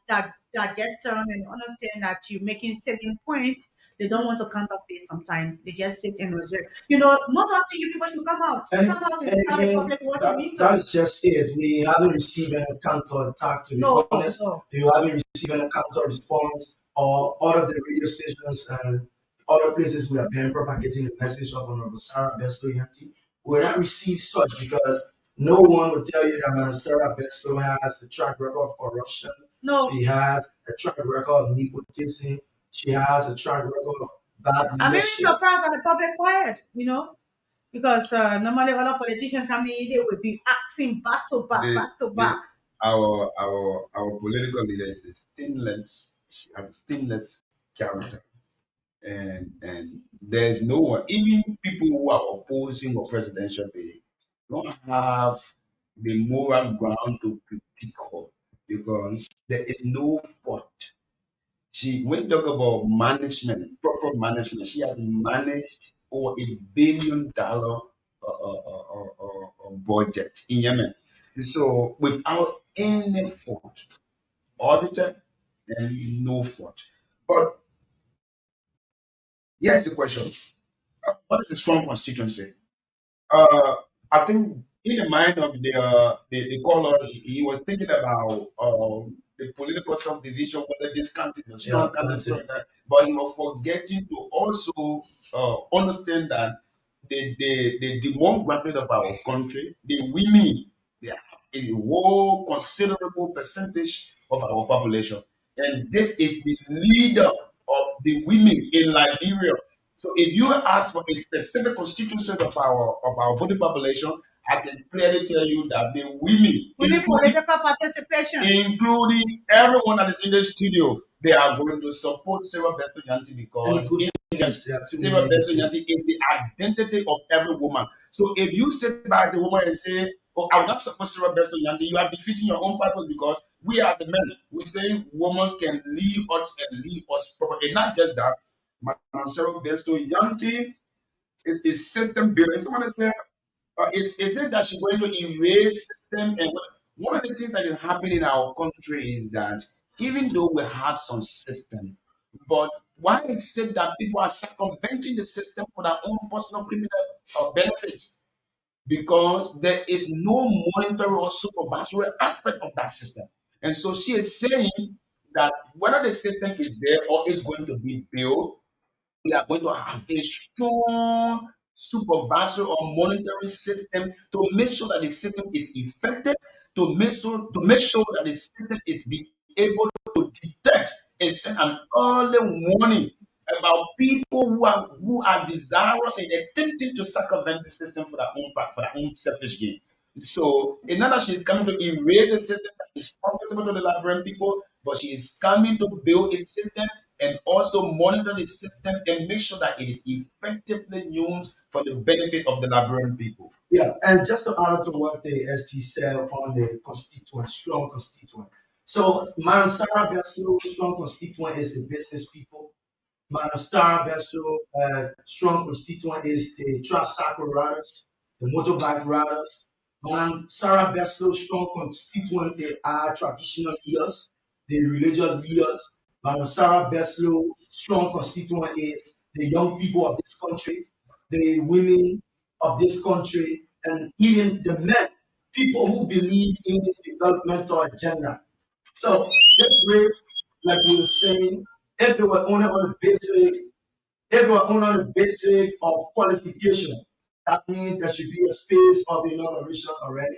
gesture and understand that you're making certain points, they don't want to counterfeit sometimes. They just sit and observe. Most often you people should come out. and Come out and and tell the again, public what you that mean to that's us. just it. We haven't received an counter attack to be No, honest. no. You haven't received an counter response or all of the radio stations and other places we have been propagating the message of Honorable Sarah Besto Yanti. We not received such because no one will tell you that Madam Sarah Besto has a track record of corruption. No. She has a track record of nepotism. She has a track record of bad I'm even leadership. surprised that the public quiet, because normally other politicians come in, they will be acting back to back, The, back to the back. our political leader is the stainless. She has stainless character, and there's no one. Even people who are opposing a presidential bid don't have the moral ground to critique her because there is no fault. When you talk about management, proper management, she has managed over $1 billion budget in Yemen. So without any fault, audited and no fault. But here's the question: what is a strong constituency? Uh, I think in the mind of the caller, he was thinking about the political subdivision, whether this country is a strong country, strong country, but he was forgetting to also understand that the demographic of our country, the women, they have a whole considerable percentage of our population, and this is the leader of the women in Liberia. So if you ask for a specific constituency of our voting population, I can clearly tell you that the women, Women political participation. including everyone that is in the studio, they are going to support Sarah Bethel Yanti because Sarah Bethel Yanti is the identity of every woman. So if you sit by as a woman and say, "Oh, I will not support Sarah Bethel Yanti," you are defeating your own purpose because we as the men, we say woman can lead us and lead us properly. And not just that, Sarah Bethel Yanti is system building. Someone said, is it that she's going to erase system? And one of the things that is happening in our country is that even though we have some system, but why is it that people are circumventing the system for their own personal criminal benefits? Because there is no monetary or supervisory aspect of that system. And so she is saying that whether the system is there or is going to be built, we are going to have a strong supervisory or monitoring system to make sure that the system is effective, to make sure that the system is being able to detect and send an early warning about people who are desirous and attempting to circumvent the system for their own selfish gain. So, in other, she is coming to erase the system that is profitable to the Liberian people, but she is coming to build a system and also monitor the system and make sure that it is effectively used for the benefit of the Liberian people. Yeah, and just to add to what the SG said on the constituent, strong constituent. So, Madam Sarah Bessel, strong constituent is the business people. Madam Sarah Bessel, strong constituent is the tricycle riders, the motorbike riders. Madam Sarah Bessel, strong constituent, they are traditional leaders, the religious leaders. Madam Sarah Bessel, strong constituent is the young people of this country, the women of this country, and even the men, people who believe in the developmental agenda. So this race, like we were saying, if they were only on the basic, if we are only on the basic of qualification, that means there should be a space of inauguration already.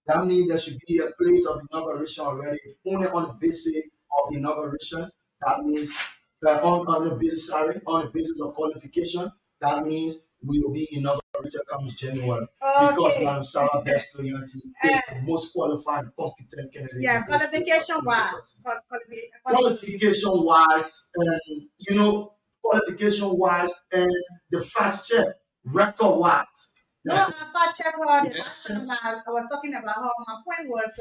That means there should be a place of inauguration already. If only on the basic of inauguration, that means that on the basis, sorry, on the basis of qualification, that means we will be inaugurated comes January. Because Okay. Madam Sarah Best Unity is the most qualified, competent candidate. Yeah, in this field qualification of wise. politics. Qualification wise, and qualification wise, and the fast check record wise. No, I fact check her. The last time I was talking about her, my point was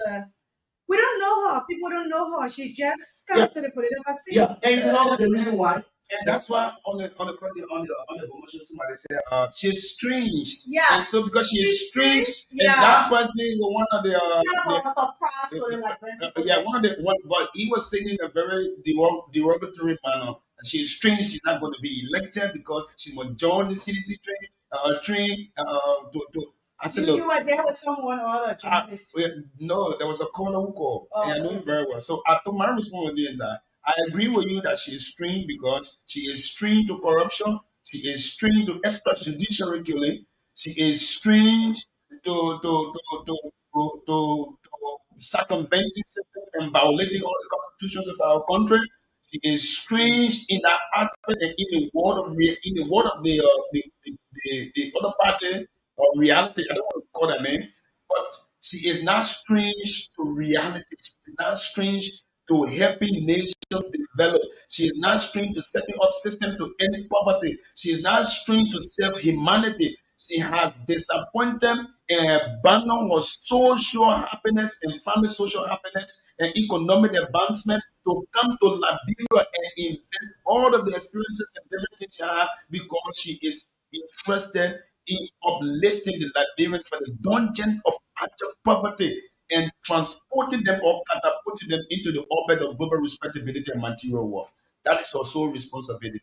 we don't know her. People don't know her. She just came Yeah. to the political scene. Yeah, and you know the reason why? And that's why on the promotion somebody said she's strange. Yeah. And so because she is She's strange, strange, and yeah. that person was one of the Kind of a surprise to the Liberian people. yeah, one of the one, but he was saying in a very derogatory manner. She's strange. She's not going to be elected because she will join the CDC to. I said, You look, were there with someone or other journalist. no, there was a caller who called, Oh, and I know him very well. So I thought my response is that I agree with you that she is strained because she is strained to corruption, she is strained to extrajudicial killing, she is strained to circumventing system and violating all the constitutions of our country. She is strange in that aspect and in the word of the other party or reality. I don't want to call that name, but she is not strange to reality. She is not strange to helping nations develop. She is not strange to setting up systems to end poverty. She is not strange to self humanity. She has disappointed and abandoned her social happiness and family social happiness and economic advancement to come to Liberia and invest all of the experiences and everything she has because she is interested in uplifting the Liberians from the dungeon of abject poverty and transporting them or catapulting them into the orbit of global respectability and material wealth. That is our sole responsibility.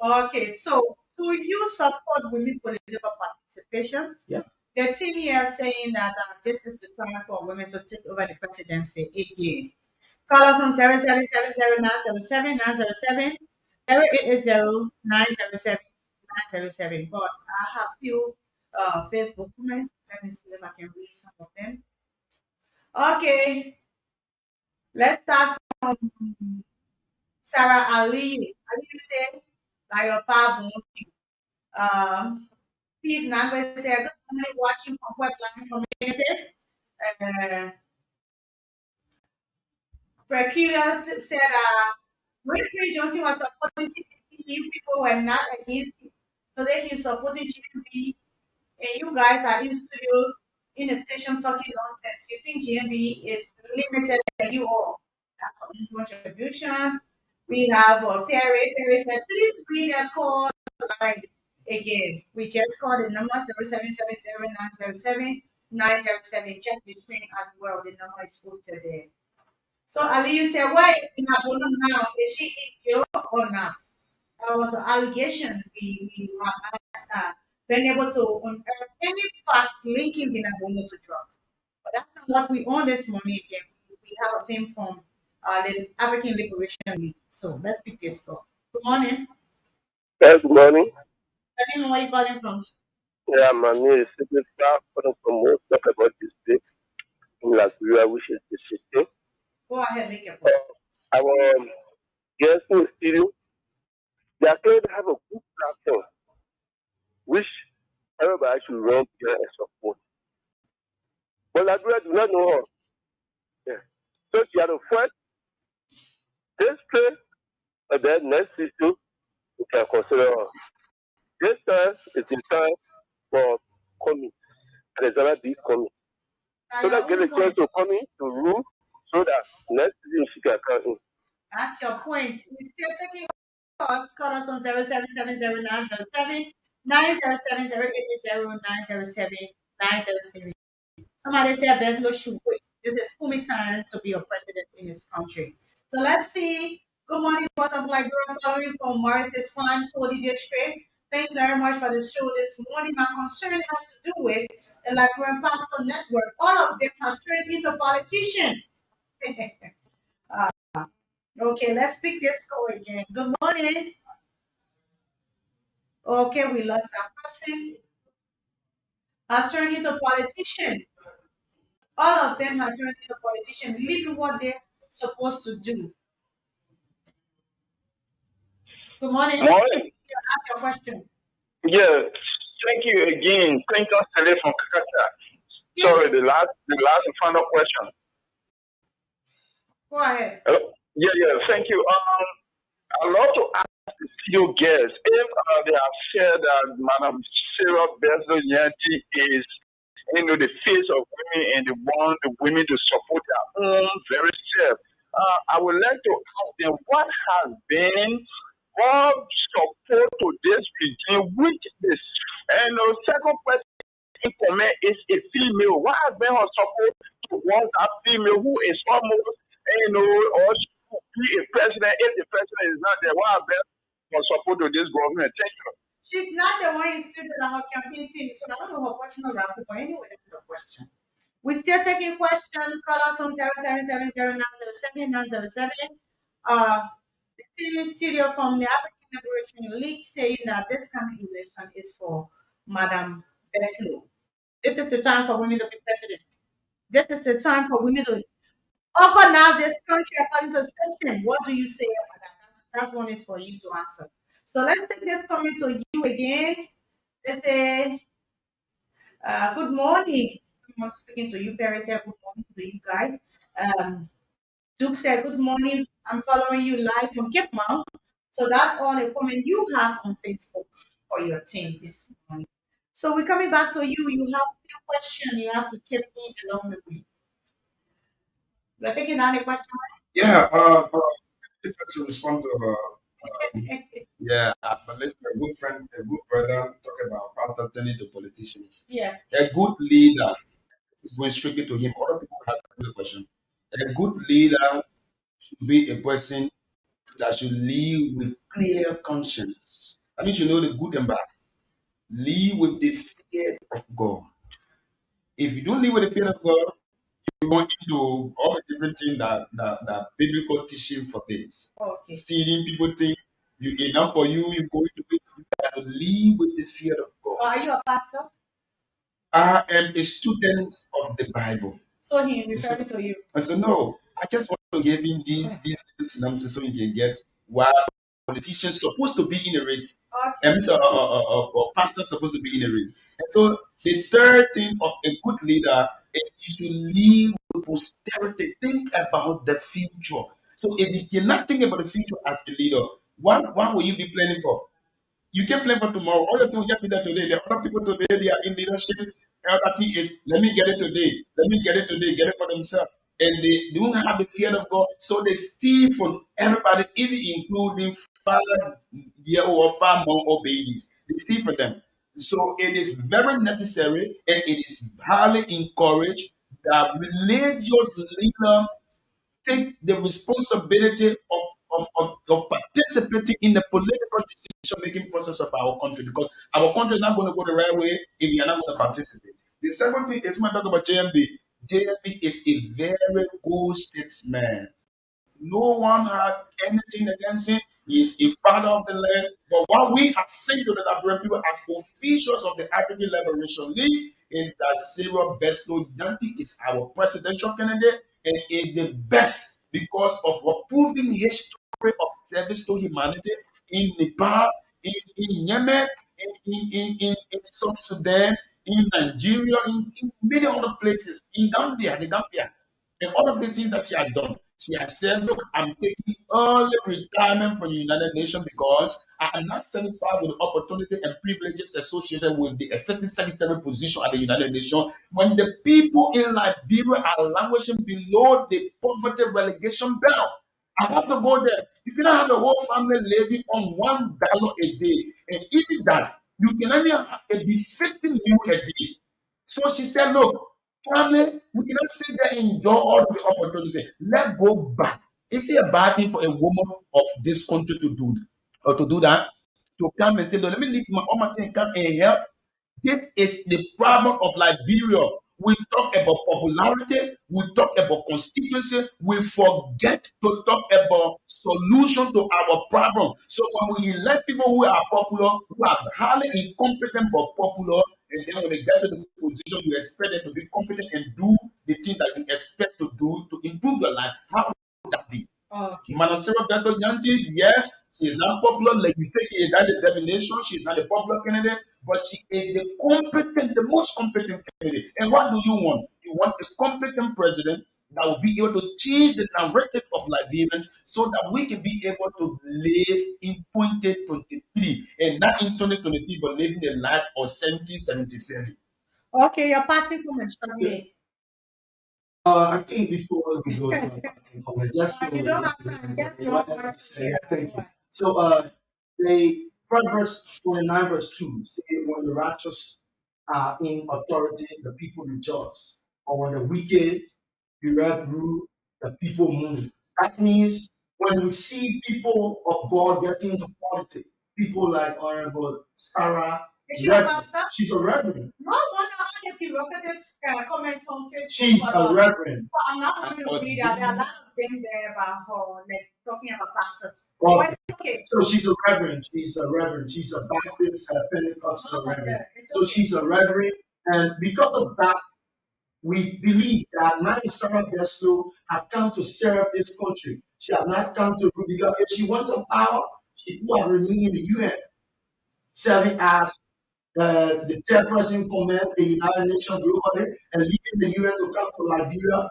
Okay, so do you support women political participation? Yeah. The team here saying that this is the time for women to take over the presidency again. Call us on 7770907 But I have few Facebook comments. Let me see if I can read some of them. Okay, let's start from Sarah Ali. Ali said, by your pardon. Steve Nangwe said, good morning, watching from Wetland Community. Uh, Prekila said, when Chris Johnson was supporting CPC, people were not against him. So they keep supporting GMB, and you guys are in studio in the station talking nonsense. You think GMB is limited than you all. That's our contribution. We have Perry. Perry said, please read a call line again. We just called the number 7770907 Check the screen as well. The number is posted there. So Ali, you said, why is Inabono now? Is she in jail or not? That was an allegation. We have not been able to unearth any facts linking Inabono to drugs. But that's not what we own this morning again. We have a team from the African Liberation League. So let's pick this up. Good morning. Yes, good morning. Tell me where you calling from. Yeah, my name is Sidney Clark, calling from most talk about this day in Liberia, which is the city. Go ahead, make your point. Our guests in the studio, they are going to have a good platform, which everybody should run here and support. But Liberia do not know her. Yeah. So she had a first, this play, and then next season, we can consider her. This time is the time for coming. And there's another big coming. So let's get a chance to come in to rule so that next season she can come in. That's your point. We're still taking calls. Call us on 7770907 Somebody said Bezlo should quit. This is Kumi time to be a president in this country. So let's see. Good morning, what's up, Liberia, following from Morris's Farm, Tony District. Thanks very much for the show this morning. My concern has to do with the Liberian Pastor Network. All of them have turned into politicians. Okay, let's pick this call again. Good morning. Okay, we lost that person. Has turned into politician. All of them have turned into politician, leaving what they're supposed to do. Good morning. Morning. Ask your question. Yeah, thank you again. Thank you, Sele from Kakata. Yes. Sorry, the last and final question. Go ahead. Yeah, thank you. I'd love to ask the studio guests if they have shared that Madam Sarah Bezlo Yanti is, the face of women and they want the women to support their own very self. I would like to ask them what has been more support to this regime, which is, and the second question in comment is a female. What has been her support towards that female who is almost, or she could be a president if the president is not there? What has been her support to this government? Thank you. She's not the one in studio on her campaign team, so I don't know her personal rapport, but anyway, that's the question. We're still taking questions. Call us on 7770907. The TV studio from the African Liberation League saying that this coming election is for Madam Beslo. This is the time for women to be president. This is the time for women to organize this country according to the system. What do you say about that? That's one is for you to answer. So let's take this comment to you again. Let's say, good morning. Someone speaking to you, Perry said good morning to you guys. Duke said, good morning. I'm following you live from Cape Mount. So that's all the comment you have on Facebook for your team this morning. So we're coming back to you. You have a few questions you have to keep me along the way. We're taking any question. Yeah, if I to respond to Yeah, but listen, a good friend, a good brother, talk about pastor turning to politicians. Yeah. A good leader, this is going strictly to him. Other people have the question. A good leader should be a person that should live with clear conscience. That means you know the good and bad. Live with the fear of God. If you don't live with the fear of God, you want into all the different things that biblical teaching forbids. Okay. Seeing people think you enough for you, you're going to be you got to live with the fear of God. Are you a pastor? I am a student of the Bible. So he referring to you. I said, no, I just want to give him these synopsis so you can get why politicians supposed to be in a race. Okay. And or pastor supposed to be in a race. And so the third thing of a good leader is to live with posterity. Think about the future. So if you cannot think about the future as a leader, what will you be planning for? You can plan for tomorrow. All you have to be there today. There are other people today, they are in leadership. The other thing is, let me get it today. Let me get it today. Get it for themselves. And they don't have the fear of God. So they steal from everybody, even including 5 year old, 5 month old babies. They steal from them. So it is very necessary and it is highly encouraged that religious leaders take the responsibility of participating in the political decision making process of our country because our country is not going to go the right way if we are not going to participate. The second thing is when I talk about JMB. JMB is a very good statesman. No one has anything against him. He is a father of the land. But what we are saying to the Liberian people as officials of the African Liberation League is that Cyril Besto Yanti is our presidential candidate and is the best because of approving his story of service to humanity in Nepal, in Yemen, in South Sudan, in Nigeria, in many other places, in Gambia, the Gambia. And all of these things that she had done, she had said, look, I'm taking early retirement from the United Nations because I am not satisfied with the opportunity and privileges associated with the executive secretary position at the United Nations. When the people in Liberia are languishing below the poverty relegation belt, I have to go there. You cannot have the whole family living on $1 a day. And even that, you can only have a befitting meal a day. So she said, look, family, we cannot sit there and enjoy all the opportunities. Let's go back. Is it a bad thing for a woman of this country to do or to do that? To come and say, "Look, let me leave my all my thing and come and help." This is the problem of Liberia. We talk about popularity, we talk about constituency, we forget to talk about solution to our problem. So when we elect people who are popular, who are highly incompetent but popular, and then when they get to the position, you expect them to be competent and do the things that you expect to do to improve your life. How would that be? Okay. Manasero Beto Nyanti, yes, she's not popular. Like you take it that determination, she's not a popular candidate, but she is the competent, the most competent candidate. And what do you want? You want a competent president that will be able to change the narrative of Liberians so that we can be able to live in 2023 and not in 2023, but living a life of 1777. Okay, your party comment shortly. I think before we go to my parting comment, just to You don't have time. Get your what I have to say, thank you. So, they Proverbs 29 verse 2 say, "When the righteous are in authority, the people rejoice. But when the wicked direct rule, the people move." That means when we see people of God getting into politics, people like Honorable Sarah, Is she a pastor? she's a reverend. No wonder I get evocative comments on Facebook. She's a reverend. But I'm not going to read that. There are a lot of them there about her, like talking about pastors. Well, But it's okay. so she's a reverend. She's a reverend. She's a Baptist, Pentecostal Oh, reverend. yeah, it's So okay. she's a reverend, and because of that, we believe that now Sarah Deslo has come to serve this country. She has not come to rule because if she wants a power, she would have remained in the UN, serving as the chairperson command the United Nations globally and leaving the UN to come to Liberia.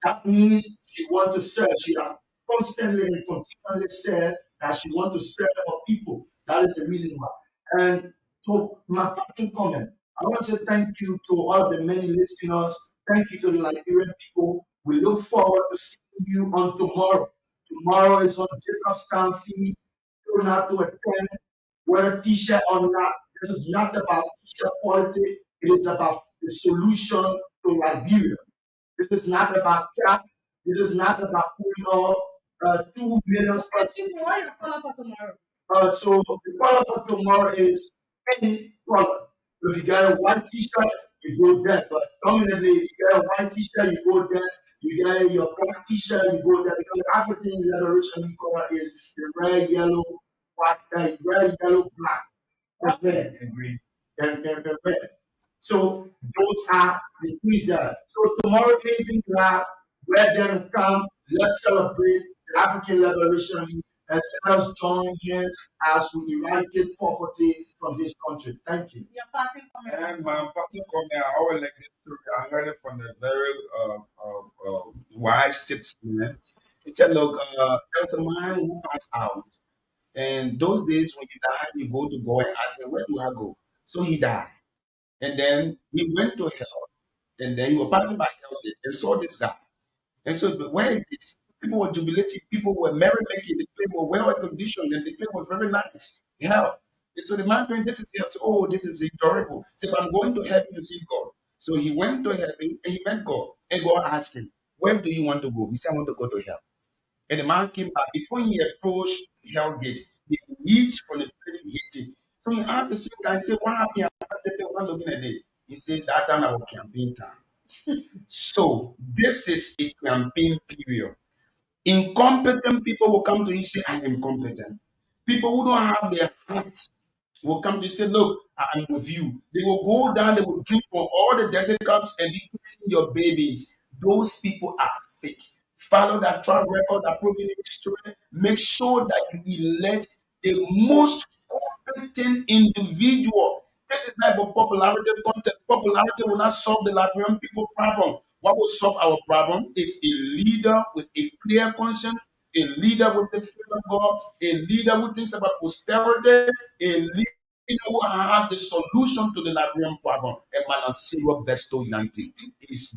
That means she wants to serve. She has constantly and continually said that she wants to serve our people. That is the reason why. And to my parting comment, I want to thank you to all the many listeners. Thank you to the Liberian people. We look forward to seeing you on tomorrow. Tomorrow is on Jacobstown feed. or not to attend, wear a t-shirt or not. This is not about t-shirt politics. It is about the solution to Liberia. This is not about cap. This is not about putting all 2 million Okay, Chief, what are your color for tomorrow? so the color for tomorrow is any color. If you got a white t-shirt, you go there. But dominantly, you got a white t-shirt, you go there. You got your black t-shirt, you go there. Because the African liberation color is the red, yellow, white, red, yellow, black, and red, and green, and red. So those are the things that. So tomorrow, anything you have, let them come. Let's celebrate the African liberation and let us join hands as we eradicate poverty from this country. Thank you. Your party comment. And my parting comment, I always like this story. I heard it from a very wise statesman. He said, "Look, there's a man who passed out, and those days when you die, you go to God and ask him, where do I go?" So he died, and then he went to hell, and then he was passing by hell gate and saw this guy. And so, but where is this? People were jubilating, people were merrymaking, the place were well conditioned, and the place was very nice. Yeah. And so the man went, this is hell. So, oh, this is intolerable. So I'm going to heaven to see God. So he went to heaven and he met God. And God asked him, where do you want to go? He said, I want to go to hell. And the man came back. Before he approached hell gate, he reached from the place he hit it. So he asked the same guy, he said, what happened? I said, I'm looking at this. He said, that time our campaign time. So this is a campaign period. Incompetent people will come to you and say, I am competent. People who don't have their hearts will come to you and say, look, I'm with you. They will go down, they will drink from all the dirty cups and be kissing your babies. Those people are fake. Follow that track record, that proven history. Make sure that you elect the most competent individual. This is not about popularity content. Popularity will not solve the Liberian people problem. What will solve our problem is a leader with a clear conscience, a leader with the fear of God, a leader who thinks about posterity, a leader who has the solution to the Liberian problem. A man of zero besto yanti is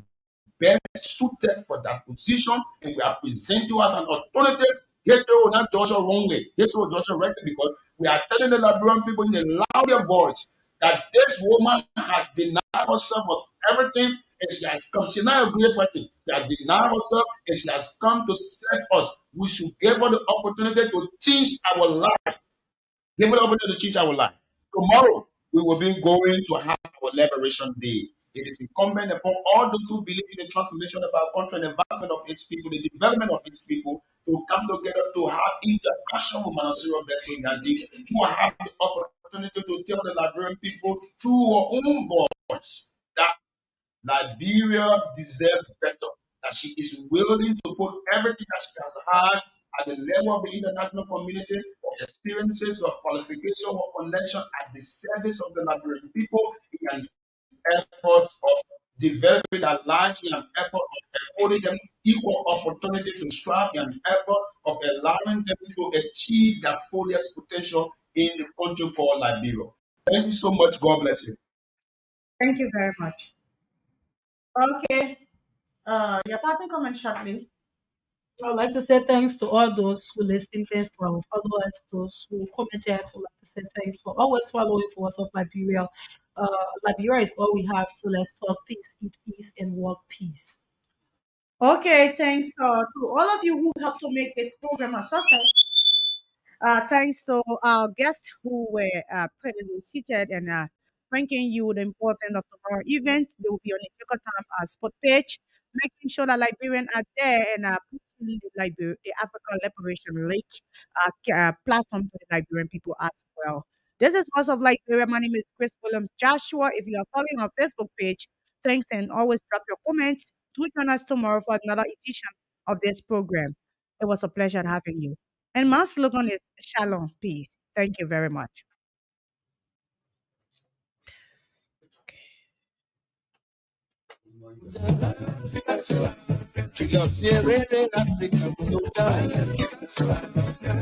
best suited for that position, and we are presenting you as an alternative. History will not judge us wrongly. History will judge us rightly because we are telling the Liberian people in a louder voice that this woman has denied herself of everything and she has come. She's not a great person. She has denied herself and she has come to serve us. We should give her the opportunity to change our life. Give her the opportunity to change our life. Tomorrow, we will be going to have our liberation day. It is incumbent upon all those who believe in the transformation of our country and the advancement of its people, the development of its people, to come together to have interaction with Manasiro Besto Nandi, who have the opportunity to tell the Liberian people through our own voice that Liberia deserves better, that she is willing to put everything that she has had at the level of the international community, of experiences, of qualification, of connection at the service of the Liberian people in an effort of developing their lives, in an effort of affording them equal opportunity to strive, in an effort of allowing them to achieve their fullest potential in the country called Liberia. Thank you so much. God bless you. Thank you very much. Okay. Your party comment shortly. I'd like to say thanks to all those who listen, thanks to our followers, those who commented. I'd like to say thanks for always following for us of Liberia. Liberia is all we have, so let's talk peace, eat peace, and work peace. Okay, thanks to all of you who helped to make this program a success. Thanks to our guests who were presently seated and thanking you the importance of tomorrow event. They will be on the Yucatan spot page, making sure that Liberians are there and pushing the African Liberation League platform to the Liberian people as well. This is House of Liberia. My name is Chris Williams Joshua. If you are following our Facebook page, thanks and always drop your comments. Do join us tomorrow for another edition of this program. It was a pleasure having you. And my slogan is Shalom, peace. Thank you very much.